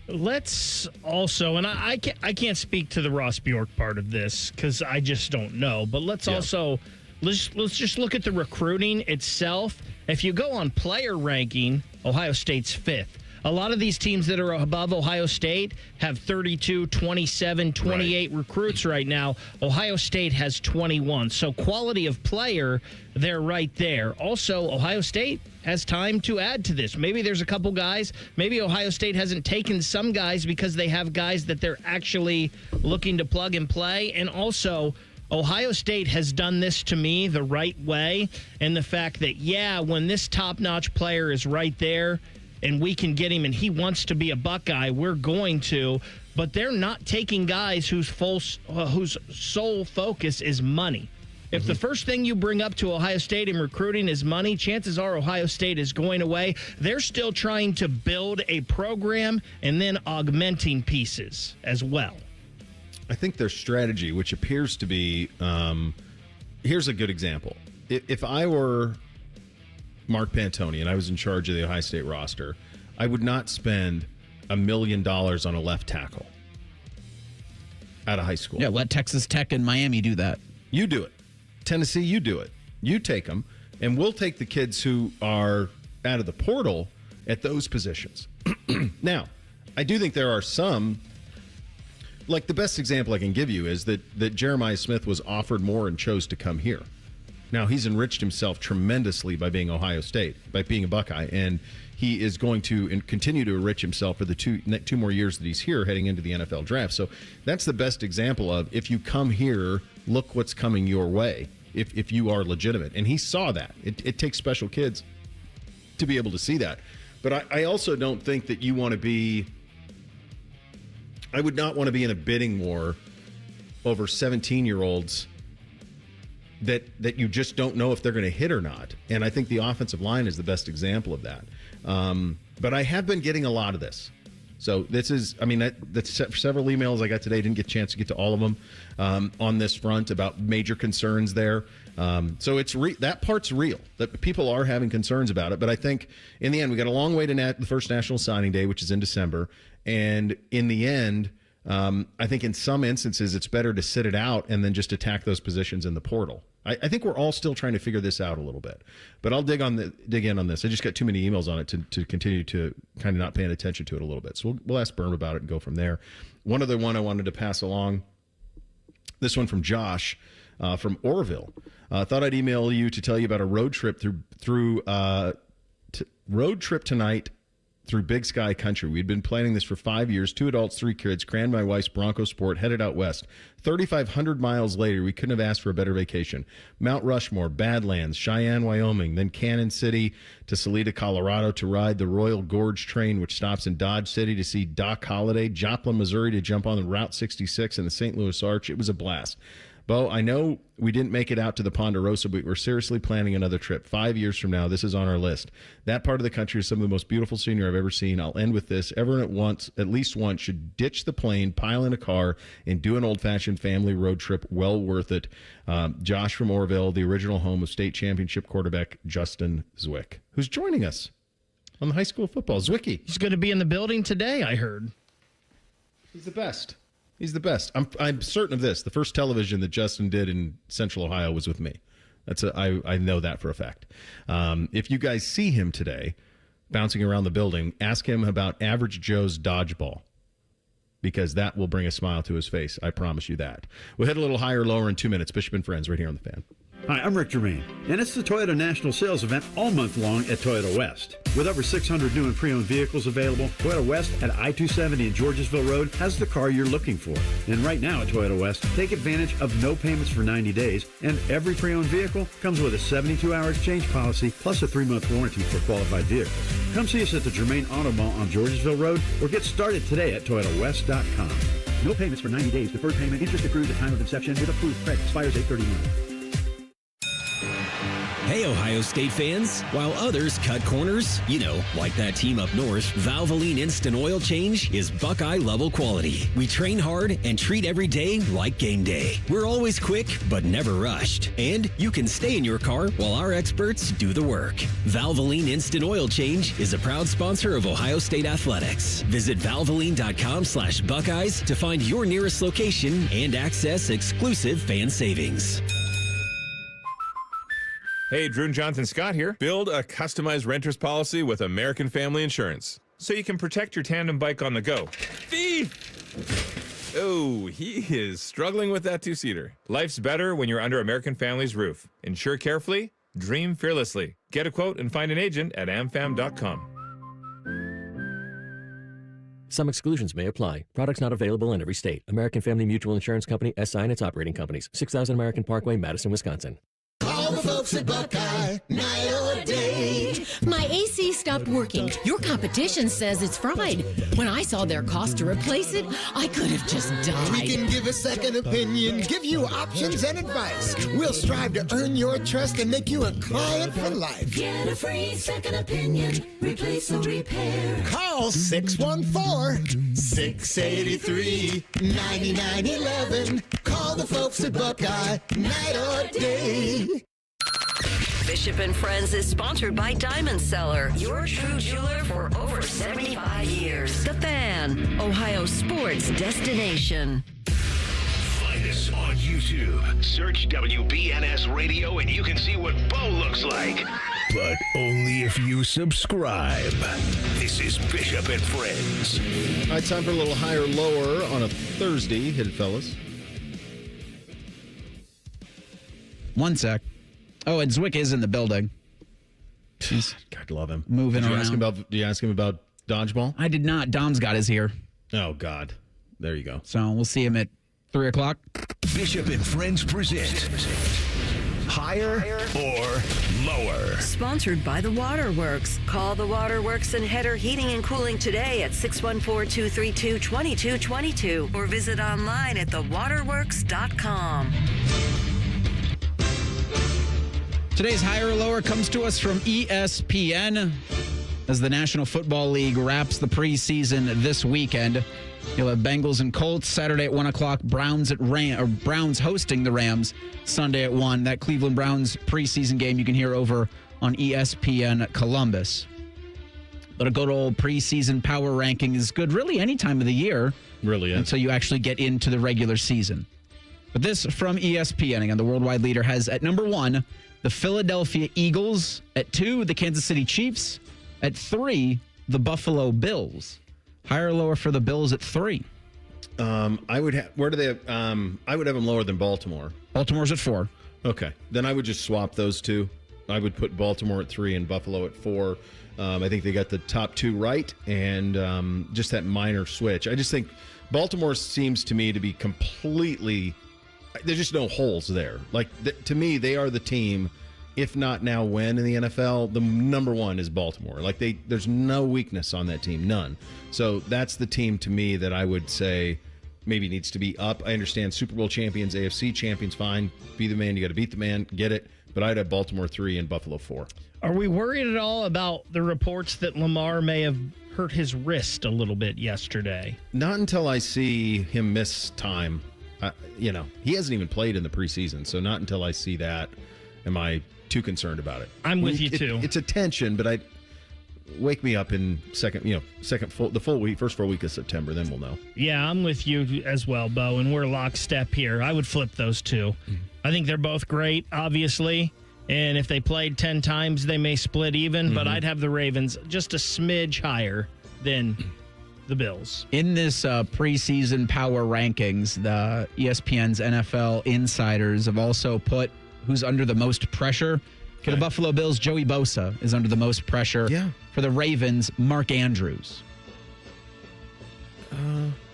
Let's also, and I can't speak to the Ross Bjork part of this because I just don't know, but let's just look at the recruiting itself. If you go on player ranking, Ohio State's 5th. A lot of these teams that are above Ohio State have 32, 27, 28 recruits right now. Ohio State has 21. So quality of player, they're right there. Also, Ohio State has time to add to this. Maybe there's a couple guys. Maybe Ohio State hasn't taken some guys because they have guys that they're actually looking to plug and play. And also, Ohio State has done this to me the right way, and the fact that, when this top-notch player is right there and we can get him and he wants to be a Buckeye, we're going to. But they're not taking guys whose sole focus is money. If the first thing you bring up to Ohio State in recruiting is money, chances are Ohio State is going away. They're still trying to build a program and then augmenting pieces as well. I think their strategy, which appears to be, here's a good example. If I were Mark Pantoni and I was in charge of the Ohio State roster, I would not spend $1 million on a left tackle out of high school. Yeah, let Texas Tech and Miami do that. You do it. Tennessee, you do it. You take them, and we'll take the kids who are out of the portal at those positions. Now, I do think there are some, like the best example I can give you is that Jeremiah Smith was offered more and chose to come here. Now, he's enriched himself tremendously by being Ohio State, by being a Buckeye, and he is going to continue to enrich himself for the two more years that he's here heading into the NFL draft. So that's the best example of, if you come here, look what's coming your way if you are legitimate. And he saw that. It takes special kids to be able to see that. But I also don't think that you want to be – I would not want to be in a bidding war over 17-year-olds that you just don't know if they're going to hit or not. And I think the offensive line is the best example of that. But I have been getting a lot of this. So this is, that's several emails I got today. Didn't get a chance to get to all of them on this front about major concerns there. So it's that part's real, that people are having concerns about it. But I think in the end, we got a long way to the first National Signing Day, which is in December. And in the end, I think in some instances, it's better to sit it out and then just attack those positions in the portal. I think we're all still trying to figure this out a little bit, but I'll dig in on this. I just got too many emails on it to continue to kind of not paying attention to it a little bit. So we'll ask Berm about it and go from there. One other one I wanted to pass along. This one from Josh from Orville. Thought I'd email you to tell you about a road trip tonight through Big Sky Country. We'd been planning this for 5 years, 2 adults, 3 kids, crammed my wife's Bronco Sport, headed out west. 3,500 miles later, we couldn't have asked for a better vacation. Mount Rushmore, Badlands, Cheyenne, Wyoming, then Cannon City to Salida, Colorado to ride the Royal Gorge train, which stops in Dodge City to see Doc Holliday, Joplin, Missouri to jump on the Route 66 and the St. Louis Arch. It was a blast. Bo, I know we didn't make it out to the Ponderosa, but we're seriously planning another trip. 5 years from now, this is on our list. That part of the country is some of the most beautiful scenery I've ever seen. I'll end with this. Everyone at least once, should ditch the plane, pile in a car, and do an old-fashioned family road trip. Well worth it. Josh from Orville, the original home of state championship quarterback Justin Zwick, who's joining us on the high school football. Zwicky. He's going to be in the building today, I heard. He's the best. He's the best. I'm certain of this. The first television that Justin did in Central Ohio was with me. I know that for a fact. If you guys see him today bouncing around the building, ask him about Average Joe's dodgeball, because that will bring a smile to his face. I promise you that. We'll hit a little higher, lower in 2 minutes. Bishop and Friends right here on The Fan. Hi, I'm Rick Germain, and it's the Toyota National Sales Event all month long at Toyota West. With over 600 new and pre-owned vehicles available, Toyota West at I-270 and Georgesville Road has the car you're looking for. And right now at Toyota West, take advantage of no payments for 90 days, and every pre-owned vehicle comes with a 72-hour exchange policy plus a 3-month warranty for qualified vehicles. Come see us at the Germain Auto Mall on Georgesville Road, or get started today at ToyotaWest.com. No payments for 90 days. Deferred payment. Interest accrues at time of inception with approved credit. Expires 8/31. Hey, Ohio State fans. While others cut corners, like that team up north, Valvoline Instant Oil Change is Buckeye-level quality. We train hard and treat every day like game day. We're always quick, but never rushed. And you can stay in your car while our experts do the work. Valvoline Instant Oil Change is a proud sponsor of Ohio State Athletics. Visit valvoline.com/Buckeyes to find your nearest location and access exclusive fan savings. Hey, Drew and Jonathan Scott here. Build a customized renter's policy with American Family Insurance so you can protect your tandem bike on the go. Thief! Oh, he is struggling with that two-seater. Life's better when you're under American Family's roof. Insure carefully, dream fearlessly. Get a quote and find an agent at amfam.com. Some exclusions may apply. Products not available in every state. American Family Mutual Insurance Company, SI and its operating companies. 6000 American Parkway, Madison, Wisconsin. Call the folks at Buckeye, night or day. My AC stopped working. Your competition says it's fried. When I saw their cost to replace it, I could have just died. We can give a second opinion, give you options and advice. We'll strive to earn your trust and make you a client for life. Get a free second opinion. Replace or repair. Call 614-683-9911. Call the folks at Buckeye, night or day. Bishop and Friends is sponsored by Diamond Seller, your true jeweler for over 75 years. The Fan, Ohio sports destination. Find us on YouTube. Search WBNS Radio and you can see what Bo looks like. But only if you subscribe. This is Bishop and Friends. All right, time for a little higher lower on a Thursday. Hit it, fellas. One sec. Oh, and Zwick is in the building. God, love him. Moving around. Did you ask him about dodgeball? I did not. Dom's got his here. Oh, God. There you go. So we'll see him at 3 o'clock. Bishop and Friends present Higher or Lower. Sponsored by the Waterworks. Call the Waterworks and Header Heating and Cooling today at 614-232-2222 or visit online at thewaterworks.com. Today's higher or lower comes to us from ESPN as the National Football League wraps the preseason this weekend. You'll have Bengals and Colts Saturday at 1 o'clock. Browns hosting the Rams Sunday at 1. That Cleveland Browns preseason game you can hear over on ESPN Columbus. But a good old preseason power ranking is good really any time of the year. Really is. Until you actually get into the regular season. But this from ESPN, again, the worldwide leader, has at number 1, the Philadelphia Eagles. At 2, the Kansas City Chiefs. At 3, the Buffalo Bills. Higher or lower for the Bills at 3? I would have. Where do they? I would have them lower than Baltimore. Baltimore's at 4. Okay, then I would just swap those two. I would put Baltimore at 3 and Buffalo at 4. I think they got the top 2 right, and just that minor switch. I just think Baltimore seems to me to be completely. There's just no holes there. Like, to me, they are the team, if not now when in the NFL, the number 1 is Baltimore. Like, there's no weakness on that team, none. So that's the team to me that I would say maybe needs to be up. I understand Super Bowl champions, AFC champions, fine. Be the man, you got to beat the man, get it. But I'd have Baltimore 3 and Buffalo 4. Are we worried at all about the reports that Lamar may have hurt his wrist a little bit yesterday? Not until I see him miss time. He hasn't even played in the preseason, so not until I see that am I too concerned about it. I'm with you too. It's a tension, but wake me up in the full week, first full week of September, then we'll know. Yeah, I'm with you as well, Bo, and we're lockstep here. I would flip those two. Mm-hmm. I think they're both great, obviously, and if they played 10 times, they may split even, but I'd have the Ravens just a smidge higher than the Bills. In this preseason power rankings, the ESPN's NFL insiders have also put who's under the most pressure. For the Buffalo Bills, Joey Bosa is under the most pressure. Yeah. For the Ravens, Mark Andrews.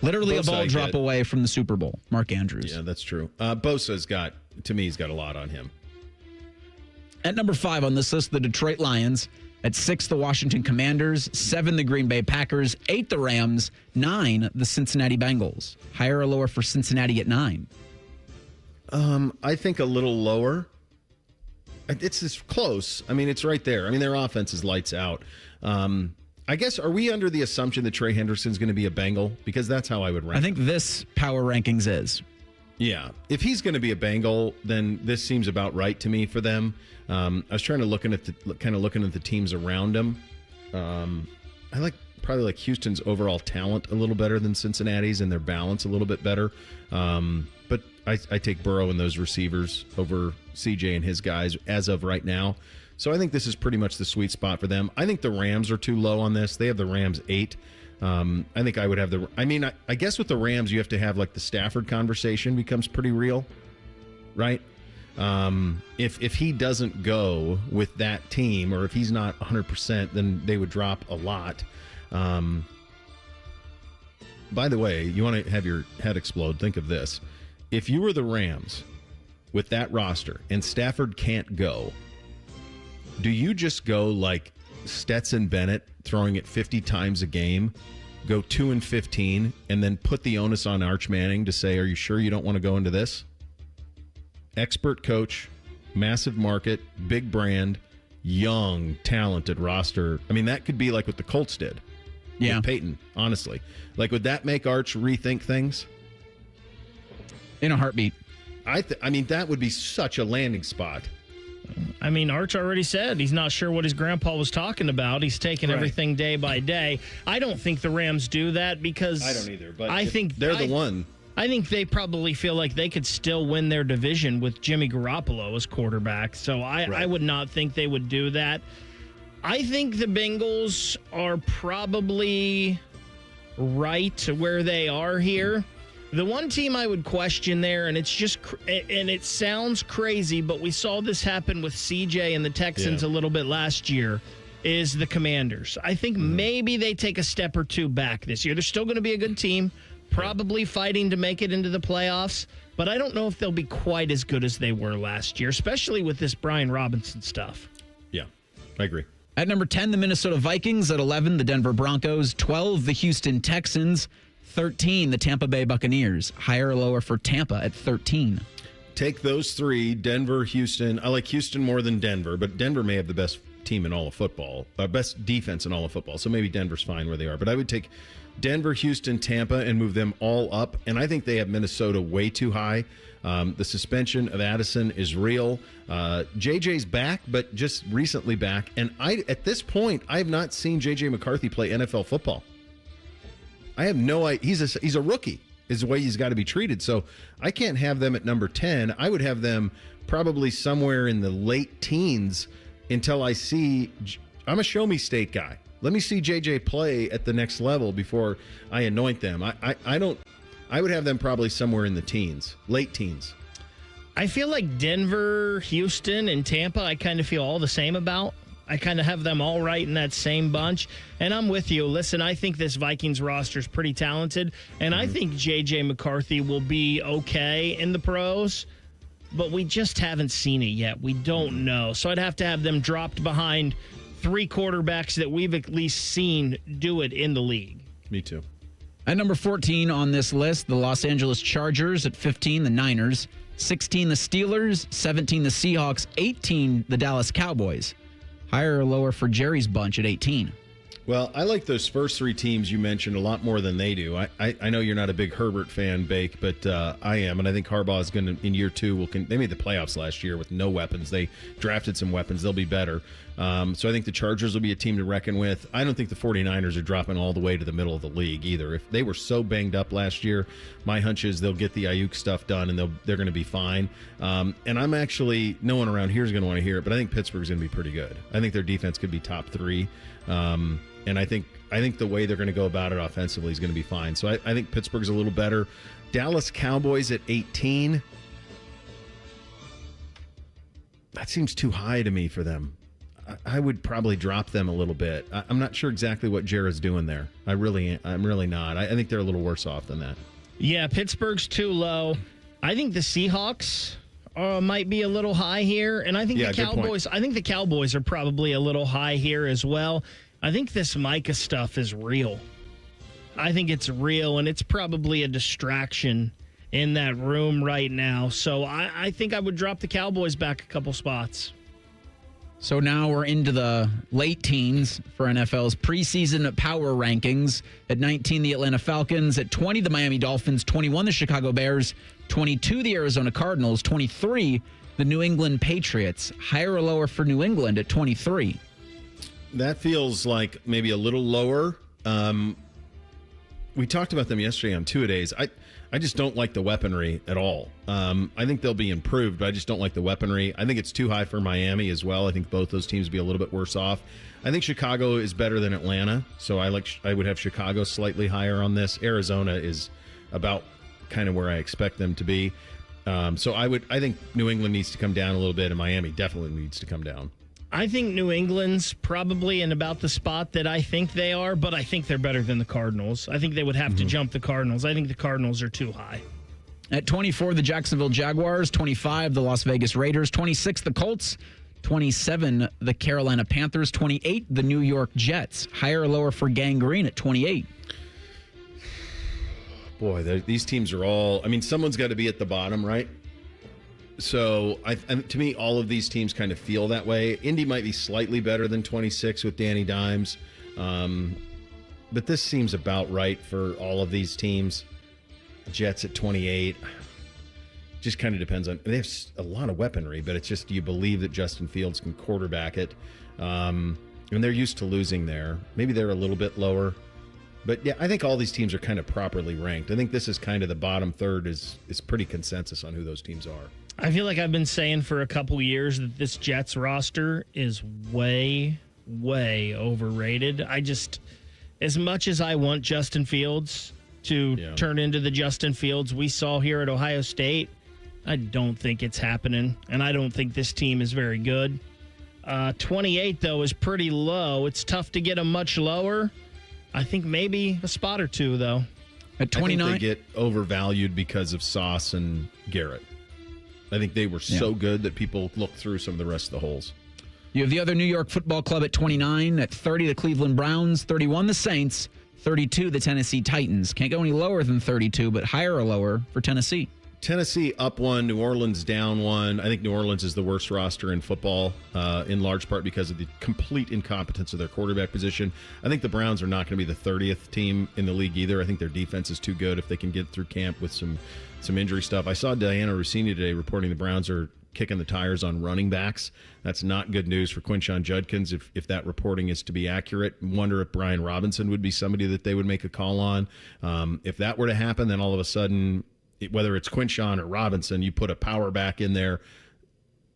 Literally Bosa, a ball drop away from the Super Bowl. Mark Andrews. Yeah, that's true. Bosa's got, to me, he's got a lot on him. At number 5 on this list, the Detroit Lions. At 6, the Washington Commanders. 7, the Green Bay Packers. 8, the Rams. 9, the Cincinnati Bengals. Higher or lower for Cincinnati at 9? I think a little lower. It's close. I mean, it's right there. I mean, their offense is lights out. I guess, are we under the assumption that Trey Hendrickson's going to be a Bengal? Because that's how I would rank I think this power rankings is. Yeah. If he's going to be a Bengal, then this seems about right to me for them. I was trying to looking at the teams around him. I probably like Houston's overall talent a little better than Cincinnati's and their balance a little bit better. But I take Burrow and those receivers over CJ and his guys as of right now. So I think this is pretty much the sweet spot for them. I think the Rams are too low on this. They have the Rams 8. I think I would have I guess with the Rams, you have to have like the Stafford conversation becomes pretty real, right? If he doesn't go with that team, or if he's not 100%, then they would drop a lot. by the way, you want to have your head explode. Think of this. If you were the Rams with that roster and Stafford can't go, do you just go like Stetson Bennett throwing it 50 times a game, go 2-15, and then put the onus on Arch Manning to say, are you sure you don't want to go into this? Expert coach, massive market, big brand, young, talented roster. I mean, that could be like what the Colts did with Peyton, honestly. Like, would that make Arch rethink things? In a heartbeat. I mean, that would be such a landing spot. I mean, Arch already said he's not sure what his grandpa was talking about. He's taking everything day by day. I don't think the Rams do that because I don't either, but I think they're the one. I think they probably feel like they could still win their division with Jimmy Garoppolo as quarterback. So I would not think they would do that. I think the Bengals are probably right where they are here. The one team I would question there, and it's just, and it sounds crazy, but we saw this happen with CJ and the Texans a little bit last year, is the Commanders. I think maybe they take a step or two back this year. They're still going to be a good team, probably fighting to make it into the playoffs, but I don't know if they'll be quite as good as they were last year, especially with this Brian Robinson stuff. Yeah, I agree. At number 10, the Minnesota Vikings. At 11, the Denver Broncos. 12, the Houston Texans. 13, the Tampa Bay Buccaneers. Higher or lower for Tampa at 13? Take those three, Denver, Houston. I like Houston more than Denver, but Denver may have the best team in all of football, best defense in all of football. So maybe Denver's fine where they are. But I would take Denver, Houston, Tampa, and move them all up. And I think they have Minnesota way too high. The suspension of Addison is real. JJ's back, but just recently back. And at this point, I have not seen JJ McCarthy play NFL football. I have no idea. He's a rookie, is the way he's got to be treated. So I can't have them at number 10. I would have them probably somewhere in the late teens until I see. I'm a show me state guy. Let me see JJ play at the next level before I anoint them. I would have them probably somewhere in the teens, late teens. I feel like Denver, Houston, and Tampa, I kind of feel all the same about. I kind of have them all right in that same bunch. And I'm with you. Listen, I think this Vikings roster is pretty talented. And I think J.J. McCarthy will be okay in the pros. But we just haven't seen it yet. We don't know. So I'd have to have them dropped behind three quarterbacks that we've at least seen do it in the league. Me too. At number 14 on this list, the Los Angeles Chargers. At 15, the Niners. 16, the Steelers. 17, the Seahawks. 18, the Dallas Cowboys. Higher or lower for Jerry's bunch at 18? Well, I like those first three teams you mentioned a lot more than they do. I know you're not a big Herbert fan, Bake, but I am, and I think Harbaugh is going to, in year two, they made the playoffs last year with no weapons. They drafted some weapons. They'll be better. So I think the Chargers will be a team to reckon with. I don't think the 49ers are dropping all the way to the middle of the league either. If they were so banged up last year, my hunch is they'll get the Ayuk stuff done, and they're going to be fine. And I'm actually, no one around here is going to want to hear it, but I think Pittsburgh's going to be pretty good. I think their defense could be top three. And I think the way they're going to go about it offensively is going to be fine. So I think Pittsburgh's a little better. Dallas Cowboys at 18. That seems too high to me for them. I would probably drop them a little bit. I'm not sure exactly what Jared's doing there. I'm really not. I think they're a little worse off than that. Yeah, Pittsburgh's too low. I think the Seahawks might be a little high here, and I think the Cowboys. I think the Cowboys are probably a little high here as well. I think this Micah stuff is real. I think it's real, and it's probably a distraction in that room right now. So I think I would drop the Cowboys back a couple spots. So now we're into the late teens for NFL's preseason power rankings. At 19, the Atlanta Falcons. At 20, the Miami Dolphins. 21, the Chicago Bears. 22, the Arizona Cardinals. 23, the New England Patriots. Higher or lower for New England at 23? That feels like maybe a little lower. We talked about them yesterday on two-a-days. I just don't like the weaponry at all. I think they'll be improved, but I just don't like the weaponry. I think it's too high for Miami as well. I think both those teams would be a little bit worse off. I think Chicago is better than Atlanta, so I would have Chicago slightly higher on this. Arizona is about kind of where I expect them to be. So I think New England needs to come down a little bit, and Miami definitely needs to come down. I think New England's probably in about the spot that I think they are, but I think they're better than the Cardinals. I think they would have to jump the Cardinals. I think the Cardinals are too high. At 24, the Jacksonville Jaguars. 25, the Las Vegas Raiders. 26, the Colts. 27, the Carolina Panthers. 28, the New York Jets. Higher or lower for Gang Green at 28? Boy, these teams are all... I mean, someone's got to be at the bottom, right? So, to me, all of these teams kind of feel that way. Indy might be slightly better than 26 with Danny Dimes. But this seems about right for all of these teams. Jets at 28. Just kind of depends on... They have a lot of weaponry, but it's just, do you believe that Justin Fields can quarterback it? And they're used to losing there. Maybe they're a little bit lower. But, yeah, I think all these teams are kind of properly ranked. I think this is kind of the bottom third is pretty consensus on who those teams are. I feel like I've been saying for a couple years that this Jets roster is way, way overrated. As much as I want Justin Fields to turn into the Justin Fields we saw here at Ohio State, I don't think it's happening, and I don't think this team is very good. 28, though, is pretty low. It's tough to get them much lower. I think maybe a spot or two, though. At 29, I think they get overvalued because of Sauce and Garrett. I think they were so good that people looked through some of the rest of the holes. You have the other New York Football Club at 29. At 30, the Cleveland Browns. 31, the Saints. 32, the Tennessee Titans. Can't go any lower than 32, but higher or lower for Tennessee. Tennessee up one, New Orleans down one. I think New Orleans is the worst roster in football, in large part because of the complete incompetence of their quarterback position. I think the Browns are not going to be the 30th team in the league either. I think their defense is too good if they can get through camp with some injury stuff. I saw Diana Rossini today reporting the Browns are kicking the tires on running backs. That's not good news for Quinshon Judkins if that reporting is to be accurate. Wonder if Brian Robinson would be somebody that they would make a call on. If that were to happen, then all of a sudden, whether it's Quinshon or Robinson, you put a power back in there.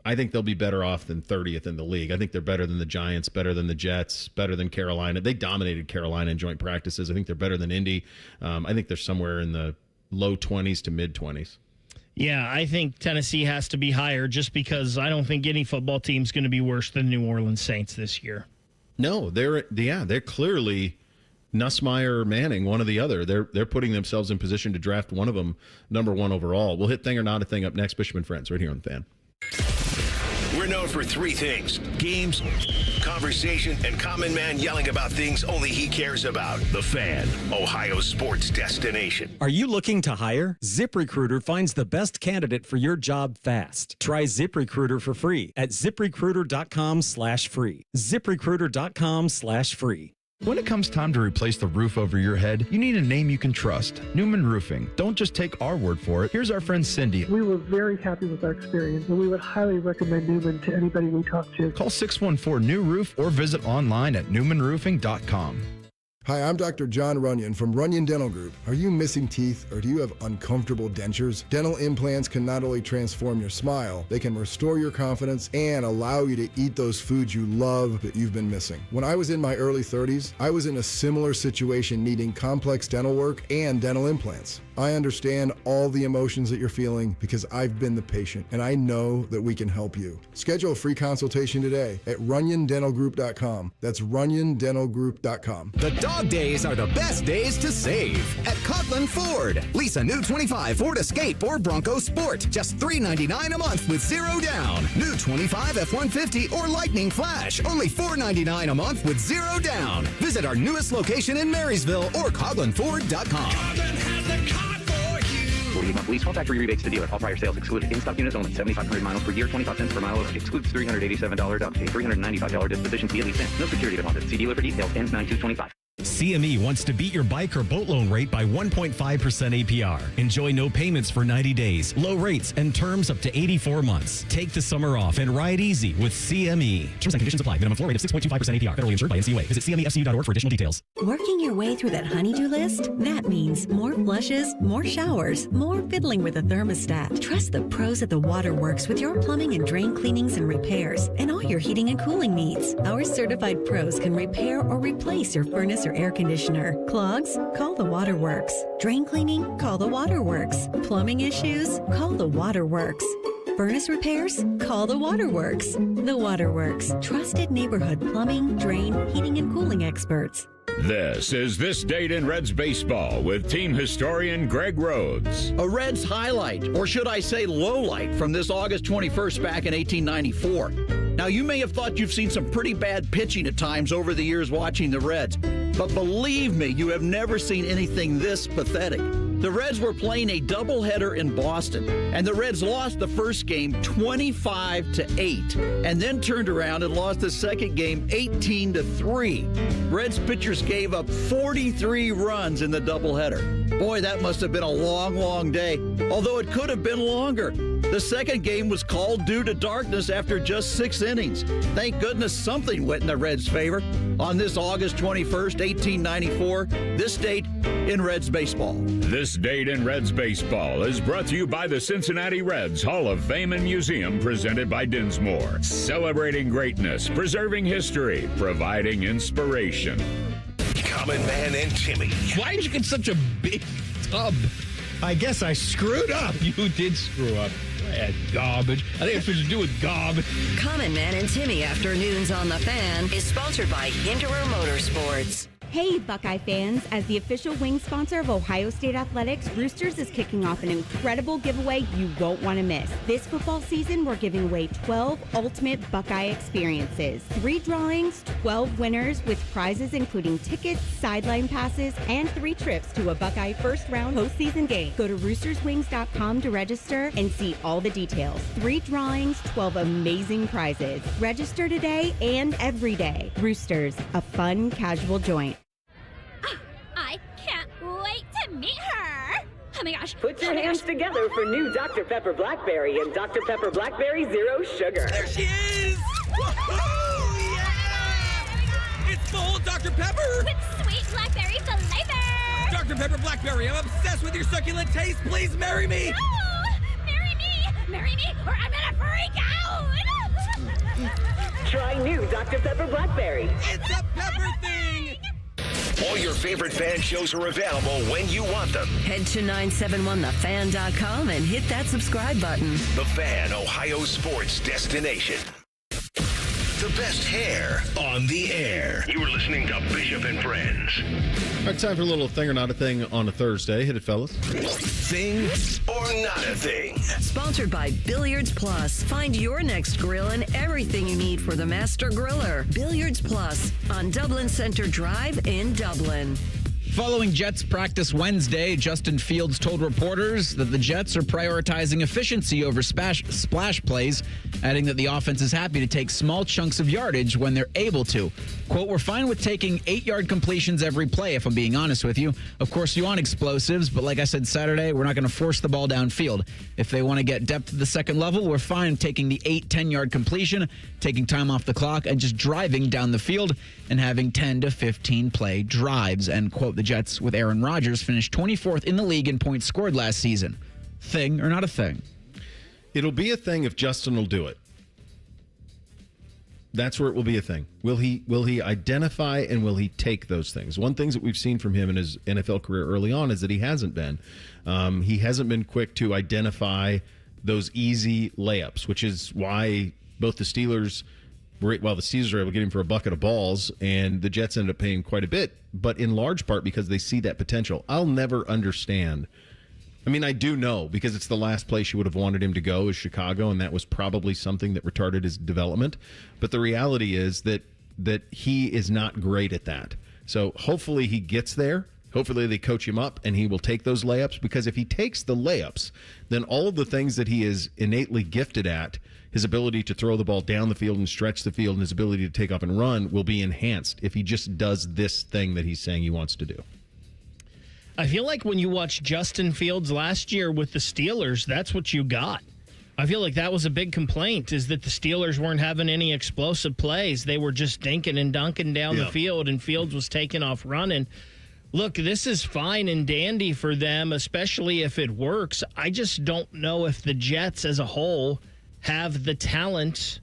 I think they'll be better off than 30th in the league. I think they're better than the Giants, better than the Jets, better than Carolina. They dominated Carolina in joint practices. I think they're better than Indy. I think they're somewhere in the low 20s to mid 20s. Yeah, I think Tennessee has to be higher just because I don't think any football team's going to be worse than New Orleans Saints this year. No, they're clearly Nussmeier or Manning, one or the other. They're putting themselves in position to draft one of them number one overall. We'll hit Thing or Not a Thing up next. Bishop and Friends right here on The Fan. We're known for three things: games, conversation, and Common Man yelling about things only he cares about. The Fan, Ohio's sports destination. Are you looking to hire? ZipRecruiter finds the best candidate for your job fast. Try ZipRecruiter for free at ZipRecruiter.com/free. ZipRecruiter.com/free. When it comes time to replace the roof over your head, you need a name you can trust. Newman Roofing. Don't just take our word for it. Here's our friend Cindy. We were very happy with our experience, and we would highly recommend Newman to anybody we talk to. Call 614-NEW-ROOF or visit online at newmanroofing.com. Hi, I'm Dr. John Runyon from Runyon Dental Group. Are you missing teeth or do you have uncomfortable dentures? Dental implants can not only transform your smile, they can restore your confidence and allow you to eat those foods you love that you've been missing. When I was in my early 30s, I was in a similar situation needing complex dental work and dental implants. I understand all the emotions that you're feeling because I've been the patient and I know that we can help you. Schedule a free consultation today at runyondentalgroup.com. That's runyondentalgroup.com. The dog days are the best days to save at Coughlin Ford. Lease a new 25 Ford Escape or Bronco Sport. Just $399 a month with $0 down. New 25 F-150 or Lightning Flash. Only $499 a month with $0 down. Visit our newest location in Marysville or CoughlinFord.com. 48-month lease. All factory rebates to dealer. All prior sales excluded. In-stock units only. 7,500 miles per year. 25 cents per mile. Excludes $387 down pay. $395 disposition fee at lease. No security deposit. See dealer for details. Ends 9/2/25. CME wants to beat your bike or boat loan rate by 1.5% APR. Enjoy no payments for 90 days, low rates, and terms up to 84 months. Take the summer off and ride easy with CME. Terms and conditions apply. Minimum floor rate of 6.25% APR. Federally insured by NCUA. Visit CMEFCU.org for additional details. Working your way through that honey-do list? That means more flushes, more showers, more fiddling with the thermostat. Trust the pros at the Waterworks with your plumbing and drain cleanings and repairs and all your heating and cooling needs. Our certified pros can repair or replace your furnace or air conditioner. Clogs? Call the Waterworks. Drain cleaning? Call the Waterworks. Plumbing issues? Call the Waterworks. Furnace repairs? Call the Waterworks. The Waterworks, trusted neighborhood plumbing, drain, heating, and cooling experts. This is This Date in Reds Baseball with team historian Greg Rhodes. A Reds highlight, or should I say lowlight, from this August 21st back in 1894. Now, you may have thought you've seen some pretty bad pitching at times over the years watching the Reds, but believe me, you have never seen anything this pathetic. The Reds were playing a doubleheader in Boston, and the Reds lost the first game 25-8, and then turned around and lost the second game 18-3. Reds pitchers gave up 43 runs in the doubleheader. Boy, that must have been a long, long day, although it could have been longer. The second game was called due to darkness after just 6 innings. Thank goodness something went in the Reds' favor. On this August 21st, 1894, this date in Reds baseball. This Date in Reds Baseball is brought to you by the Cincinnati Reds Hall of Fame and Museum, presented by Dinsmore. Celebrating greatness, preserving history, providing inspiration. Common Man and Timmy. Why did you get such a big tub? I guess I screwed up. You did screw up. Garbage. I think it's supposed to do with garbage. Common Man and Timmy Afternoons on the Fan is sponsored by Hinderer Motorsports. Hey, Buckeye fans. As the official wing sponsor of Ohio State Athletics, Roosters is kicking off an incredible giveaway you won't want to miss. This football season, we're giving away 12 ultimate Buckeye experiences. 3 drawings, 12 winners with prizes including tickets, sideline passes, and 3 trips to a Buckeye first-round postseason game. Go to roosterswings.com to register and see all the details. 3 drawings, 12 amazing prizes. Register today and every day. Roosters, a fun, casual joint. I can't wait to meet her. Oh my gosh. Put your hands together for new Dr. Pepper Blackberry and Dr. Pepper Blackberry Zero Sugar. There she is! Woohoo! Yeah! It's full Dr. Pepper! With sweet blackberry flavor! Dr. Pepper Blackberry, I'm obsessed with your succulent taste. Please marry me! No! Marry me! Marry me or I'm gonna freak out! Try new Dr. Pepper Blackberry. It's a pepper thing! All your favorite fan shows are available when you want them. Head to 971thefan.com and hit that subscribe button. The Fan, Ohio sports destination. The best hair on the air. You're listening to Bishop and Friends. All right, time for a little thing or not a thing on a Thursday. Hit it, fellas. Thing or not a thing. Sponsored by Billiards Plus. Find your next grill and everything you need for the master griller. Billiards Plus on Dublin Center Drive in Dublin. Following Jets practice Wednesday, Justin Fields told reporters that the Jets are prioritizing efficiency over splash plays, adding that the offense is happy to take small chunks of yardage when they're able to. Quote, we're fine with taking 8-yard completions every play, if I'm being honest with you. Of course, you want explosives, but like I said Saturday, we're not going to force the ball downfield. If they want to get depth at the second level, we're fine taking the 8-10-yard completion, taking time off the clock, and just driving down the field and having 10 to 15 play drives, end quote. The Jets, with Aaron Rodgers, finished 24th in the league in points scored last season. Thing or not a thing? It'll be a thing if Justin will do it. That's where it will be a thing. Will he identify and will he take those things? One thing that we've seen from him in his NFL career early on is that he hasn't been. He hasn't been quick to identify those easy layups, which is why both the Steelers were able to get him for a bucket of balls, and the Jets ended up paying quite a bit, but in large part because they see that potential. I'll never understand. I mean, I do know, because it's the last place you would have wanted him to go is Chicago, and that was probably something that retarded his development. But the reality is that he is not great at that. So hopefully he gets there. Hopefully they coach him up and he will take those layups, because if he takes the layups, then all of the things that he is innately gifted at, his ability to throw the ball down the field and stretch the field and his ability to take off and run, will be enhanced if he just does this thing that he's saying he wants to do. I feel like when you watch Justin Fields last year with the Steelers, that's what you got. I feel like that was a big complaint, is that the Steelers weren't having any explosive plays. They were just dinking and dunking down the field, and Fields was taking off running. Look, this is fine and dandy for them, especially if it works. I just don't know if the Jets as a whole have the talent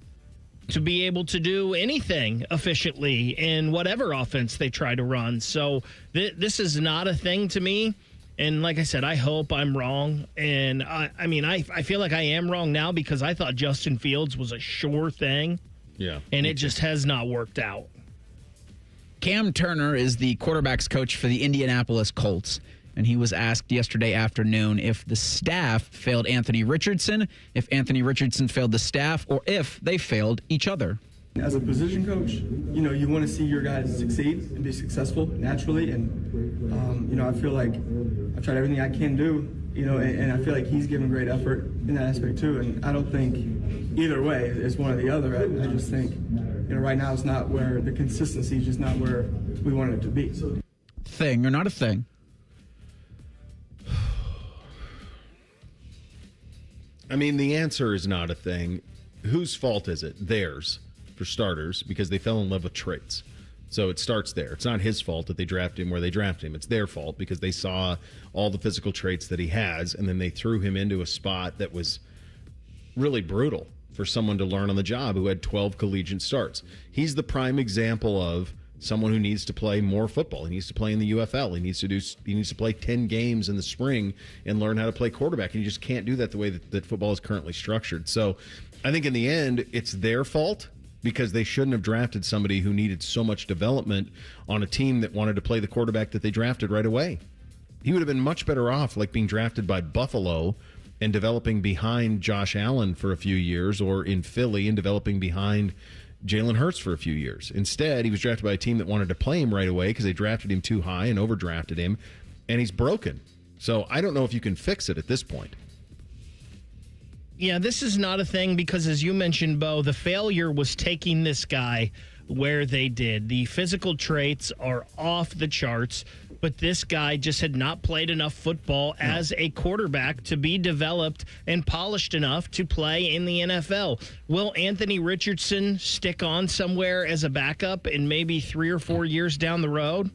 to be able to do anything efficiently in whatever offense they try to run. So this is not a thing to me. And like I said, I hope I'm wrong. And I feel like I am wrong now because I thought Justin Fields was a sure thing. Yeah. And it just has not worked out. Cam Turner is the quarterback's coach for the Indianapolis Colts. And he was asked yesterday afternoon if the staff failed Anthony Richardson, if Anthony Richardson failed the staff, or if they failed each other. As a position coach, you want to see your guys succeed and be successful naturally. And, I feel like I've tried everything I can do, and I feel like he's given great effort in that aspect too. And I don't think either way it's one or the other. I just think, right now it's not where the consistency is just not where we want it to be. Thing or not a thing? I mean, the answer is not a thing. Whose fault is it? Theirs, for starters, because they fell in love with traits. So it starts there. It's not his fault that they drafted him where they drafted him. It's their fault because they saw all the physical traits that he has, and then they threw him into a spot that was really brutal for someone to learn on the job who had 12 collegiate starts. He's the prime example of someone who needs to play more football. He needs to play in the UFL. He needs to play 10 games in the spring and learn how to play quarterback. And you just can't do that the way that football is currently structured. So I think in the end, it's their fault because they shouldn't have drafted somebody who needed so much development on a team that wanted to play the quarterback that they drafted right away. He would have been much better off like being drafted by Buffalo and developing behind Josh Allen for a few years, or in Philly and developing behind Jalen Hurts for a few years. Instead, he was drafted by a team that wanted to play him right away because they drafted him too high and overdrafted him, and he's broken. So I don't know if you can fix it at this point. Yeah, this is not a thing because, as you mentioned, Bo, the failure was taking this guy where they did. The physical traits are off the charts, but this guy just had not played enough football as a quarterback to be developed and polished enough to play in the NFL. Will Anthony Richardson stick on somewhere as a backup and maybe 3 or 4 years down the road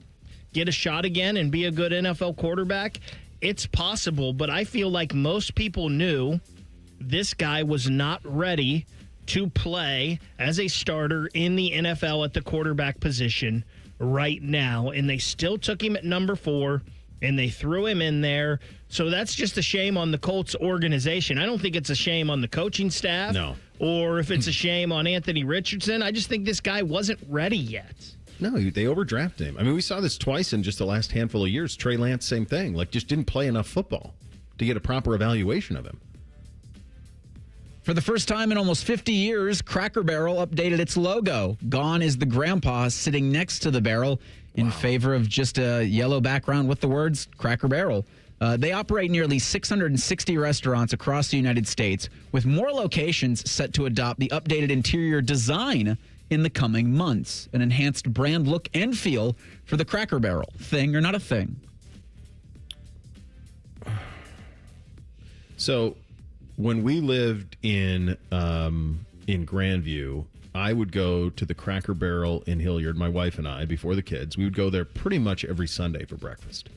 get a shot again and be a good NFL quarterback? It's possible, but I feel like most people knew this guy was not ready to play as a starter in the NFL at the quarterback position right now, and they still took him at number 4, and they threw him in there. So that's just a shame on the Colts organization. I don't think it's a shame on the coaching staff, no, or if it's a shame on Anthony Richardson. I just think this guy wasn't ready yet. No, they overdrafted him. I mean, we saw this twice in just the last handful of years. Trey Lance, same thing. Like, just didn't play enough football to get a proper evaluation of him. For the first time in almost 50 years, Cracker Barrel updated its logo. Gone is the grandpa sitting next to the barrel in favor of just a yellow background with the words Cracker Barrel. They operate nearly 660 restaurants across the United States, with more locations set to adopt the updated interior design in the coming months. An enhanced brand look and feel for the Cracker Barrel. Thing or not a thing? So when we lived in Grandview, I would go to the Cracker Barrel in Hilliard, my wife and I, before the kids. We would go there pretty much every Sunday for breakfast.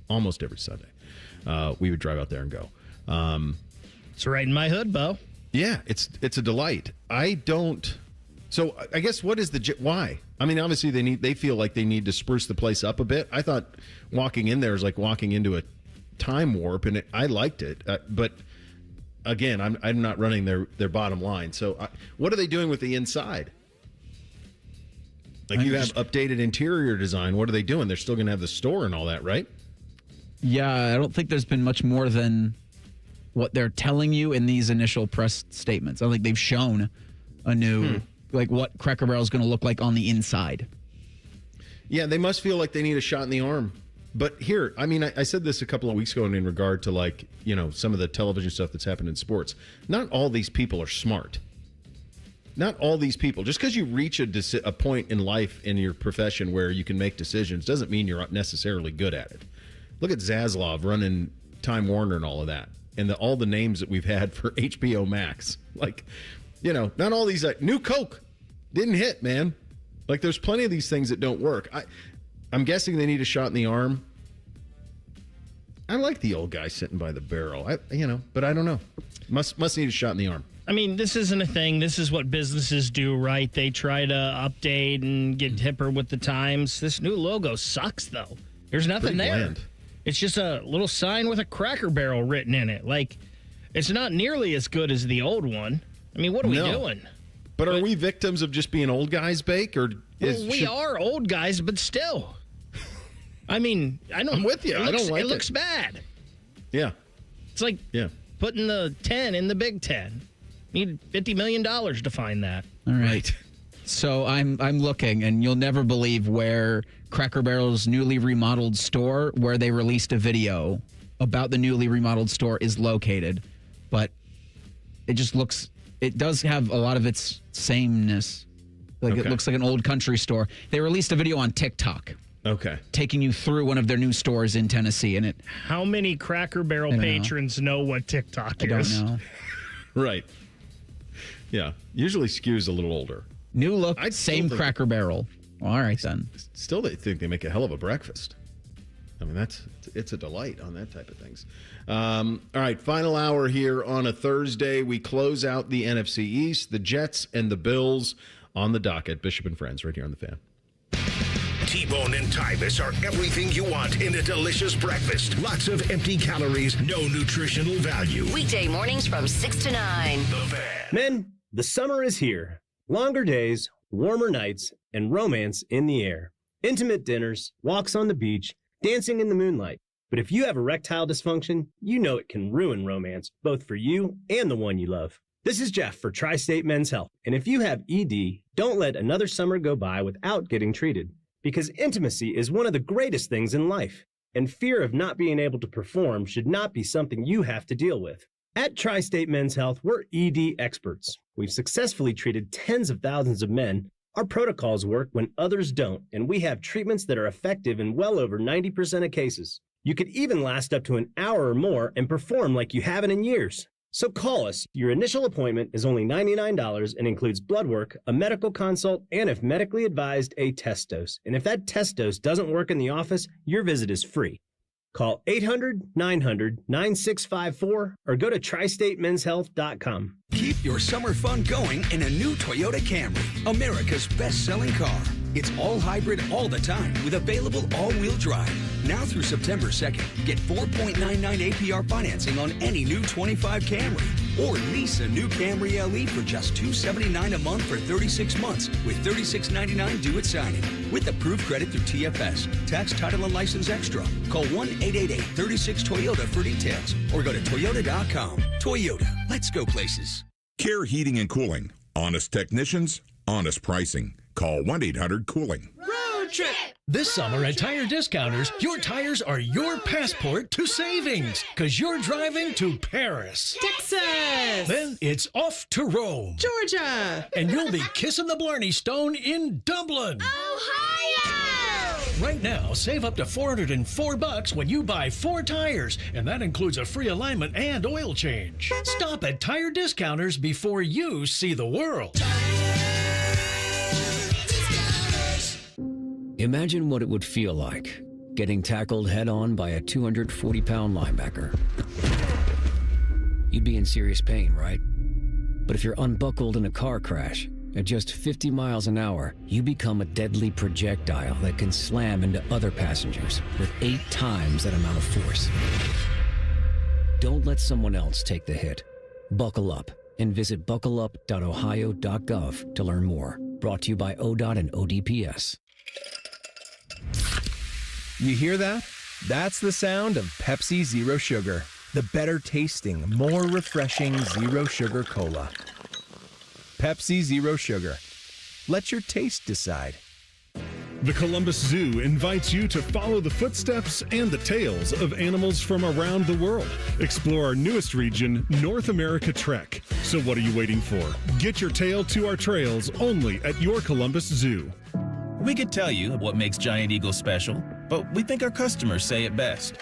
Almost every Sunday. We would drive out there and go. It's right in my hood, Bo. Yeah, it's a delight. So I guess what is why? I mean, obviously they feel like they need to spruce the place up a bit. I thought walking in there is like walking into a time warp, and I liked it. But again, I'm not running their bottom line. So what are they doing with the inside? Like, you have updated interior design. What are they doing? They're still going to have the store and all that, right? Yeah, I don't think there's been much more than what they're telling you in these initial press statements. I don't think they've shown a new, like, what Cracker Barrel is going to look like on the inside. Yeah, they must feel like they need a shot in the arm. But here, I mean, I said this a couple of weeks ago in regard to, like, you know, some of the television stuff that's happened in sports. Not all these people are smart. Not all these people. Just because you reach a point in life in your profession where you can make decisions doesn't mean you're necessarily good at it. Look at Zaslav running Time Warner and all of that. And all the names that we've had for HBO Max. Like, you know, not all these, like, New Coke didn't hit, man. Like, there's plenty of these things that don't work. I'm guessing they need a shot in the arm. I like the old guy sitting by the barrel. But I don't know. Must need a shot in the arm. I mean, this isn't a thing. This is what businesses do, right? They try to update and get hipper with the times. This new logo sucks, though. There's nothing there. Bland. It's just a little sign with a Cracker Barrel written in it. Like, it's not nearly as good as the old one. I mean, what are we doing? But are we victims of just being old guys, Bake? Or we are old guys, but still. I mean, I'm with you. It looks bad. Yeah. It's like putting the 10 in the Big Ten. Need $50 million to find that. All right. So I'm looking, and you'll never believe where Cracker Barrel's newly remodeled store, where they released a video about the newly remodeled store, is located. But it just looks, it does have a lot of its sameness. Like it looks like an old country store. They released a video on TikTok. Okay. Taking you through one of their new stores in Tennessee. And how many Cracker Barrel patrons know what TikTok is? I don't know. Right. Yeah. Usually skews a little older. New look, same Cracker Barrel. Well, all right, then. Still, they think they make a hell of a breakfast. I mean, it's a delight on that type of things. All right, final hour here on a Thursday. We close out the NFC East, the Jets and the Bills on the docket. Bishop and Friends right here on The Fan. T-Bone and Tyvus are everything you want in a delicious breakfast. Lots of empty calories, no nutritional value. Weekday mornings from 6 to 9. The Fan. Men, the summer is here. Longer days, warmer nights, and romance in the air. Intimate dinners, walks on the beach, dancing in the moonlight. But if you have erectile dysfunction, you know it can ruin romance, both for you and the one you love. This is Jeff for Tri-State Men's Health. And if you have ED, don't let another summer go by without getting treated. Because intimacy is one of the greatest things in life. And fear of not being able to perform should not be something you have to deal with. At Tri-State Men's Health, we're ED experts. We've successfully treated tens of thousands of men. Our protocols work when others don't, and we have treatments that are effective in well over 90% of cases. You could even last up to an hour or more and perform like you haven't in years. So call us. Your initial appointment is only $99 and includes blood work, a medical consult, and if medically advised, a test dose. And if that test dose doesn't work in the office, your visit is free. Call 800-900-9654 or go to tristatemenshealth.com. Keep your summer fun going in a new Toyota Camry, America's best-selling car. It's all hybrid all the time with available all-wheel drive. Now through September 2nd, get 4.99 APR financing on any new 25 Camry. Or lease a new Camry LE for just $279 a month for 36 months with $36.99 due at signing. With approved credit through TFS. Tax, title, and license extra. Call 1-888-36-TOYOTA for details or go to Toyota.com. Toyota, let's go places. Care Heating and Cooling. Honest technicians, honest pricing. Call 1-800-COOLING. Road trip! This summer at Tire Discounters, your tires are your passport to savings because you're driving to Paris, Texas, then it's off to Rome, Georgia, and you'll be kissing the Blarney Stone in Dublin, Ohio. Right now, save up to $404 when you buy 4 tires, and that includes a free alignment and oil change. Stop at Tire Discounters before you see the world. Imagine what it would feel like getting tackled head-on by a 240-pound linebacker. You'd be in serious pain, right? But if you're unbuckled in a car crash, at just 50 miles an hour, you become a deadly projectile that can slam into other passengers with 8 times that amount of force. Don't let someone else take the hit. Buckle up and visit buckleup.ohio.gov to learn more. Brought to you by ODOT and ODPS. You hear that? That's the sound of Pepsi Zero Sugar. The better tasting, more refreshing Zero Sugar Cola. Pepsi Zero Sugar. Let your taste decide. The Columbus Zoo invites you to follow the footsteps and the tales of animals from around the world. Explore our newest region, North America Trek. So what are you waiting for? Get your tail to our trails only at your Columbus Zoo. We could tell you what makes Giant Eagle special, but we think our customers say it best.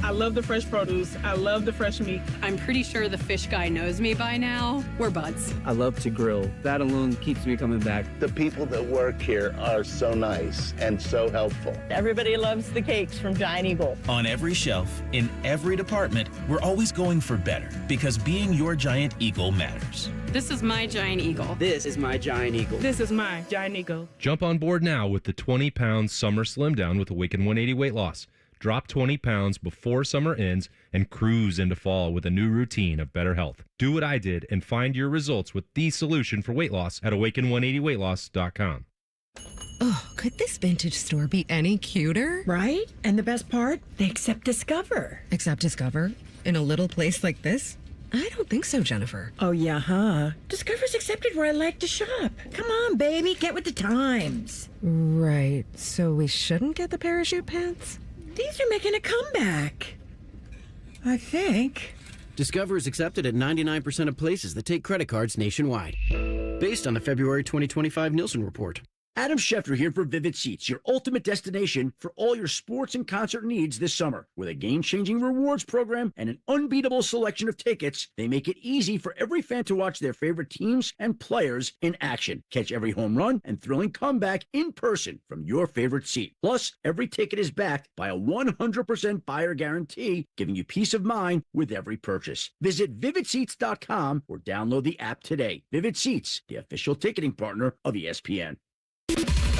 I love the fresh produce. I love the fresh meat. I'm pretty sure the fish guy knows me by now. We're buds. I love to grill. That alone keeps me coming back. The people that work here are so nice and so helpful. Everybody loves the cakes from Giant Eagle. On every shelf, in every department, we're always going for better because being your Giant Eagle matters. This is my Giant Eagle. This is my Giant Eagle. This is my Giant Eagle. Jump on board now with the 20-pound Summer Slim Down with Awaken 180 weight loss. Drop 20 pounds before summer ends and cruise into fall with a new routine of better health. Do what I did and find your results with the solution for weight loss at awaken180weightloss.com. Oh, could this vintage store be any cuter? Right? And the best part? They accept Discover. Accept Discover? In a little place like this? I don't think so, Jennifer. Oh, yeah, huh? Discover's accepted where I like to shop. Come on, baby, get with the times. Right. So we shouldn't get the parachute pants? These are making a comeback. I think. Discover is accepted at 99% of places that take credit cards nationwide. Based on the February 2025 Nielsen report. Adam Schefter here for Vivid Seats, your ultimate destination for all your sports and concert needs this summer. With a game-changing rewards program and an unbeatable selection of tickets, they make it easy for every fan to watch their favorite teams and players in action. Catch every home run and thrilling comeback in person from your favorite seat. Plus, every ticket is backed by a 100% buyer guarantee, giving you peace of mind with every purchase. Visit VividSeats.com or download the app today. Vivid Seats, the official ticketing partner of ESPN.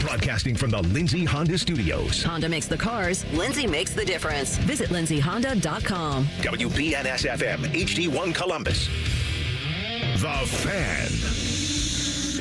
Broadcasting from the Lindsay Honda Studios. Honda makes the cars. Lindsay makes the difference. Visit lindsayhonda.com. WBNS-FM, HD1 Columbus. The Fan.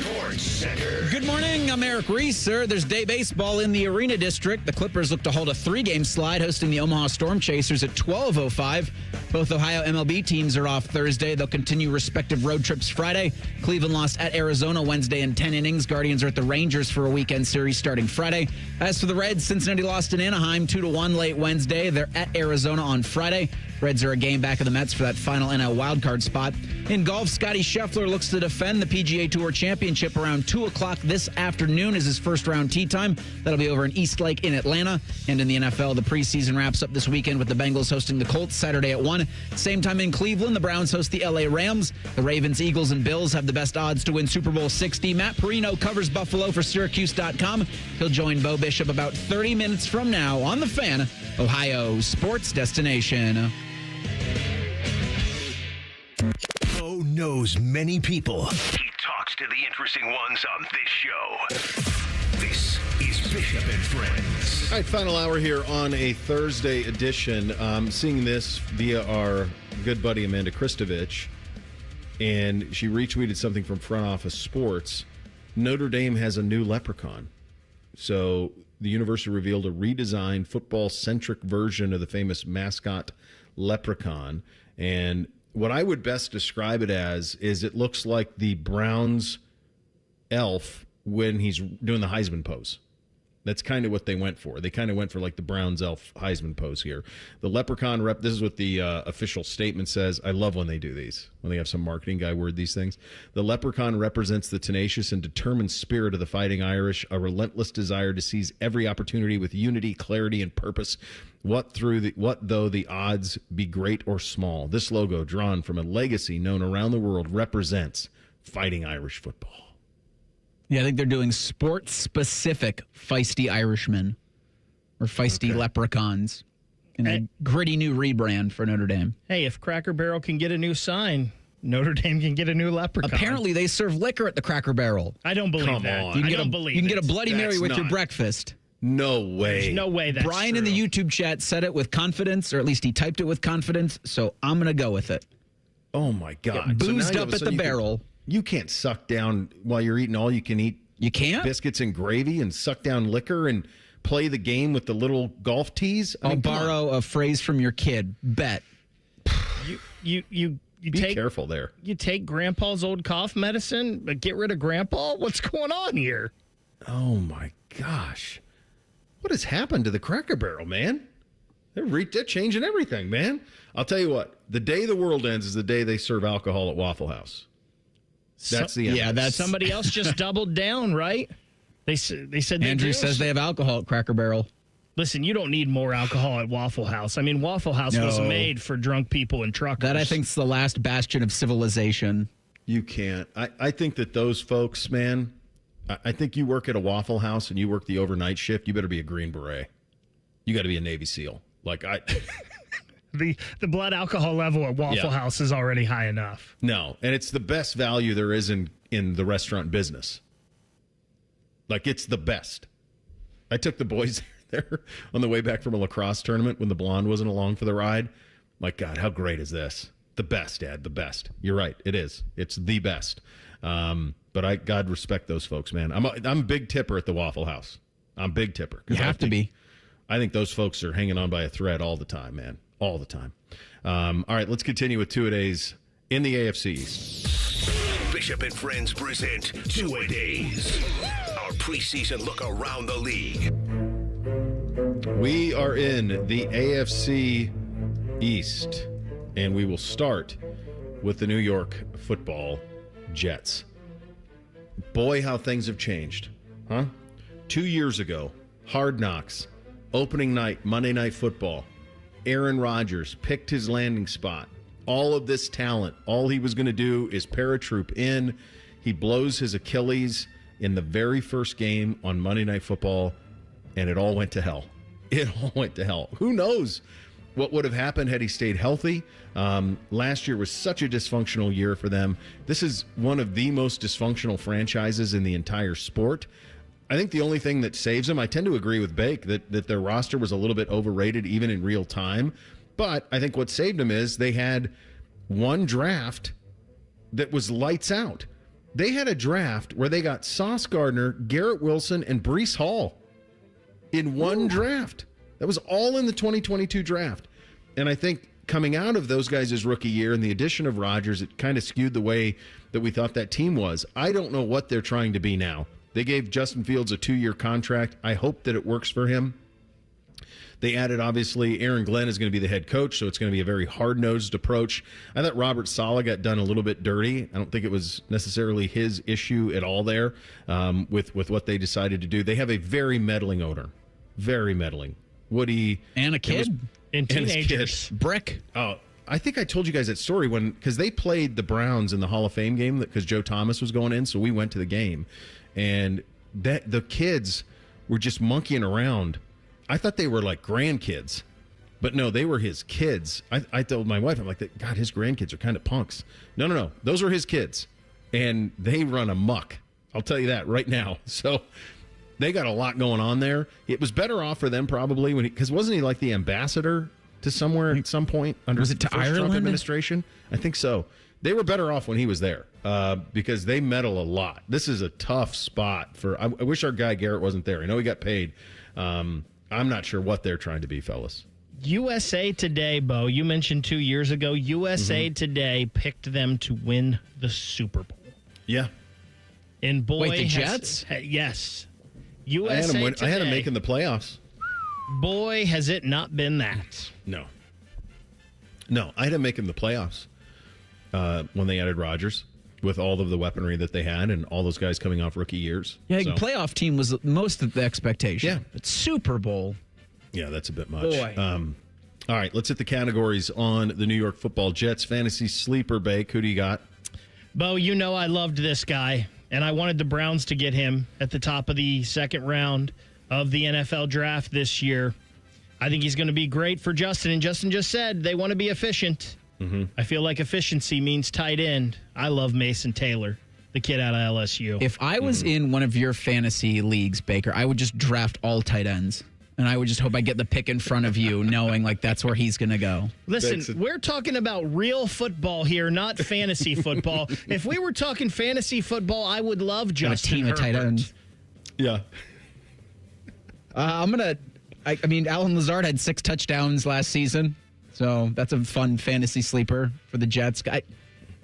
Sports Center. Good morning. I'm Eric Reese. There's day baseball in the Arena District. The Clippers look to hold a 3-game slide, hosting the Omaha Storm Chasers at 12:05. Both Ohio MLB teams are off Thursday. They'll continue respective road trips Friday. Cleveland lost at Arizona Wednesday in 10 innings. Guardians are at the Rangers for a weekend series starting Friday. As for the Reds, Cincinnati lost in Anaheim 2-1 late Wednesday. They're at Arizona on Friday. Reds are a game back of the Mets for that final NL wildcard spot. In golf, Scotty Scheffler looks to defend the PGA Tour Championship around 2 o'clock this afternoon is his first round tee time. That'll be over in East Lake in Atlanta. And in the NFL, the preseason wraps up this weekend with the Bengals hosting the Colts Saturday at 1. Same time in Cleveland, the Browns host the LA Rams. The Ravens, Eagles, and Bills have the best odds to win Super Bowl 60. Matt Parino covers Buffalo for Syracuse.com. He'll join Bo Bishop about 30 minutes from now on The Fan, Ohio sports destination. Bo knows many people. He talks to the interesting ones on this show. This is Bishop and Friends. All right, final hour here on a Thursday edition. Seeing this via our good buddy Amanda Kristovich, and she retweeted something from Front Office Sports. Notre Dame has a new leprechaun. So the university revealed a redesigned football-centric version of the famous mascot leprechaun. And what I would best describe it as is it looks like the Browns elf when he's doing the Heisman pose. That's kind of what they went for. They kind of went for like the Browns elf Heisman pose here. The leprechaun this is what the official statement says. I love when they do these, when they have some marketing guy word these things. The leprechaun represents the tenacious and determined spirit of the Fighting Irish, a relentless desire to seize every opportunity with unity, clarity, and purpose. What though the odds be great or small. This logo, drawn from a legacy known around the world, represents Fighting Irish football. Yeah, I think they're doing sport-specific feisty Irishmen or feisty leprechauns in a gritty new rebrand for Notre Dame. Hey, if Cracker Barrel can get a new sign, Notre Dame can get a new leprechaun. Apparently, they serve liquor at the Cracker Barrel. I don't believe that. You can I don't believe it. You can get a Bloody Mary with your breakfast. No way. There's no way that's Brian true. in the YouTube chat said it with confidence, or at least he typed it with confidence, so I'm going to go with it. Oh, my God. Get boozed up at the barrel. You can't suck down while you're eating all you can eat. You can't? Biscuits and gravy and suck down liquor and play the game with the little golf tees. I'll borrow a phrase from your kid. Bet. You Be take careful there. You take Grandpa's old cough medicine, but get rid of Grandpa? What's going on here? Oh, my gosh. What has happened to the Cracker Barrel, man? They're changing everything, man. I'll tell you what. The day the world ends is the day they serve alcohol at Waffle House. That's the end. Yeah, that's somebody else just doubled down, right? They said Andrew says they have alcohol at Cracker Barrel. Listen, you don't need more alcohol at Waffle House. I mean, Waffle House was made for drunk people and truckers. That, I think, is the last bastion of civilization. You can't. I think that those folks, man, I think you work at a Waffle House and you work the overnight shift, you better be a Green Beret. You got to be a Navy SEAL. The blood alcohol level at Waffle House is already high enough. No, and it's the best value there is in the restaurant business. Like, it's the best. I took the boys there on the way back from a lacrosse tournament when the blonde wasn't along for the ride. My God, how great is this? The best, Dad, the best. You're right. It is. It's the best. But God respect those folks, man. I'm a big tipper at the Waffle House. I'm a big tipper. You have to be. I think those folks are hanging on by a thread all the time, man. All the time. All right, let's continue with two-a-days in the AFC East. Bishop and Friends present two-a-days. Our preseason look around the league. We are in the AFC East, and we will start with the New York Football Jets. Boy, how things have changed, huh? 2 years ago, Hard Knocks, opening night, Monday Night Football. Aaron Rodgers picked his landing spot. All of this talent, all he was going to do is paratroop in. He blows his Achilles in the very first game on Monday Night Football, and it all went to hell. It all went to hell. Who knows what would have happened had he stayed healthy? Last year was such a dysfunctional year for them. This is one of the most dysfunctional franchises in the entire sport. I think the only thing that saves them, I tend to agree with Bake, that their roster was a little bit overrated even in real time. But I think what saved them is they had one draft that was lights out. They had a draft where they got Sauce Gardner, Garrett Wilson, and Breece Hall in one draft. That was all in the 2022 draft. And I think coming out of those guys' rookie year and the addition of Rodgers, it kind of skewed the way that we thought that team was. I don't know what they're trying to be now. They gave Justin Fields a 2-year contract. I hope that it works for him. They added, obviously, Aaron Glenn is going to be the head coach, so it's going to be a very hard-nosed approach. I thought Robert Saleh got done a little bit dirty. I don't think it was necessarily his issue at all there with what they decided to do. They have a very meddling owner. Very meddling. Woody. And a kid. And teenagers. Brick. Oh, I think I told you guys that story because they played the Browns in the Hall of Fame game because Joe Thomas was going in, so we went to the game. And the kids were just monkeying around. I thought they were like grandkids, but no, they were his kids. I told my wife, I'm like, God, his grandkids are kind of punks. No. Those are his kids, and they run amok. I'll tell you that right now. So they got a lot going on there. It was better off for them probably because wasn't he like the ambassador to somewhere at some point under was it to the first Ireland Trump administration? I think so. They were better off when he was there because they meddle a lot. This is a tough spot for. I wish our guy Garrett wasn't there. I know he got paid. I'm not sure what they're trying to be, fellas. USA Today, Bo, you mentioned 2 years ago, USA Today picked them to win the Super Bowl. Yeah. And boy, wait, the Jets? Yes. USA Today. I had them making the playoffs. Boy, has it not been that. No, I had them making the playoffs when they added Rodgers with all of the weaponry that they had and all those guys coming off rookie years. Yeah, playoff team was most of the expectation. Yeah. But Super Bowl. Yeah, that's a bit much. Boy. All right, let's hit the categories on the New York Football Jets. Fantasy Sleeper Bake, who do you got? Bo, you know I loved this guy, and I wanted the Browns to get him at the top of the second round of the NFL draft this year. I think he's going to be great for Justin, and Justin just said they want to be efficient. Mm-hmm. I feel like efficiency means tight end. I love Mason Taylor, the kid out of LSU. If I was in one of your fantasy leagues, Baker, I would just draft all tight ends. And I would just hope I get the pick in front of you, knowing like that's where he's going to go. Listen, we're talking about real football here, not fantasy football. If we were talking fantasy football, I would love Justin Herbert. A team of tight ends. Yeah. I mean, Alan Lazard had 6 touchdowns last season. So that's a fun fantasy sleeper for the Jets.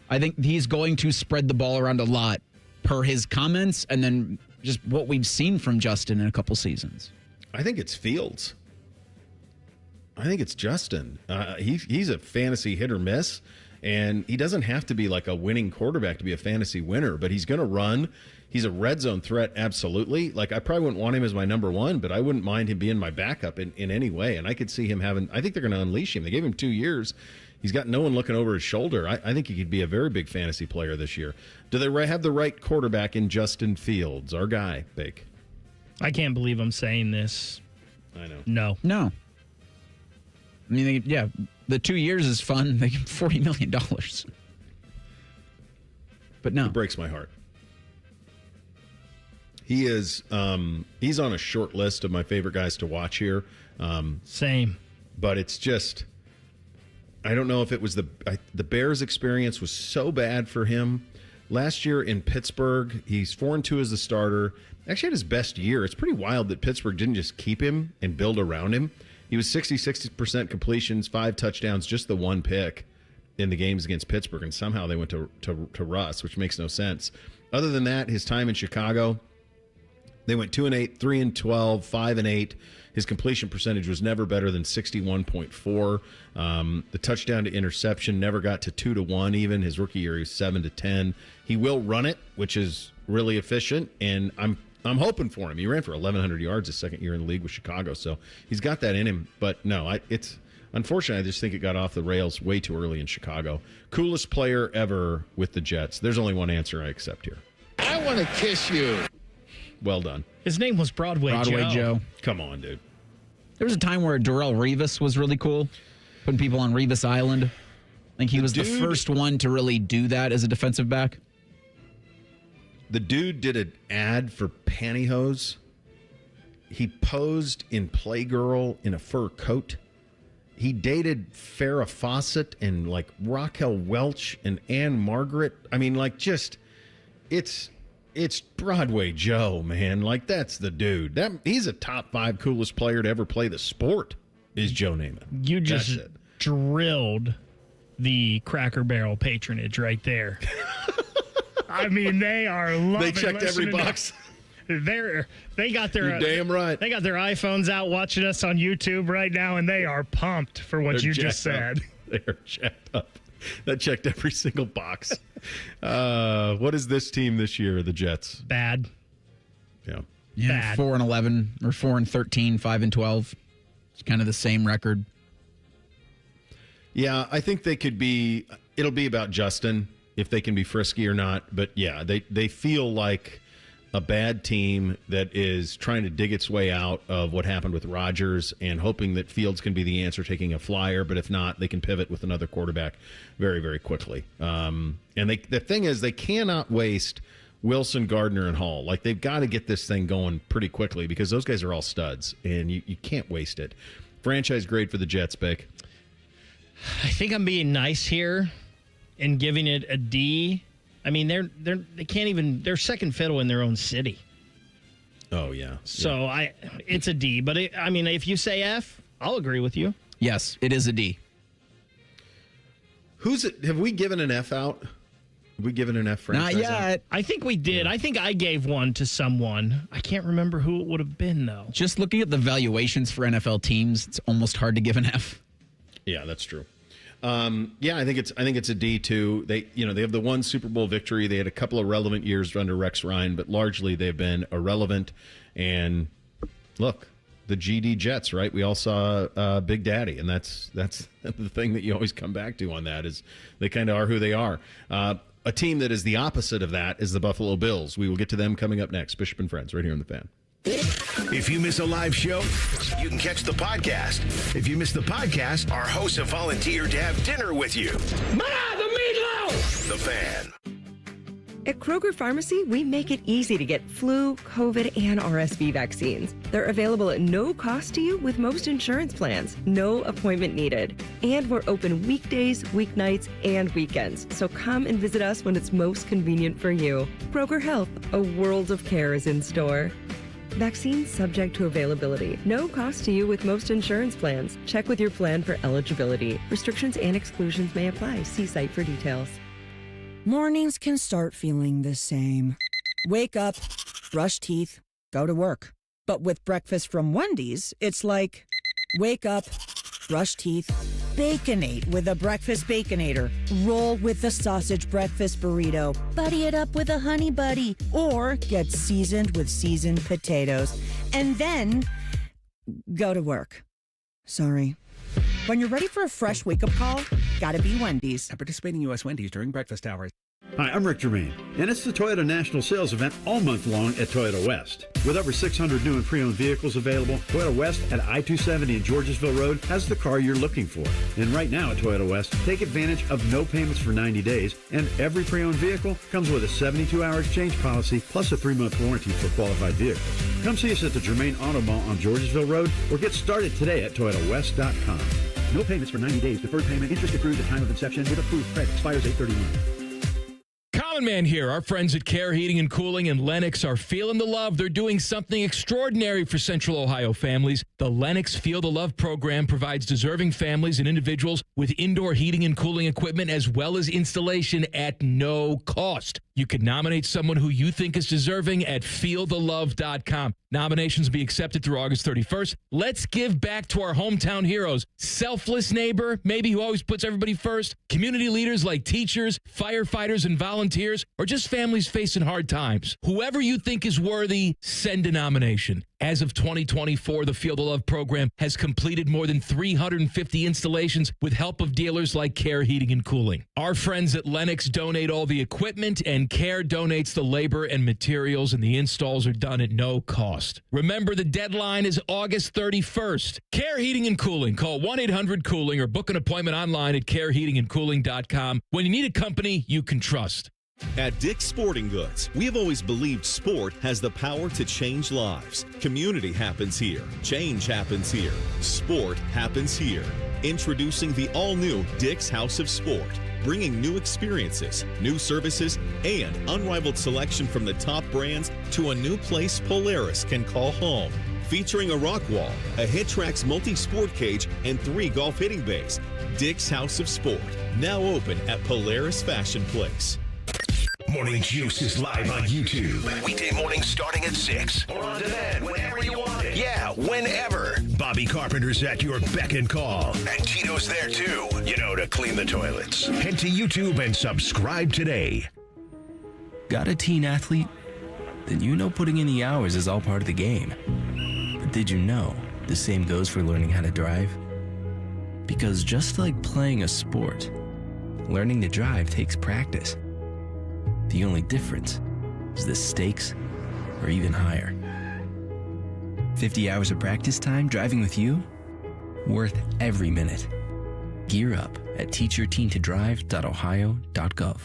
I think he's going to spread the ball around a lot per his comments and then just what we've seen from Justin in a couple seasons. I think it's Fields. I think it's Justin. He's a fantasy hit or miss, and he doesn't have to be like a winning quarterback to be a fantasy winner, but he's going to run. He's a red zone threat, absolutely. Like, I probably wouldn't want him as my number one, but I wouldn't mind him being my backup in any way. And I could see him I think they're going to unleash him. They gave him 2 years. He's got no one looking over his shoulder. I think he could be a very big fantasy player this year. Do they have the right quarterback in Justin Fields, our guy, Bake? I can't believe I'm saying this. I know. No. I mean, yeah, the 2 years is fun. They give $40 million. But no. It breaks my heart. He is. He's on a short list of my favorite guys to watch here. Same. But it's just, I don't know if it was the Bears experience was so bad for him. Last year in Pittsburgh, he's 4-2 as the starter. Actually had his best year. It's pretty wild that Pittsburgh didn't just keep him and build around him. He was 60% completions, 5 touchdowns, just the 1 pick in the games against Pittsburgh, and somehow they went to Russ, which makes no sense. Other than that, his time in Chicago, they went 2-8, 3-12, 5-8. His completion percentage was never better than 61.4. The touchdown to interception never got to 2-1 even. His rookie year, he was 7-10. He will run it, which is really efficient, and I'm hoping for him. He ran for 1,100 yards his second year in the league with Chicago, so he's got that in him. But no, it's unfortunately, I just think it got off the rails way too early in Chicago. Coolest player ever with the Jets. There's only one answer I accept here. I want to kiss you. Well done. His name was Broadway Joe. Come on, dude. There was a time where Darrelle Revis was really cool, putting people on Revis Island. I think he was the first one to really do that as a defensive back. The dude did an ad for pantyhose. He posed in Playgirl in a fur coat. He dated Farrah Fawcett and like Raquel Welch and Anne Margaret. I mean, like, just it's Broadway Joe, man. Like, that's the dude. He's a top 5 coolest player to ever play the sport, is Joe Namath. You just drilled the Cracker Barrel patronage right there. I mean, they are loving. They checked every box. They got their You're damn right. They got their iPhones out watching us on YouTube right now, and they are pumped for what you just said. They are jacked up. That checked every single box. What is this team this year, the Jets? Bad. Yeah. Bad. 4-11 or 4-13, 5-12. It's kind of the same record. Yeah, I think they could be. It'll be about Justin if they can be frisky or not. But yeah, they feel like a bad team that is trying to dig its way out of what happened with Rodgers and hoping that Fields can be the answer, taking a flyer. But if not, they can pivot with another quarterback very, very quickly. And the thing is, they cannot waste Wilson, Gardner, and Hall. Like, they've got to get this thing going pretty quickly because those guys are all studs, and you can't waste it. Franchise grade for the Jets, Bick. I think I'm being nice here and giving it a D. I mean, they can't even. They're second fiddle in their own city. Oh yeah. So it's a D. But if you say F, I'll agree with you. Yes, it is a D. Who's it? Have we given an F out? Have we given an F franchise? Not yet. Out? I think we did. Yeah. I think I gave one to someone. I can't remember who it would have been though. Just looking at the valuations for NFL teams, it's almost hard to give an F. Yeah, that's true. I think it's a D too. They have the one Super Bowl victory. They had a couple of relevant years under Rex Ryan, but largely they've been irrelevant. And look, the GD Jets, right? We all saw Big Daddy, and that's the thing that you always come back to on that is they kind of are who they are. A team that is the opposite of that is the Buffalo Bills. We will get to them coming up next. Bishop and Friends, right here on The Fan. If you miss a live show, you can catch the podcast. If you miss the podcast, our hosts have volunteered to have dinner with you. Ma, the meatloaf! The Fan. At Kroger Pharmacy, we make it easy to get flu, COVID, and RSV vaccines. They're available at no cost to you with most insurance plans. No appointment needed. And we're open weekdays, weeknights, and weekends. So come and visit us when it's most convenient for you. Kroger Health, a world of care is in store. Vaccines subject to availability. No cost to you with most insurance plans. Check with your plan for eligibility. Restrictions and exclusions may apply. See site for details. Mornings can start feeling the same. Wake up, brush teeth, go to work. But with breakfast from Wendy's, it's like, wake up, brush teeth, Baconate with a breakfast Baconator. Roll with the sausage breakfast burrito. Buddy it up with a honey buddy. Or get seasoned with seasoned potatoes. And then go to work. Sorry. When you're ready for a fresh wake-up call, gotta be Wendy's. At participating U.S. Wendy's during breakfast hours. Hi, I'm Rick Germain, and it's the Toyota National Sales Event all month long at Toyota West. With over 600 new and pre-owned vehicles available, Toyota West at I-270 and Georgesville Road has the car you're looking for. And right now at Toyota West, take advantage of no payments for 90 days, and every pre-owned vehicle comes with a 72-hour exchange policy plus a 3-month warranty for qualified vehicles. Come see us at the Germain Auto Mall on Georgesville Road or get started today at ToyotaWest.com. No payments for 90 days, deferred payment, interest accrued at time of inception with approved credit, expires 8/31. Common Man here. Our friends at Care Heating and Cooling in Lenox are feeling the love. They're doing something extraordinary for Central Ohio families. The Lenox Feel the Love program provides deserving families and individuals with indoor heating and cooling equipment as well as installation at no cost. You can nominate someone who you think is deserving at feelthelove.com. Nominations will be accepted through August 31st. Let's give back to our hometown heroes. Selfless neighbor, maybe who always puts everybody first. Community leaders like teachers, firefighters, and volunteers, or just families facing hard times. Whoever you think is worthy, send a nomination. As of 2024, the Feel the Love program has completed more than 350 installations with help of dealers like Care Heating and Cooling. Our friends at Lenox donate all the equipment, and Care donates the labor and materials, and the installs are done at no cost. Remember, the deadline is August 31st. Care Heating and Cooling. Call 1-800-COOLING or book an appointment online at careheatingandcooling.com when you need a company you can trust. At Dick's Sporting Goods, we have always believed sport has the power to change lives. Community happens here. Change happens here. Sport happens here. Introducing the all-new Dick's House of Sport, bringing new experiences, new services, and unrivaled selection from the top brands to a new place Polaris can call home. Featuring a rock wall, a HitTrax multi-sport cage, and 3 golf hitting bays. Dick's House of Sport, now open at Polaris Fashion Place. Morning Juice is live on YouTube. Weekday morning starting at 6. Or on demand whenever you want it. Yeah, whenever. Bobby Carpenter's at your beck and call. And Tito's there too, to clean the toilets. Head to YouTube and subscribe today. Got a teen athlete? Then putting in the hours is all part of the game. But did you know the same goes for learning how to drive? Because just like playing a sport, learning to drive takes practice. The only difference is the stakes are even higher. 50 hours of practice time driving with you? Worth every minute. Gear up at teachyourteentodrive.ohio.gov.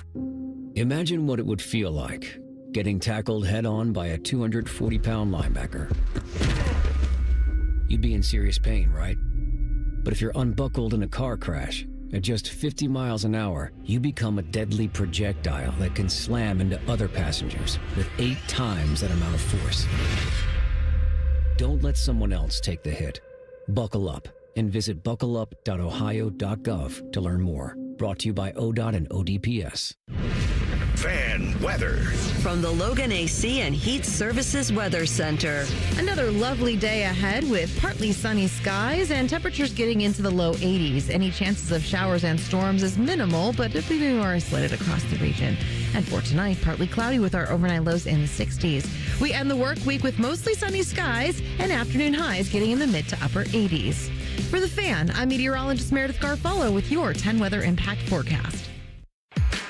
Imagine what it would feel like getting tackled head-on by a 240-pound linebacker. You'd be in serious pain, right? But if you're unbuckled in a car crash, at just 50 miles an hour, you become a deadly projectile that can slam into other passengers with 8 times that amount of force. Don't let someone else take the hit. Buckle up and visit buckleup.ohio.gov to learn more. Brought to you by ODOT and ODPS. Fan weather. From the Logan AC and Heat Services Weather Center. Another lovely day ahead with partly sunny skies and temperatures getting into the low 80s. Any chances of showers and storms is minimal, but it'll be more isolated across the region. And for tonight, partly cloudy with our overnight lows in the 60s. We end the work week with mostly sunny skies and afternoon highs getting in the mid to upper 80s. For The Fan, I'm meteorologist Meredith Garfolo with your 10 weather impact forecast.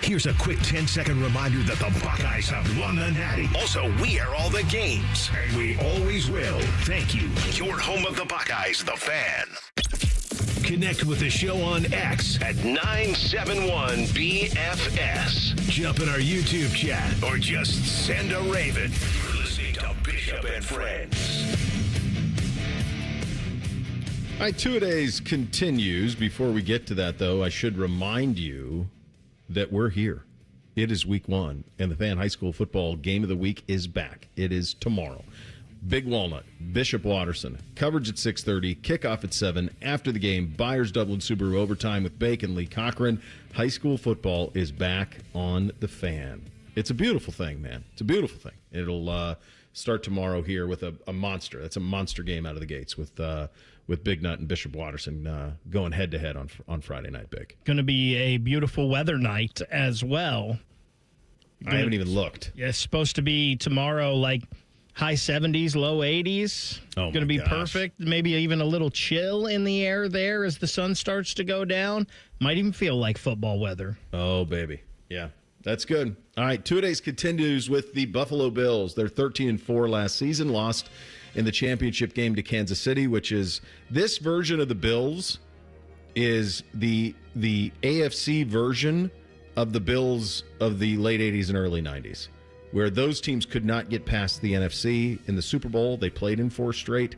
Here's a quick 10-second reminder that the Buckeyes have won the Natty. Also, we are all the games, and we always will. Thank you. Your home of the Buckeyes, The Fan. Connect with the show on X at 971BFS. Jump in our YouTube chat or just send a raven. You're listening to Bishop and Friends. All right, two-a-days continues. Before we get to that, though, I should remind you that we're here. It is week 1, and the Fan High School football game of the week is back. It is tomorrow. Big Walnut, Bishop Watterson. Coverage at 6:30, kickoff at 7. After the game, Byers Dublin Subaru overtime with Bacon, Lee Cochran. High school football is back on the Fan. It's a beautiful thing, man. It's a beautiful thing. It'll start tomorrow here with a monster. That's a monster game out of the gates with Big Nut and Bishop Watterson going head-to-head on Friday night, Big. Going to be a beautiful weather night as well. I haven't even looked. Yeah, it's supposed to be tomorrow, like high 70s, low 80s. Oh, going to be perfect. Maybe even a little chill in the air there as the sun starts to go down. Might even feel like football weather. Oh, baby. Yeah. That's good. All right, two-a-days continues with the Buffalo Bills. They're 13-4 last season, lost in the championship game to Kansas City, which is this version of the Bills is the AFC version of the Bills of the late 80s and early 90s, where those teams could not get past the NFC in the Super Bowl. They played in 4 straight.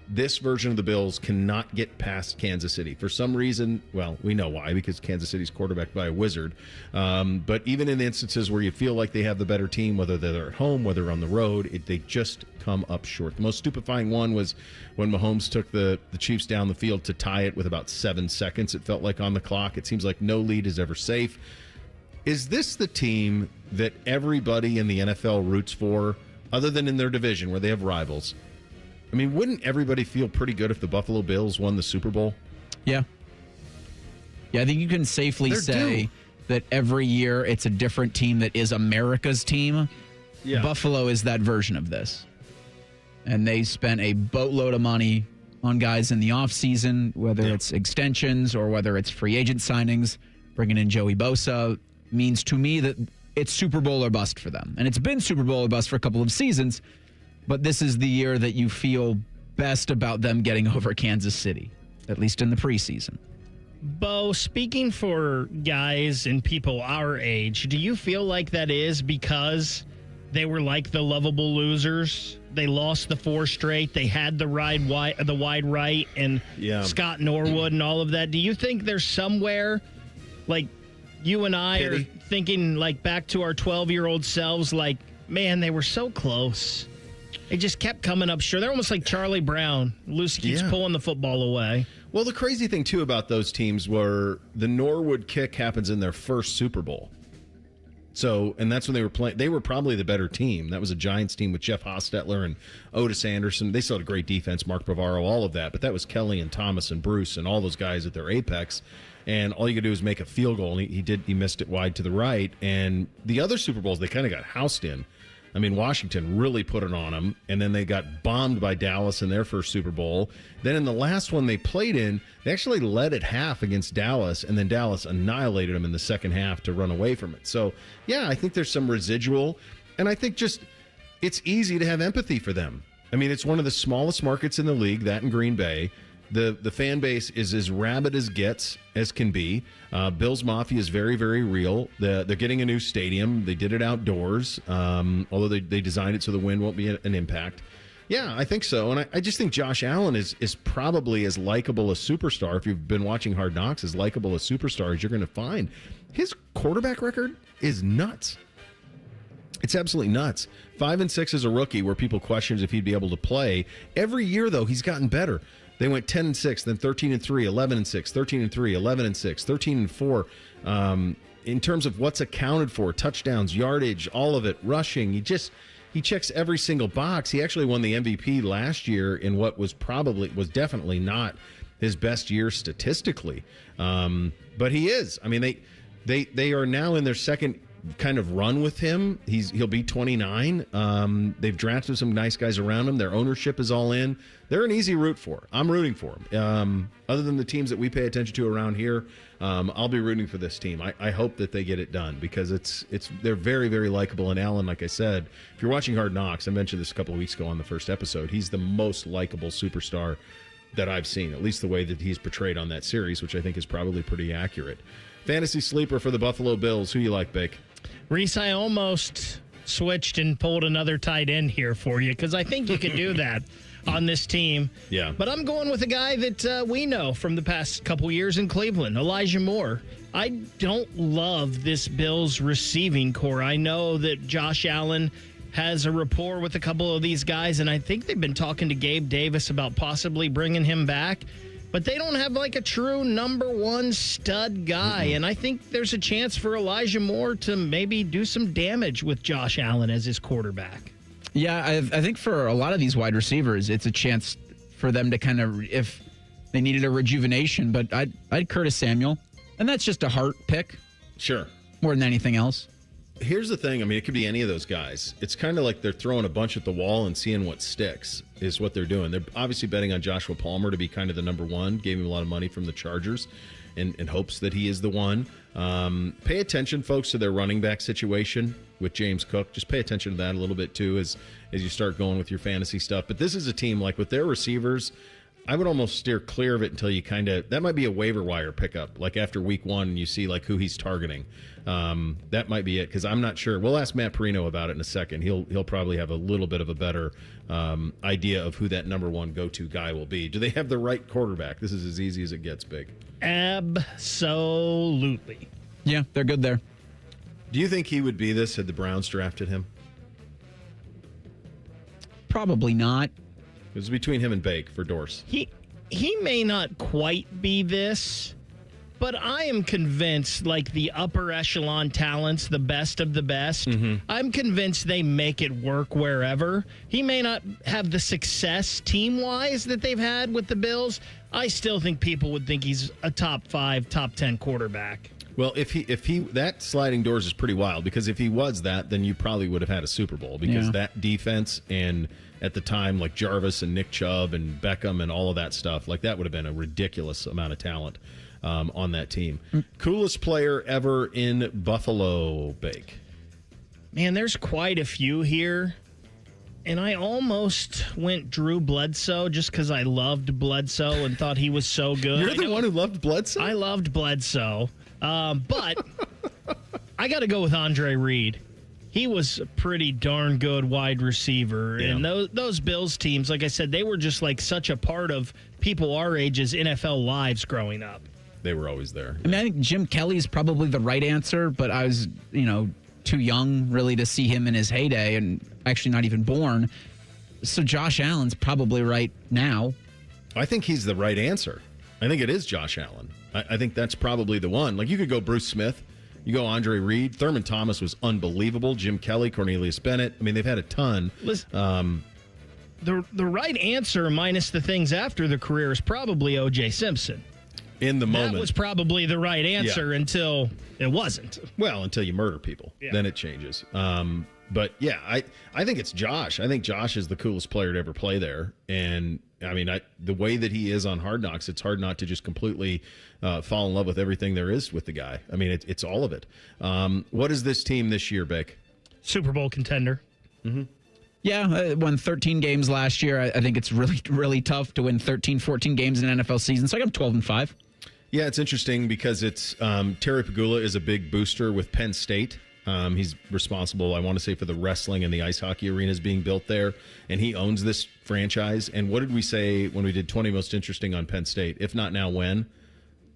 This version of the Bills cannot get past Kansas City. For some reason, well, we know why, because Kansas City's quarterbacked by a wizard. But even in the instances where you feel like they have the better team, whether they're at home, whether on the road, they just come up short. The most stupefying one was when Mahomes took the Chiefs down the field to tie it with about 7 seconds, it felt like, on the clock. It seems like no lead is ever safe. Is this the team that everybody in the NFL roots for, other than in their division where they have rivals? I mean, wouldn't everybody feel pretty good if the Buffalo Bills won the Super Bowl? Yeah. Yeah, I think you can safely say that every year it's a different team that is America's team. Yeah. Buffalo is that version of this. And they spent a boatload of money on guys in the offseason, whether it's extensions or whether it's free agent signings. Bringing in Joey Bosa means to me that it's Super Bowl or bust for them. And it's been Super Bowl or bust for a couple of seasons. But this is the year that you feel best about them getting over Kansas City, at least in the preseason. Bo, speaking for guys and people our age, do you feel like that is because they were like the lovable losers? They lost the 4 straight. They had the wide right and Scott Norwood and all of that. Do you think there's somewhere, like you and I are thinking like back to our 12-year-old selves, like, man, they were so close. They just kept coming up short. They're almost like Charlie Brown. Lucy keeps pulling the football away. Well, the crazy thing, too, about those teams were the Norwood kick happens in their first Super Bowl. So, and that's when they were playing. They were probably the better team. That was a Giants team with Jeff Hostetler and Otis Anderson. They still had a great defense, Mark Bavaro, all of that. But that was Kelly and Thomas and Bruce and all those guys at their apex. And all you could do is make a field goal. And he missed it wide to the right. And the other Super Bowls, they kind of got housed in. I mean, Washington really put it on them, and then they got bombed by Dallas in their first Super Bowl. Then in the last one they played in, they actually led at half against Dallas, and then Dallas annihilated them in the second half to run away from it. So, yeah, I think there's some residual, and I think just it's easy to have empathy for them. I mean, it's one of the smallest markets in the league, that in Green Bay. The fan base is as rabid as gets, as can be. Bills Mafia is very, very real. They're getting a new stadium. They did it outdoors, although they designed it so the wind won't be an impact. Yeah, I think so. And I just think Josh Allen is probably as likable a superstar, if you've been watching Hard Knocks, as likable a superstar as you're going to find. His quarterback record is nuts. It's absolutely nuts. 5-6 as a rookie, where people questioned if he'd be able to play. Every year, though, he's gotten better. They went 10-6, then 13-3, 11-6, 13-3, 11-6, 13-4. In terms of what's accounted for, touchdowns, yardage, all of it, rushing, he checks every single box. He actually won the MVP last year in what was definitely not his best year statistically. But he is. I mean, they are now in their second kind of run with him. He'll be 29. They've drafted some nice guys around him. Their ownership is all in. They're an easy root for. I'm rooting for him. Other than the teams that we pay attention to around here, I'll be rooting for this team. I hope that they get it done because they're very, very likable. And Allen, like I said, if you're watching Hard Knocks, I mentioned this a couple of weeks ago on the first episode, he's the most likable superstar that I've seen, at least the way that he's portrayed on that series, which I think is probably pretty accurate. Fantasy sleeper for the Buffalo Bills. Who you like, Bake? Reese, I almost switched and pulled another tight end here for you because I think you can do that on this team. Yeah. But I'm going with a guy that we know from the past couple years in Cleveland, Elijah Moore. I don't love this Bills receiving core. I know that Josh Allen has a rapport with a couple of these guys, and I think they've been talking to Gabe Davis about possibly bringing him back. But they don't have like a true number one stud guy. And I think there's a chance for Elijah Moore to maybe do some damage with Josh Allen as his quarterback. Yeah, I think for a lot of these wide receivers, it's a chance for them to kind of, if they needed a rejuvenation. But I'd Curtis Samuel. And that's just a heart pick. Sure. More than anything else. here's the thing. I mean, it could be any of those guys. It's kind of like they're throwing a bunch at the wall and seeing what sticks is what they're doing. They're obviously betting on Joshua Palmer to be kind of the number one. Gave him a lot of money from the Chargers in hopes that he is the one. Pay attention, folks, to their running back situation with James Cook. Just pay attention to that a little bit, too, as you start going with your fantasy stuff. But this is a team, like with their receivers, I would almost steer clear of it until you that might be a waiver wire pickup, like after week one, and you see like who he's targeting. That might be it, because I'm not sure. We'll ask Matt Parino about it in a second. He'll probably have a little bit of a better idea of who that number one go-to guy will be. Do they have the right quarterback? This is as easy as it gets, Big. Absolutely. Yeah, they're good there. Do you think he would be this had the Browns drafted him? Probably not. It was between him and Bake for Dorse. He may not quite be this, but I am convinced, like the upper echelon talents, the best of the best, I'm convinced they make it work wherever. He may not have the success team-wise that they've had with the Bills. I still think people would think he's a top 5, top 10 quarterback. Well, if he that sliding doors is pretty wild, because if he was that, then you probably would have had a Super Bowl, because that defense and at the time like Jarvis and Nick Chubb and Beckham and all of that stuff, like that would have been a ridiculous amount of talent on that team. Coolest player ever in Buffalo, Bake? Man, there's quite a few here. And I almost went Drew Bledsoe just because I loved Bledsoe and thought he was so good. You're the one who loved Bledsoe? I loved Bledsoe. But I got to go with Andre Reed. He was a pretty darn good wide receiver. Yeah. And those Bills teams, like I said, they were just like such a part of people our age's NFL lives growing up. They were always there. I mean, I think Jim Kelly is probably the right answer, but I was, too young really to see him in his heyday and actually not even born. So Josh Allen's probably right now. I think he's the right answer. I think it is Josh Allen. I think that's probably the one. Like, you could go Bruce Smith. You go Andre Reed. Thurman Thomas was unbelievable. Jim Kelly, Cornelius Bennett. I mean, they've had a ton. Listen, the right answer, minus the things after the career, is probably O.J. Simpson. In the moment. That was probably the right answer until it wasn't. Well, until you murder people. Yeah. Then it changes. But, yeah, I think it's Josh. I think Josh is the coolest player to ever play there. And, I mean, the way that he is on Hard Knocks, it's hard not to just completely fall in love with everything there is with the guy. I mean, it's all of it. What is this team this year, Beck? Super Bowl contender. Mm-hmm. Yeah, won 13 games last year. I think it's really, really tough to win 13, 14 games in an NFL season. So I got 12-5. Yeah, it's interesting because it's Terry Pagula is a big booster with Penn State. He's responsible, I want to say, for the wrestling and the ice hockey arenas being built there, and he owns this franchise. And what did we say when we did 20 Most Interesting on Penn State? If not now, when?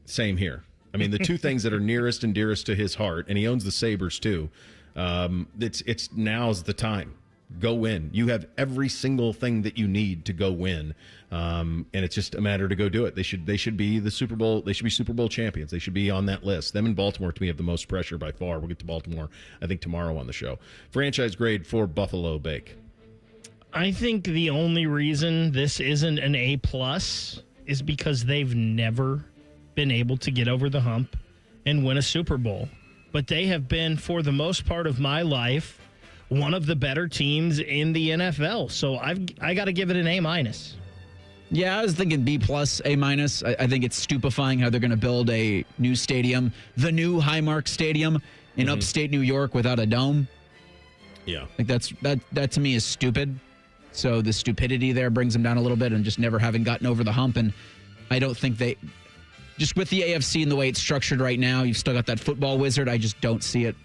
Same here. I mean, the two things that are nearest and dearest to his heart, and he owns the Sabres too. It's now's the time. Go win. You have every single thing that you need to go win, and it's just a matter to go do it. They should be the Super Bowl. They should be Super Bowl champions. They should be on that list. Them in Baltimore, to me, have the most pressure by far. We'll get to Baltimore, I think, tomorrow on the show. Franchise grade for Buffalo, Bake. I think the only reason this isn't an A+ is because they've never been able to get over the hump and win a Super Bowl. But they have been, for the most part of my life, one of the better teams in the NFL. So I got to give it an A-. Yeah, I was thinking B+, A-. I think it's stupefying how they're going to build a new stadium, the new Highmark Stadium in upstate New York without a dome. Yeah. Like that to me is stupid. So the stupidity there brings them down a little bit, and just never having gotten over the hump. And I don't think just with the AFC and the way it's structured right now, you've still got that football wizard. I just don't see it.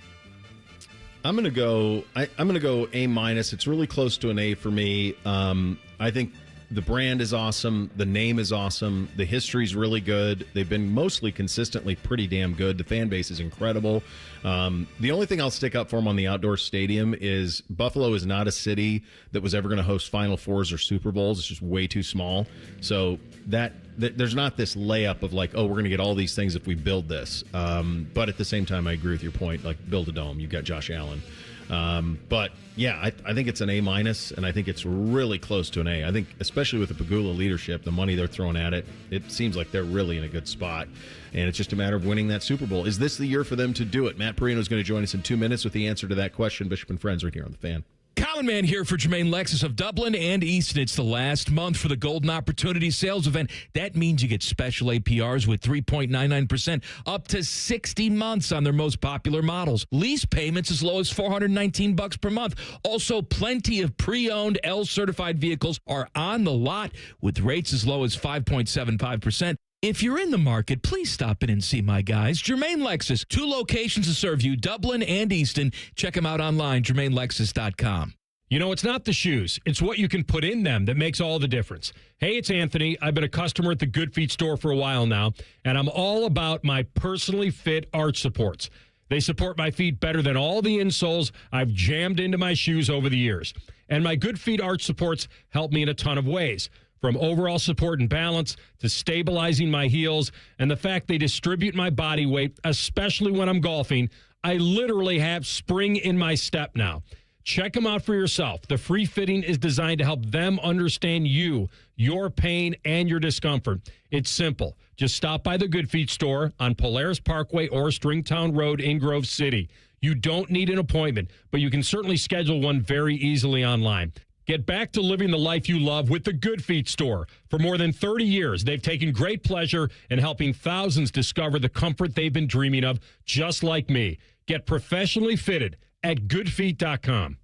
I'm gonna go A-. It's really close to an A for me. I think the brand is awesome. The name is awesome. The history's really good. They've been mostly consistently pretty damn good. The fan base is incredible. The only thing I'll stick up for them on the outdoor stadium is Buffalo is not a city that was ever going to host Final Fours or Super Bowls. It's just way too small. So that there's not this layup of like, oh, we're going to get all these things if we build this. But at the same time, I agree with your point. Like, build a dome. You've got Josh Allen. But yeah, I think it's an A-, and I think it's really close to an A. I think, especially with the Pegula leadership, the money they're throwing at it, it seems like they're really in a good spot. And it's just a matter of winning that Super Bowl. Is this the year for them to do it? Matt Parino is going to join us in 2 minutes with the answer to that question. Bishop and Friends right here on The Fan. Common Man here for Jermaine Lexus of Dublin and Easton. It's the last month for the Golden Opportunity Sales Event. That means you get special APRs with 3.99% up to 60 months on their most popular models. Lease payments as low as $419 per month. Also, plenty of pre-owned L-certified vehicles are on the lot with rates as low as 5.75%. If you're in the market, please stop in and see my guys. Jermaine Lexus, 2 locations to serve you, Dublin and Easton. Check them out online, jermainelexus.com. You know, it's not the shoes. It's what you can put in them that makes all the difference. Hey, it's Anthony. I've been a customer at the Good Feet store for a while now, and I'm all about my personally fit arch supports. They support my feet better than all the insoles I've jammed into my shoes over the years. And my Good Feet arch supports help me in a ton of ways. From overall support and balance to stabilizing my heels and the fact they distribute my body weight, especially when I'm golfing, I literally have spring in my step now. Check them out for yourself. The free fitting is designed to help them understand you, your pain, and your discomfort. It's simple. Just stop by the Good Feet store on Polaris Parkway or Stringtown Road in Grove City. You don't need an appointment, but you can certainly schedule one very easily online. Get back to living the life you love with the Good Feet store. For more than 30 years, they've taken great pleasure in helping thousands discover the comfort they've been dreaming of, just like me. Get professionally fitted at goodfeet.com.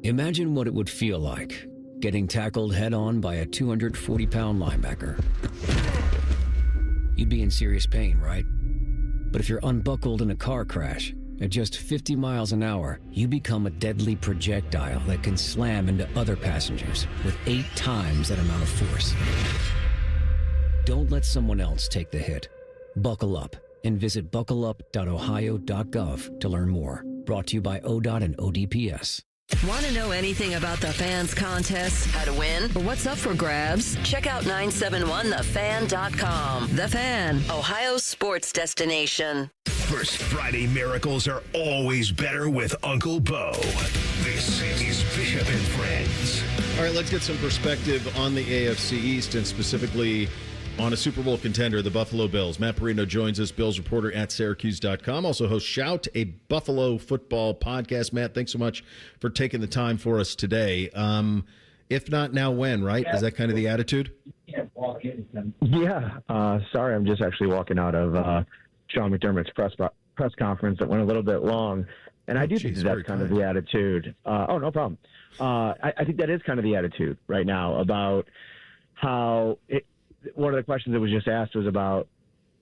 Imagine what it would feel like getting tackled head-on by a 240-pound linebacker. You'd be in serious pain, right? But if you're unbuckled in a car crash, at just 50 miles an hour, you become a deadly projectile that can slam into other passengers with 8 times that amount of force. Don't let someone else take the hit. Buckle up and visit buckleup.ohio.gov to learn more. Brought to you by ODOT and ODPS. Want to know anything about the Fans contest, how to win, or what's up for grabs? Check out 971thefan.com. The Fan, Ohio's sports destination. First Friday miracles are always better with Uncle Bo. This is Bishop and Friends. All right, let's get some perspective on the AFC East and specifically on a Super Bowl contender, the Buffalo Bills. Matt Parino joins us, Bills reporter at Syracuse.com. Also hosts Shout, a Buffalo football podcast. Matt, thanks so much for taking the time for us today. If not now, when, right? Is that kind of the attitude? Yeah, sorry, I'm just actually walking out of Sean McDermott's press conference that went a little bit long. And I do think that's kind of the attitude. No problem. I think that is kind of the attitude right now about how one of the questions that was just asked was about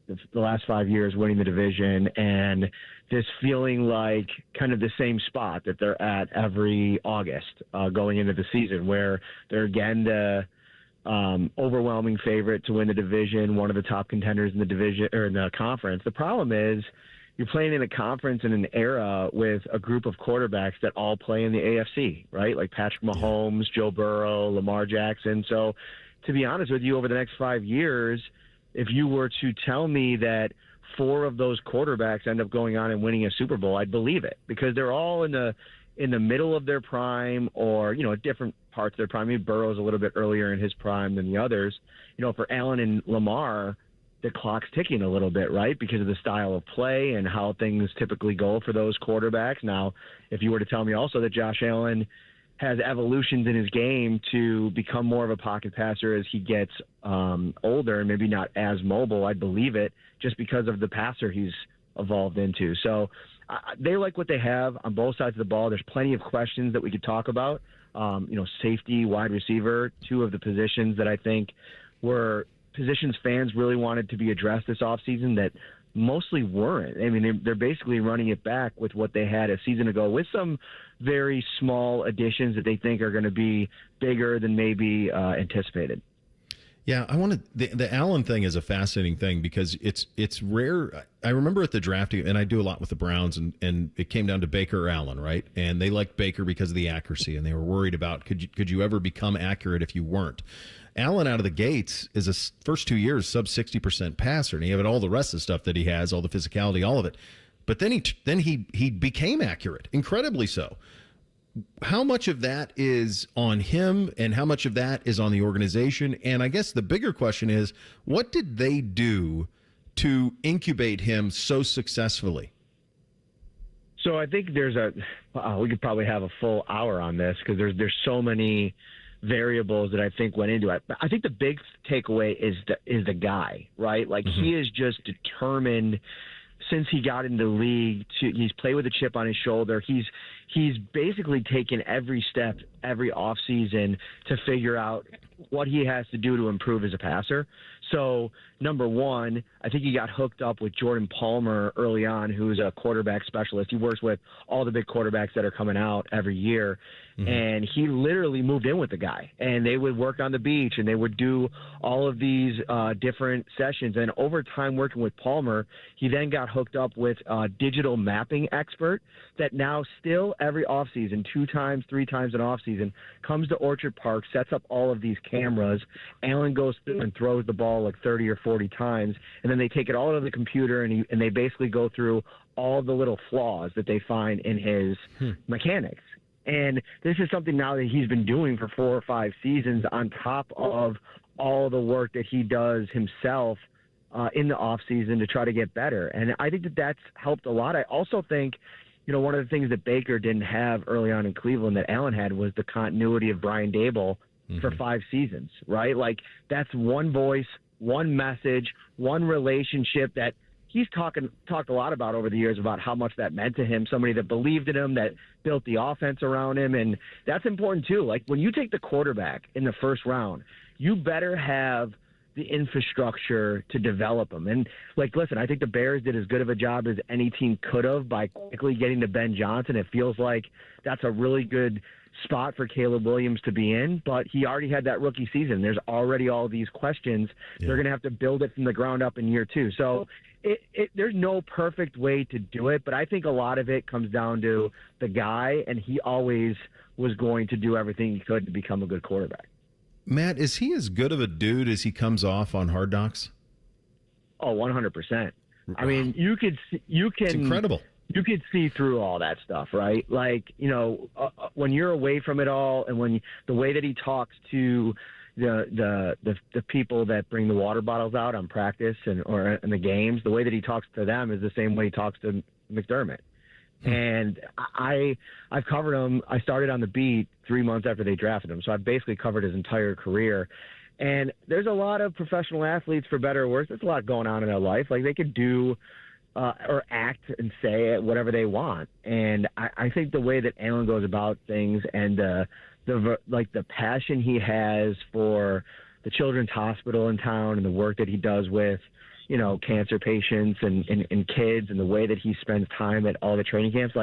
the last 5 years winning the division and this feeling like kind of the same spot that they're at every August going into the season, where they're again the overwhelming favorite to win the division, one of the top contenders in the division or in the conference. The problem is you're playing in a conference in an era with a group of quarterbacks that all play in the AFC, right? Like Patrick Mahomes, Joe Burrow, Lamar Jackson. So to be honest with you, over the next 5 years, if you were to tell me that 4 of those quarterbacks end up going on and winning a Super Bowl, I'd believe it, because they're all in the middle of their prime, or, at different parts of their prime. Maybe Burrow's a little bit earlier in his prime than the others. For Allen and Lamar, the clock's ticking a little bit, right? Because of the style of play and how things typically go for those quarterbacks. Now, if you were to tell me also that Josh Allen has evolutions in his game to become more of a pocket passer as he gets older and maybe not as mobile, I'd believe it, just because of the passer he's evolved into. So they like what they have on both sides of the ball. There's plenty of questions that we could talk about. Safety, wide receiver, 2 of the positions that I think were positions fans really wanted to be addressed this offseason that mostly weren't. I mean, they're basically running it back with what they had a season ago, with some very small additions that they think are going to be bigger than maybe anticipated. Yeah, the Allen thing is a fascinating thing because it's rare. I remember at the draft, and I do a lot with the Browns, and it came down to Baker or Allen, right? And they liked Baker because of the accuracy, and they were worried about could you ever become accurate if you weren't. Allen out of the gates is first 2 years sub 60% passer, and he had all the rest of the stuff that he has, all the physicality, all of it. But then he became accurate, incredibly so. How much of that is on him and how much of that is on the organization? And I guess the bigger question is, what did they do to incubate him so successfully? So I think there's we could probably have a full hour on this because there's so many variables that I think went into it. But I think the big takeaway is the guy, right? Like he is just determined since he got into the league. He's played with a chip on his shoulder. He's basically taken every step, every offseason to figure out what he has to do to improve as a passer. So, number one, I think he got hooked up with Jordan Palmer early on, who's a quarterback specialist. He works with all the big quarterbacks that are coming out every year. And he literally moved in with the guy. And they would work on the beach, and they would do all of these different sessions. And over time working with Palmer, he then got hooked up with a digital mapping expert that now still every offseason, 2 times, 3 times an offseason, comes to Orchard Park, sets up all of these cameras. Allen goes through and throws the ball like 30 or 40 times, and then they take it all to the computer, and they basically go through all the little flaws that they find in his mechanics. And this is something now that he's been doing for 4 or 5 seasons on top of all the work that he does himself in the offseason to try to get better. And I think that that's helped a lot. I also think, one of the things that Baker didn't have early on in Cleveland that Allen had was the continuity of Brian Daboll for 5 seasons, right? Like that's one voice, one message, one relationship that he's talked a lot about over the years about how much that meant to him, somebody that believed in him, that built the offense around him. And that's important too. Like when you take the quarterback in the first round, you better have the infrastructure to develop them. And listen, I think the Bears did as good of a job as any team could have by quickly getting to Ben Johnson. It feels like that's a really good spot for Caleb Williams to be in, but he already had that rookie season. There's already all these questions. Yeah. They're going to have to build it from the ground up in year 2. So there's no perfect way to do it, but I think a lot of it comes down to the guy, and he always was going to do everything he could to become a good quarterback. Matt, is he as good of a dude as he comes off on Hard Knocks? Oh, 100%. I mean, it's incredible. You could see through all that stuff, right? Like, when you're away from it all, and when the way that he talks to the people that bring the water bottles out on practice or in the games, the way that he talks to them is the same way he talks to McDermott. And I've covered him. I started on the beat 3 months after they drafted him, so I've basically covered his entire career. And there's a lot of professional athletes, for better or worse. There's a lot going on in their life. Like they could do or act and say whatever they want. And I think the way that Allen goes about things and the passion he has for the Children's Hospital in town and the work that he does with, cancer patients and kids, and the way that he spends time at all the training camps.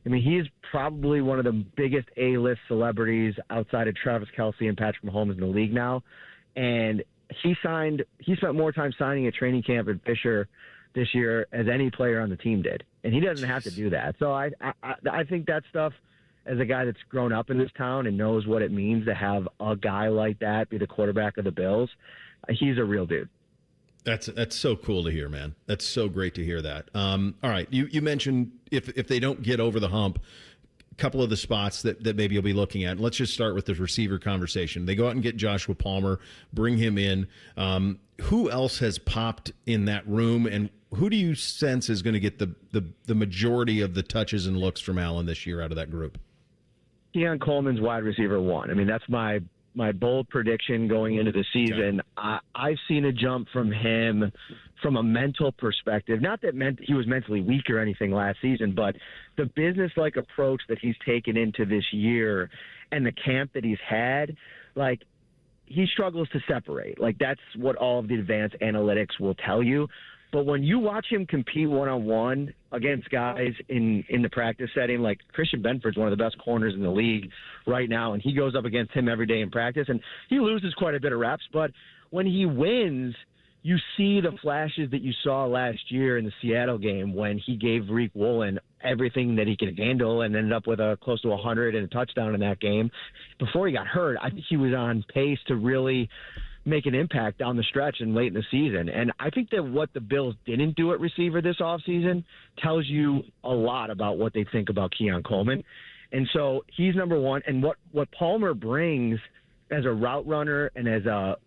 He's probably one of the biggest A-list celebrities outside of Travis Kelce and Patrick Mahomes in the league now. And he spent more time signing at training camp at Fisher this year as any player on the team did. And he doesn't have to do that. So I think that stuff, as a guy that's grown up in this town and knows what it means to have a guy like that be the quarterback of the Bills, he's a real dude. That's so cool to hear, man. That's so great to hear that. All right. You mentioned if they don't get over the hump, a couple of the spots that maybe you'll be looking at. Let's just start with the receiver conversation. They go out and get Joshua Palmer, bring him in. Who else has popped in that room, and who do you sense is going to get the majority of the touches and looks from Allen this year out of that group? Keon Coleman's wide receiver 1. I mean, that's my bold prediction going into the season. Okay. I've seen a jump from him from a mental perspective. Not that he was mentally weak or anything last season, but the business-like approach that he's taken into this year and the camp that he's had, he struggles to separate. That's what all of the advanced analytics will tell you. But when you watch him compete one-on-one against guys in the practice setting, like Christian Benford's one of the best corners in the league right now, and he goes up against him every day in practice, and he loses quite a bit of reps. But when he wins, you see the flashes that you saw last year in the Seattle game when he gave Reek Woolen everything that he could handle and ended up with close to 100 and a touchdown in that game. Before he got hurt, I think he was on pace to really make an impact down the stretch and late in the season. And I think that what the Bills didn't do at receiver this offseason tells you a lot about what they think about Keon Coleman. And so he's number one. And what Palmer brings as a route runner and as a,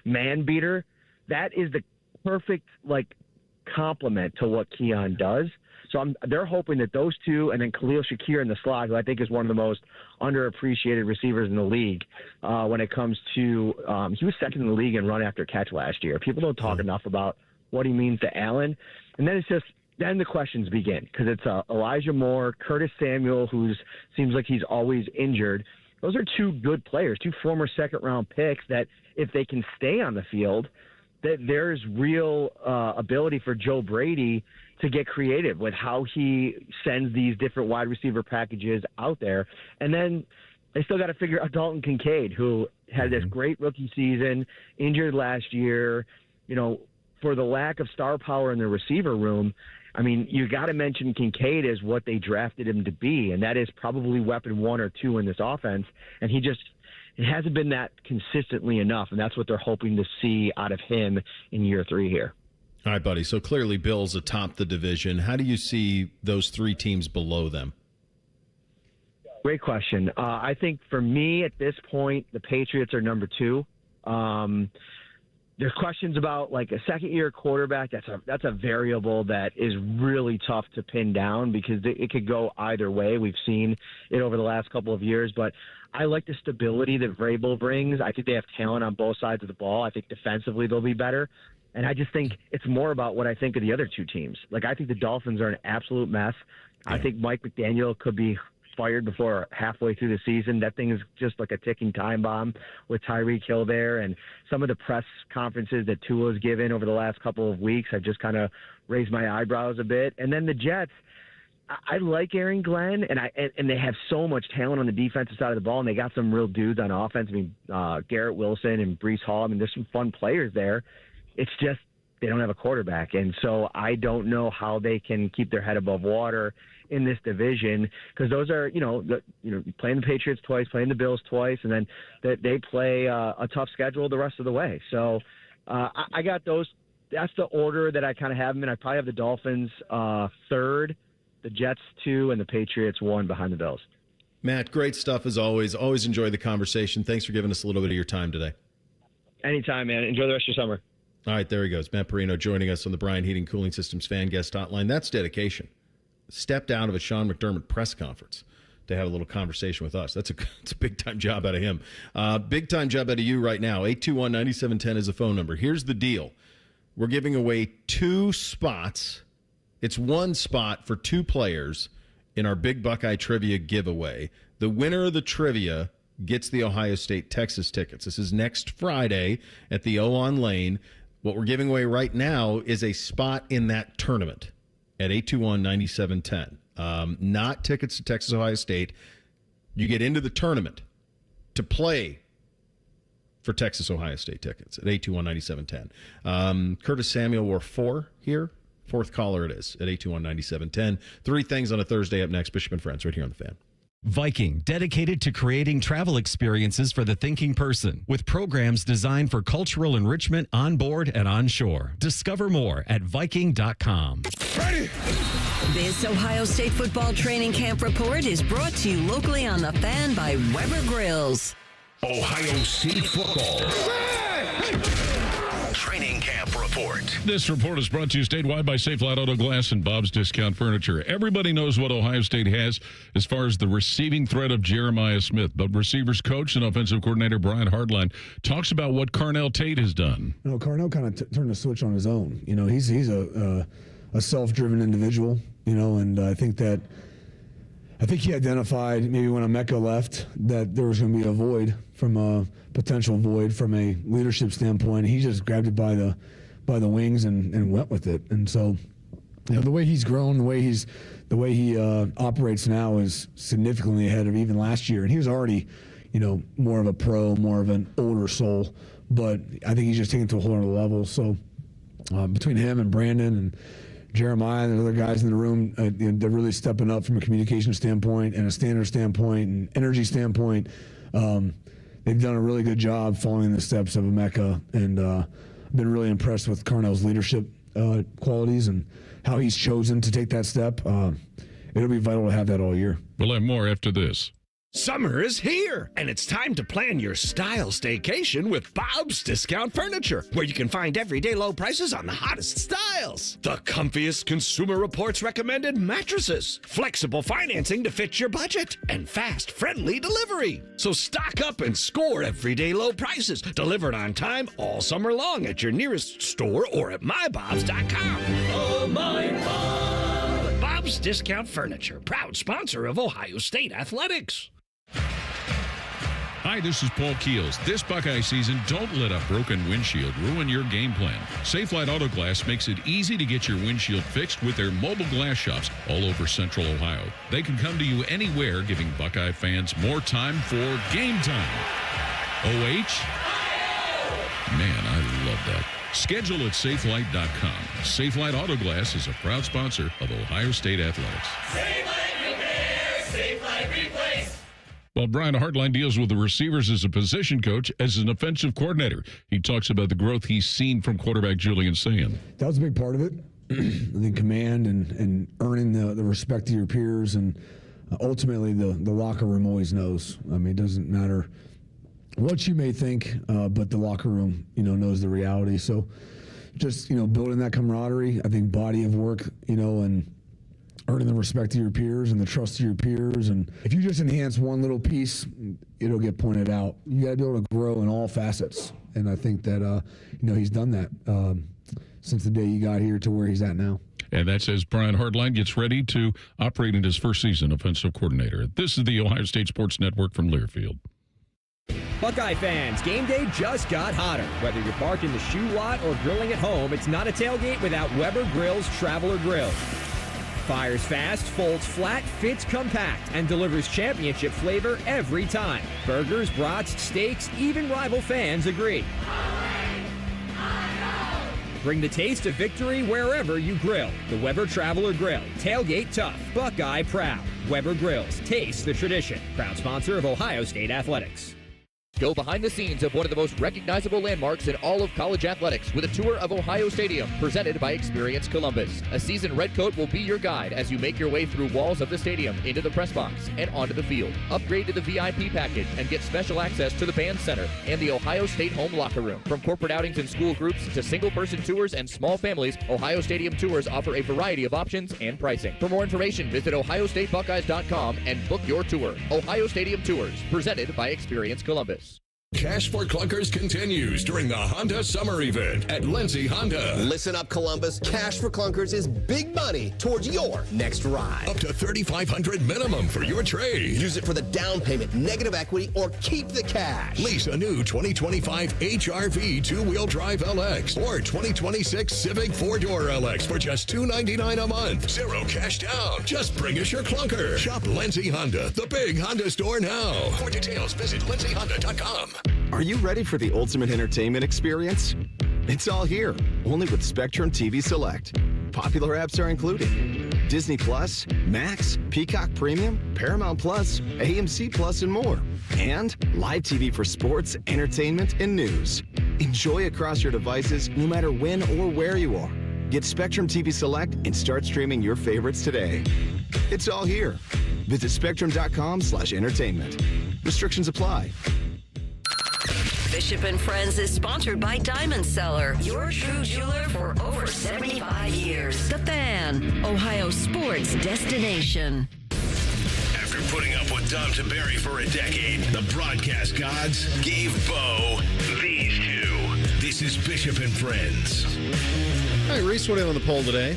man beater, that is the perfect, complement to what Keon does. So they're hoping that those two, and then Khalil Shakir in the slot, who I think is one of the most underappreciated receivers in the league when it comes to he was second in the league in run after catch last year. People don't talk enough about what he means to Allen. And then then the questions begin, because it's Elijah Moore, Curtis Samuel, who seems like he's always injured. Those are two good players, two former second-round picks that if they can stay on the field, that there's real ability for Joe Brady to get creative with how he sends these different wide receiver packages out there. And then they still got to figure out Dalton Kincaid, who had this great rookie season, injured last year. For the lack of star power in the receiver room, I mean, you got to mention Kincaid as what they drafted him to be, and that is probably weapon 1 or 2 in this offense. And it hasn't been that consistently enough, and that's what they're hoping to see out of him in year 3 here. All right, buddy. So clearly Bills atop the division. How do you see those 3 teams below them? Great question. I think for me at this point, the Patriots are number 2. There's questions about a second-year quarterback. That's a variable that is really tough to pin down because it could go either way. We've seen it over the last couple of years, but I like the stability that Vrabel brings. I think they have talent on both sides of the ball. I think defensively they'll be better. And I just think it's more about what I think of the other 2 teams. I think the Dolphins are an absolute mess. Yeah. I think Mike McDaniel could be fired before halfway through the season. That thing is just like a ticking time bomb with Tyreek Hill there. And some of the press conferences that Tua's given over the last couple of weeks, I've just kind of raised my eyebrows a bit. And then the Jets, I like Aaron Glenn, and they have so much talent on the defensive side of the ball, and they got some real dudes on offense. I mean, Garrett Wilson and Breece Hall. I mean, there's some fun players there. It's just they don't have a quarterback, and so I don't know how they can keep their head above water in this division, because those are playing the Patriots twice, playing the Bills twice, and then they play a tough schedule the rest of the way. So I got those. That's the order that I kind of have them in. I probably have the Dolphins 3rd, the Jets 2, and the Patriots 1 behind the Bills. Matt, great stuff as always. Always enjoy the conversation. Thanks for giving us a little bit of your time today. Anytime, man. Enjoy the rest of your summer. All right, there he goes. Matt Parino joining us on the Bryant Heating Cooling Systems fan guest hotline. That's dedication. Stepped out of a Sean McDermott press conference to have a little conversation with us. It's a big-time job out of him. Big-time job out of you right now. 821-9710 is the phone number. Here's the deal. We're giving away 2 spots. It's 1 spot for 2 players in our Big Buckeye Trivia giveaway. The winner of the trivia gets the Ohio State-Texas tickets. This is next Friday at the O-On Lane. What we're giving away right now is a spot in that tournament at 821-9710. Not tickets to Texas Ohio State. You get into the tournament to play for Texas Ohio State tickets at 821-9710. Curtis Samuel wore 4 here. 4th caller it is at 821-9710. 3 things on a Thursday up next. Bishop and Friends right here on the Fan. Viking, dedicated to creating travel experiences for the thinking person, with programs designed for cultural enrichment on board and on shore. Discover more at Viking.com. Ready? This Ohio State football training camp report is brought to you locally on the Fan by Weber Grills. Ohio State football. Training camp report. This report is brought to you statewide by Safe Lot Auto Glass and Bob's Discount Furniture. Everybody knows what Ohio State has as far as the receiving threat of Jeremiah Smith, but receivers coach and offensive coordinator Brian Hardline talks about what Carnell Tate has done. Carnell kind of turned the switch on his own. He's a self-driven individual, and I think he identified maybe when Emeka left that there was going to be a void from a potential void from a leadership standpoint. He just grabbed it by the wings and went with it. And so, the way he's grown, the way he operates now is significantly ahead of even last year. And he was already, more of a pro, more of an older soul. But I think he's just taken it to a whole other level. So between him and Brandon and Jeremiah and the other guys in the room, they're really stepping up from a communication standpoint and a standard standpoint and energy standpoint. they've done a really good job following the steps of Emeka, and I've been really impressed with Carnell's leadership qualities and how he's chosen to take that step. It'll be vital to have that all year. We'll have more after this. Summer is here, and it's time to plan your style staycation with Bob's Discount Furniture, where you can find everyday low prices on the hottest styles. The comfiest Consumer Reports recommended mattresses, flexible financing to fit your budget, and fast, friendly delivery. So stock up and score everyday low prices, delivered on time all summer long at your nearest store or at mybobs.com. Oh, my Bob! Bob's Discount Furniture, proud sponsor of Ohio State Athletics. Hi, this is Paul Keels. This Buckeye season, don't let a broken windshield ruin your game plan. Safelite Auto Glass makes it easy to get your windshield fixed with their mobile glass shops all over Central Ohio. They can come to you anywhere, giving Buckeye fans more time for game time. OH? Man, I love that. Schedule at safelite.com. Safelite Auto Glass is a proud sponsor of Ohio State Athletics. Safelite repair, Safelite replace. While Brian Hartline deals with the receivers as a position coach, as an offensive coordinator, he talks about the growth he's seen from quarterback Julian Sand. That was a big part of it. I think command and earning the respect of your peers, and ultimately the locker room always knows. I mean, it doesn't matter what you may think, but the locker room, knows the reality. So just, building that camaraderie, I think body of work, and earning the respect of your peers and the trust of your peers. And if you just enhance one little piece, it'll get pointed out. You got to be able to grow in all facets. And I think that, he's done that since the day he got here to where he's at now. And that's as Brian Hartline gets ready to operate in his first season offensive coordinator. This is the Ohio State Sports Network from Learfield. Buckeye fans, game day just got hotter. Whether you're parked in the shoe lot or grilling at home, it's not a tailgate without Weber Grill's Traveler Grill. Fires fast, folds flat, fits compact, and delivers championship flavor every time. Burgers, brats, steaks, even rival fans agree. Bring the taste of victory wherever you grill. The Weber Traveler Grill. Tailgate tough, Buckeye proud. Weber Grills. Taste the tradition. Proud sponsor of Ohio State Athletics. Go behind the scenes of one of the most recognizable landmarks in all of college athletics with a tour of Ohio Stadium presented by Experience Columbus. A seasoned redcoat will be your guide as you make your way through walls of the stadium, into the press box, and onto the field. Upgrade to the VIP package and get special access to the band center and the Ohio State home locker room. From corporate outings and school groups to single-person tours and small families, Ohio Stadium tours offer a variety of options and pricing. For more information, visit ohiostatebuckeyes.com and book your tour. Ohio Stadium Tours, presented by Experience Columbus. Cash for Clunkers continues during the Honda Summer Event at Lindsay Honda. Listen up, Columbus. Cash for Clunkers is big money towards your next ride. Up to $3,500 minimum for your trade. Use it for the down payment, negative equity, or keep the cash. Lease a new 2025 HR-V two-wheel drive LX or 2026 Civic four-door LX for just $299 a month. Zero cash down. Just bring us your clunker. Shop Lindsay Honda, the big Honda store now. For details, visit lindsayhonda.com. Are you ready for the ultimate entertainment experience? It's all here, only with Spectrum TV Select. Popular apps are included: Disney Plus, Max, Peacock Premium, Paramount Plus, AMC Plus, and more. And live TV for sports, entertainment, and news. Enjoy across your devices no matter when or where you are. Get Spectrum TV Select and start streaming your favorites today. It's all here. Visit spectrum.com/entertainment. Restrictions apply. Bishop and Friends is sponsored by Diamond Seller, your true jeweler for over 75 years. The Fan, Ohio sports destination. After putting up with Dom Tiberi for a decade, the broadcast gods gave Bo these two. This is Bishop and Friends. All right, Reese, what in on the poll today?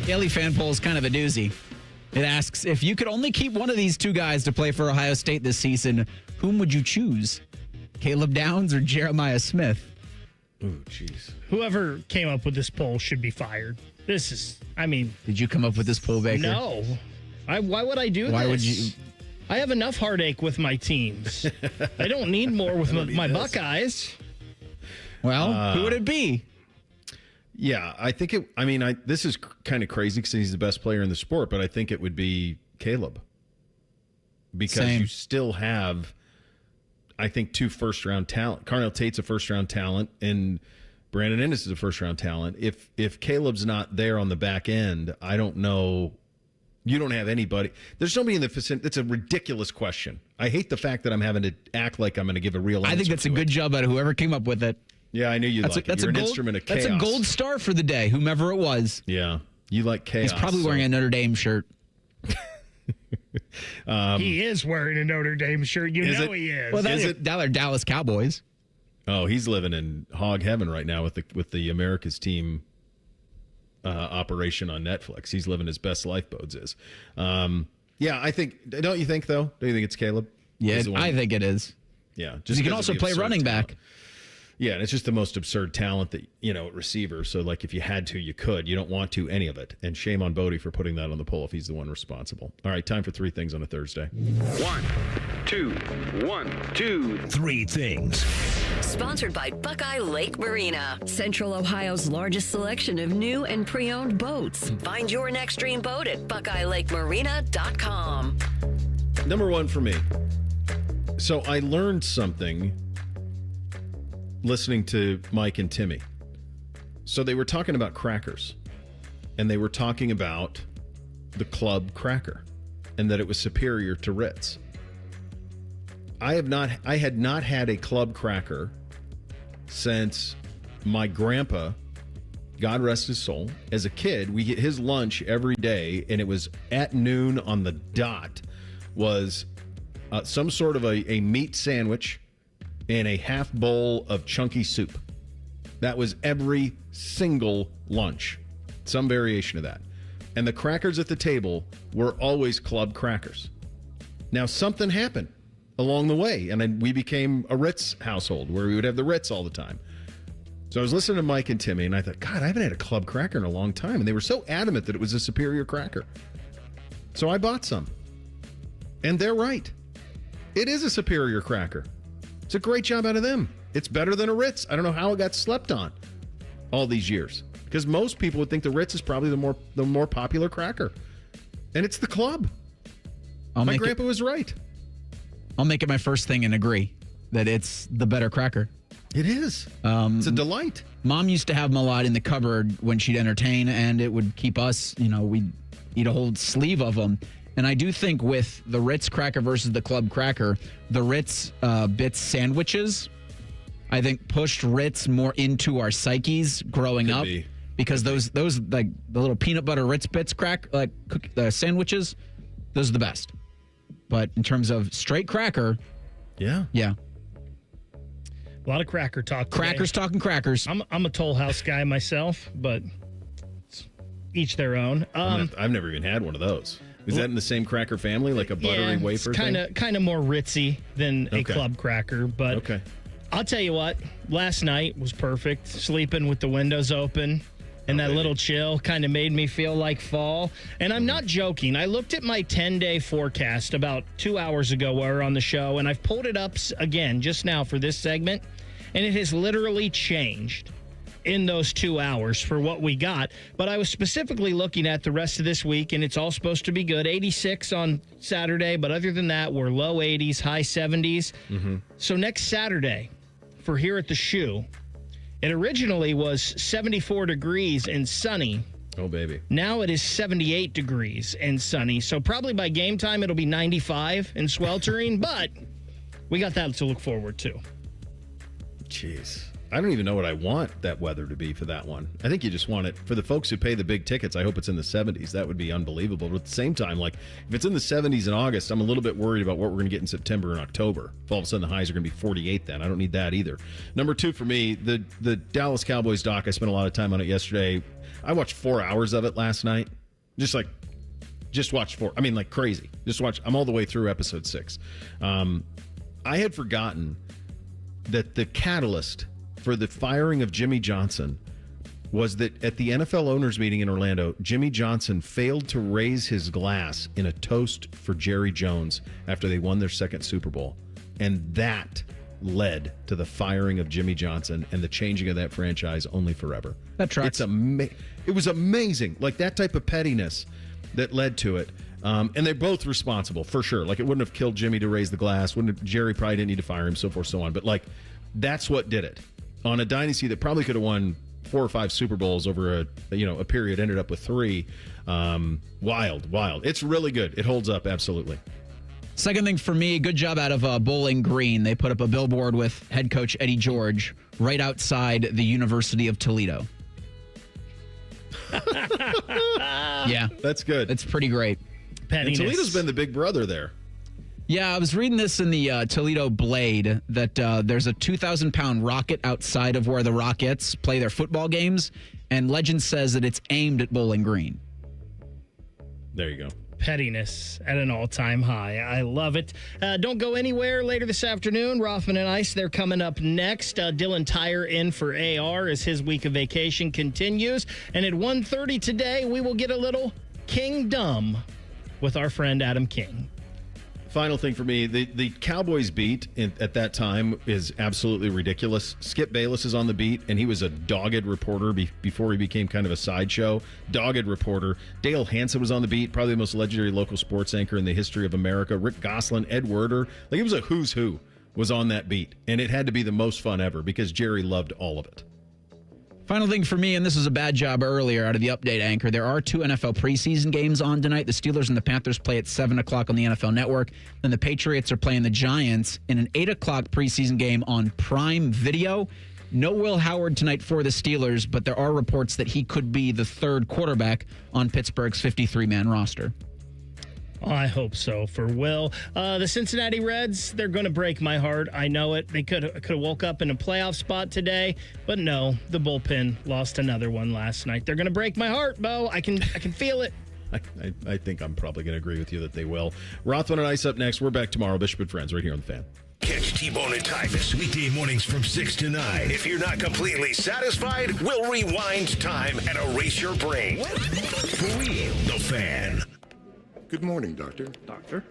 Daily fan poll is kind of a doozy. It asks, if you could only keep one of these two guys to play for Ohio State this season, whom would you choose? Caleb Downs or Jeremiah Smith? Oh, jeez. Whoever came up with this poll should be fired. This is, Did you come up with this poll, Baker? No. Why would I do this? Why would you? I have enough heartache with my teams. I don't need more with my Buckeyes. Well, who would it be? Yeah, I think it, this is kind of crazy because he's the best player in the sport, but I think it would be Caleb. Because you still have I think 2 first-round talent. Carnell Tate's a first-round talent, and Brandon Ennis is a first-round talent. If Caleb's not there on the back end, I don't know. You don't have anybody. There's nobody in the vicinity. It's a ridiculous question. I hate the fact that I'm having to act like I'm going to give a real answer. I think that's a good job out of whoever came up with it. Yeah, I knew you'd like it. You're an instrument of chaos. That's a gold star for the day, whomever it was. Yeah, you like chaos. He's probably wearing a Notre Dame shirt. He is wearing a Notre Dame shirt. He is. Well, that's Dallas Cowboys. Oh, he's living in hog heaven right now with the America's Team operation on Netflix. He's living his best life, Bodes is. Yeah, I think. Don't you think though? Don't you think it's Caleb? Yeah, I think it is. Yeah, just he can also play running back. Yeah, and it's just the most absurd talent that, at receiver. So, like, if you had to, you could. You don't want to, any of it. And shame on Bodie for putting that on the poll if he's the one responsible. All right, time for 3 things on a Thursday. 1, 2, 1, 2, 3 things. Sponsored by Buckeye Lake Marina, Central Ohio's largest selection of new and pre-owned boats. Find your next dream boat at BuckeyeLakeMarina.com. Number 1 for me. So I learned something listening to Mike and Timmy. So they were talking about crackers, and they were talking about the club cracker and that it was superior to Ritz. I had not had a club cracker since my grandpa, God rest his soul. As a kid, we get his lunch every day, and it was at noon on the dot, was some sort of a meat sandwich and a half bowl of chunky soup. That was every single lunch, some variation of that. And the crackers at the table were always club crackers. Now, something happened along the way, and then we became a Ritz household where we would have the Ritz all the time. So I was listening to Mike and Timmy, and I thought, God, I haven't had a club cracker in a long time. And they were so adamant that it was a superior cracker. So I bought some. And they're right. It is a superior cracker. It's a great job out of them. It's better than a Ritz. I don't know how it got slept on all these years, because most people would think the Ritz is probably the more popular cracker, and it's the club. My grandpa was right. I'll make it my first thing and agree that it's the better cracker. It is. It's a delight. Mom used to have them a lot in the cupboard when she'd entertain, and it would keep us, we'd eat a whole sleeve of them. And I do think with the Ritz cracker versus the club cracker, the Ritz Bits sandwiches, I think pushed Ritz more into our psyches growing up. Because those like the little peanut butter Ritz Bits sandwiches, those are the best. But in terms of straight cracker, yeah. A lot of cracker talk today. Crackers talking crackers. I'm a Toll House guy myself, but each their own. I've never even had one of those. Is that in the same cracker family, like a buttery wafer thing? Kind of more Ritzy than a club cracker, but I'll tell you what, last night was perfect. Sleeping with the windows open and that little chill kind of made me feel like fall. And I'm not joking. I looked at my 10-day forecast about 2 hours ago while we were on the show, and I've pulled it up again just now for this segment, and it has literally changed in those 2 hours for what we got. But I was specifically looking at the rest of this week, and it's all supposed to be good. 86 on Saturday, but other than that, we're low 80s, high 70s. So next Saturday, for here at the Shoe, it originally was 74 degrees and sunny. Oh, baby. Now it is 78 degrees and sunny. So probably by game time, it'll be 95 and sweltering, but we got that to look forward to. Jeez. I don't even know what I want that weather to be for that one. I think you just want it for the folks who pay the big tickets. I hope it's in the 70s. That would be unbelievable. But at the same time, like if it's in the 70s in August, I'm a little bit worried about what we're going to get in September and October. If all of a sudden the highs are going to be 48 then. I don't need that either. Number 2 for me, the Dallas Cowboys doc. I spent a lot of time on it yesterday. I watched 4 hours of it last night. Just watched 4. I mean, like crazy. I'm all the way through episode 6. I had forgotten that the catalyst for the firing of Jimmy Johnson was that at the NFL owners meeting in Orlando, Jimmy Johnson failed to raise his glass in a toast for Jerry Jones after they won their second Super Bowl. And that led to the firing of Jimmy Johnson and the changing of that franchise only forever. That tracks. It was amazing. Like that type of pettiness that led to it. And they're both responsible, for sure. Like, it wouldn't have killed Jimmy to raise the glass. Jerry probably didn't need to fire him, so forth, so on. But, like, that's what did it. On a dynasty that probably could have won 4 or 5 Super Bowls over a period, ended up with 3. Wild. It's really good. It holds up, absolutely. Second thing for me, good job out of Bowling Green. They put up a billboard with head coach Eddie George right outside the University of Toledo. Yeah. That's good. It's pretty great. And Toledo's been the big brother there. Yeah, I was reading this in the Toledo Blade that there's a 2,000-pound rocket outside of where the Rockets play their football games, and legend says that it's aimed at Bowling Green. There you go. Pettiness at an all-time high. I love it. Don't go anywhere. Later this afternoon, Rothman and Ice, they're coming up next. Dylan Tyre in for AR as his week of vacation continues. And at 1:30 today, we will get a little Kingdom with our friend Adam King. Final thing for me, the Cowboys beat at that time is absolutely ridiculous. Skip Bayless is on the beat, and he was a dogged reporter before he became kind of a sideshow. Dogged reporter. Dale Hansen was on the beat, probably the most legendary local sports anchor in the history of America. Rick Gosselin, Ed Werder. Like, it was a who's who was on that beat, and it had to be the most fun ever because Jerry loved all of it. Final thing for me, and this was a bad job earlier out of the update anchor, there are 2 NFL preseason games on tonight. The Steelers and the Panthers play at 7 o'clock on the NFL Network. Then the Patriots are playing the Giants in an 8 o'clock preseason game on Prime Video. No Will Howard tonight for the Steelers, but there are reports that he could be the 3rd quarterback on Pittsburgh's 53-man roster. I hope so for Will. The Cincinnati Reds, they're going to break my heart. I know it. They could have woke up in a playoff spot today, but no, the bullpen lost another one last night. They're going to break my heart, Bo. I can feel it. I think I'm probably going to agree with you that they will. Rothman and Ice up next. We're back tomorrow. Bishop and Friends right here on The Fan. Catch T-Bone and Tyvis weekday mornings from 6 to 9. If you're not completely satisfied, we'll rewind time and erase your brain. For real, The Fan. Good morning, Doctor. Doctor?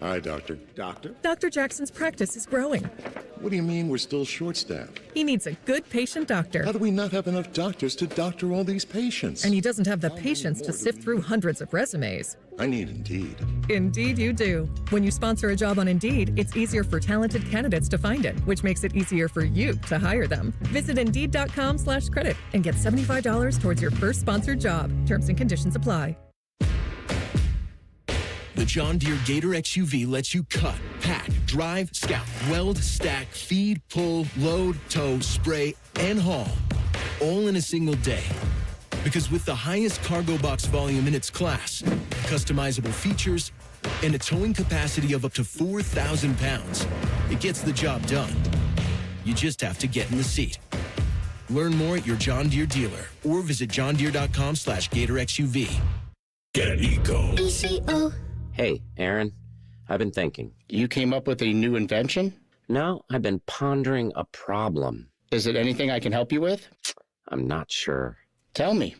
Hi, Doctor. Doctor? Dr. Jackson's practice is growing. What do you mean we're still short-staffed? He needs a good patient doctor. How do we not have enough doctors to doctor all these patients? And he doesn't have the patience to sift through hundreds of resumes. I need Indeed. Indeed you do. When you sponsor a job on Indeed, it's easier for talented candidates to find it, which makes it easier for you to hire them. Visit Indeed.com/credit and get $75 towards your first sponsored job. Terms and conditions apply. The John Deere Gator XUV lets you cut, pack, drive, scout, weld, stack, feed, pull, load, tow, spray, and haul, all in a single day. Because with the highest cargo box volume in its class, customizable features, and a towing capacity of up to 4,000 pounds, it gets the job done. You just have to get in the seat. Learn more at your John Deere dealer or visit johndeere.com/Gator XUV. Get Eco. ECO. Hey, Aaron, I've been thinking. You came up with a new invention? No, I've been pondering a problem. Is it anything I can help you with? I'm not sure. Tell me.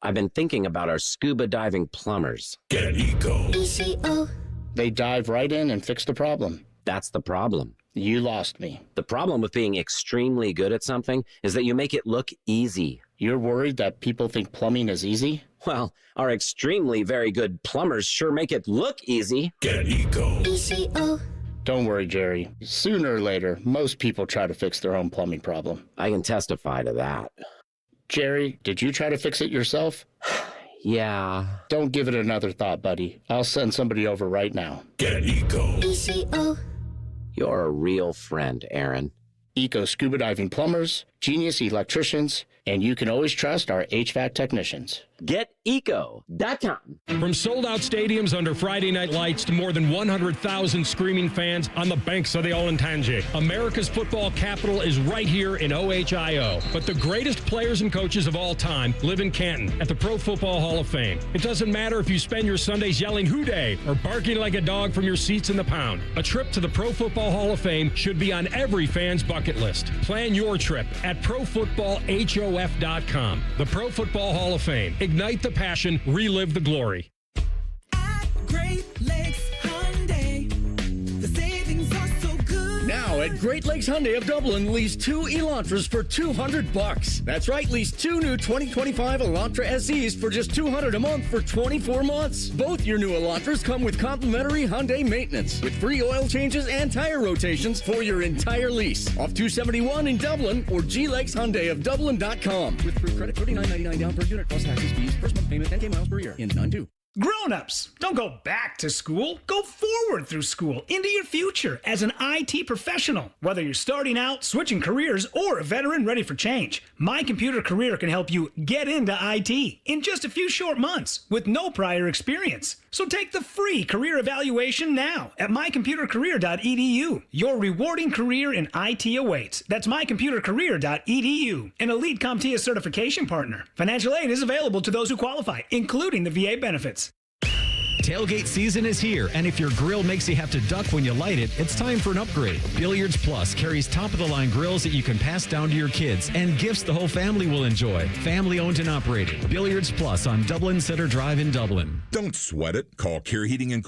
I've been thinking about our scuba diving plumbers. Get Eco. ECO. They dive right in and fix the problem. That's the problem. You lost me. The problem with being extremely good at something is that you make it look easy. You're worried that people think plumbing is easy? Well, our extremely very good plumbers sure make it look easy. Get Eco. ECO. Don't worry, Jerry. Sooner or later, most people try to fix their own plumbing problem. I can testify to that. Jerry, did you try to fix it yourself? Yeah. Don't give it another thought, buddy. I'll send somebody over right now. Get Eco. ECO. You're a real friend, Aaron. Eco Scuba Diving Plumbers, genius electricians, and you can always trust our HVAC technicians. GetEco.com. From sold-out stadiums under Friday night lights to more than 100,000 screaming fans on the banks of the Olentangy, America's football capital is right here in OHIO. But the greatest players and coaches of all time live in Canton at the Pro Football Hall of Fame. It doesn't matter if you spend your Sundays yelling "Hoo Day" or barking like a dog from your seats in the pound. A trip to the Pro Football Hall of Fame should be on every fan's bucket list. Plan your trip at ProFootballHof.com. The Pro Football Hall of Fame. Ignite the passion, relive the glory. Great Lakes Hyundai. The savings are so good. Now at Great Lakes Hyundai of Dublin lease 2 Elantras for $200. That's right, lease 2 new 2025 Elantra SEs for just $200 a month for 24 months. Both your new Elantras come with complimentary Hyundai maintenance with free oil changes and tire rotations for your entire lease. Off 271 in Dublin or glexhyundaiofdublin.com. With approved credit, $39.99 down per unit plus taxes, fees, first month payment, 10K miles per year in 9-2. Grown-ups, don't go back to school. Go forward through school into your future as an IT professional. Whether you're starting out, switching careers, or a veteran ready for change, My Computer Career can help you get into IT in just a few short months with no prior experience. So take the free career evaluation now at mycomputercareer.edu. Your rewarding career in IT awaits. That's mycomputercareer.edu. An Elite CompTIA certification partner. Financial aid is available to those who qualify, including the VA benefits. Tailgate season is here, and if your grill makes you have to duck when you light it, it's time for an upgrade. Billiards Plus carries top-of-the-line grills that you can pass down to your kids and gifts the whole family will enjoy. Family-owned and operated. Billiards Plus on Dublin Center Drive in Dublin. Don't sweat it. Call Care Heating and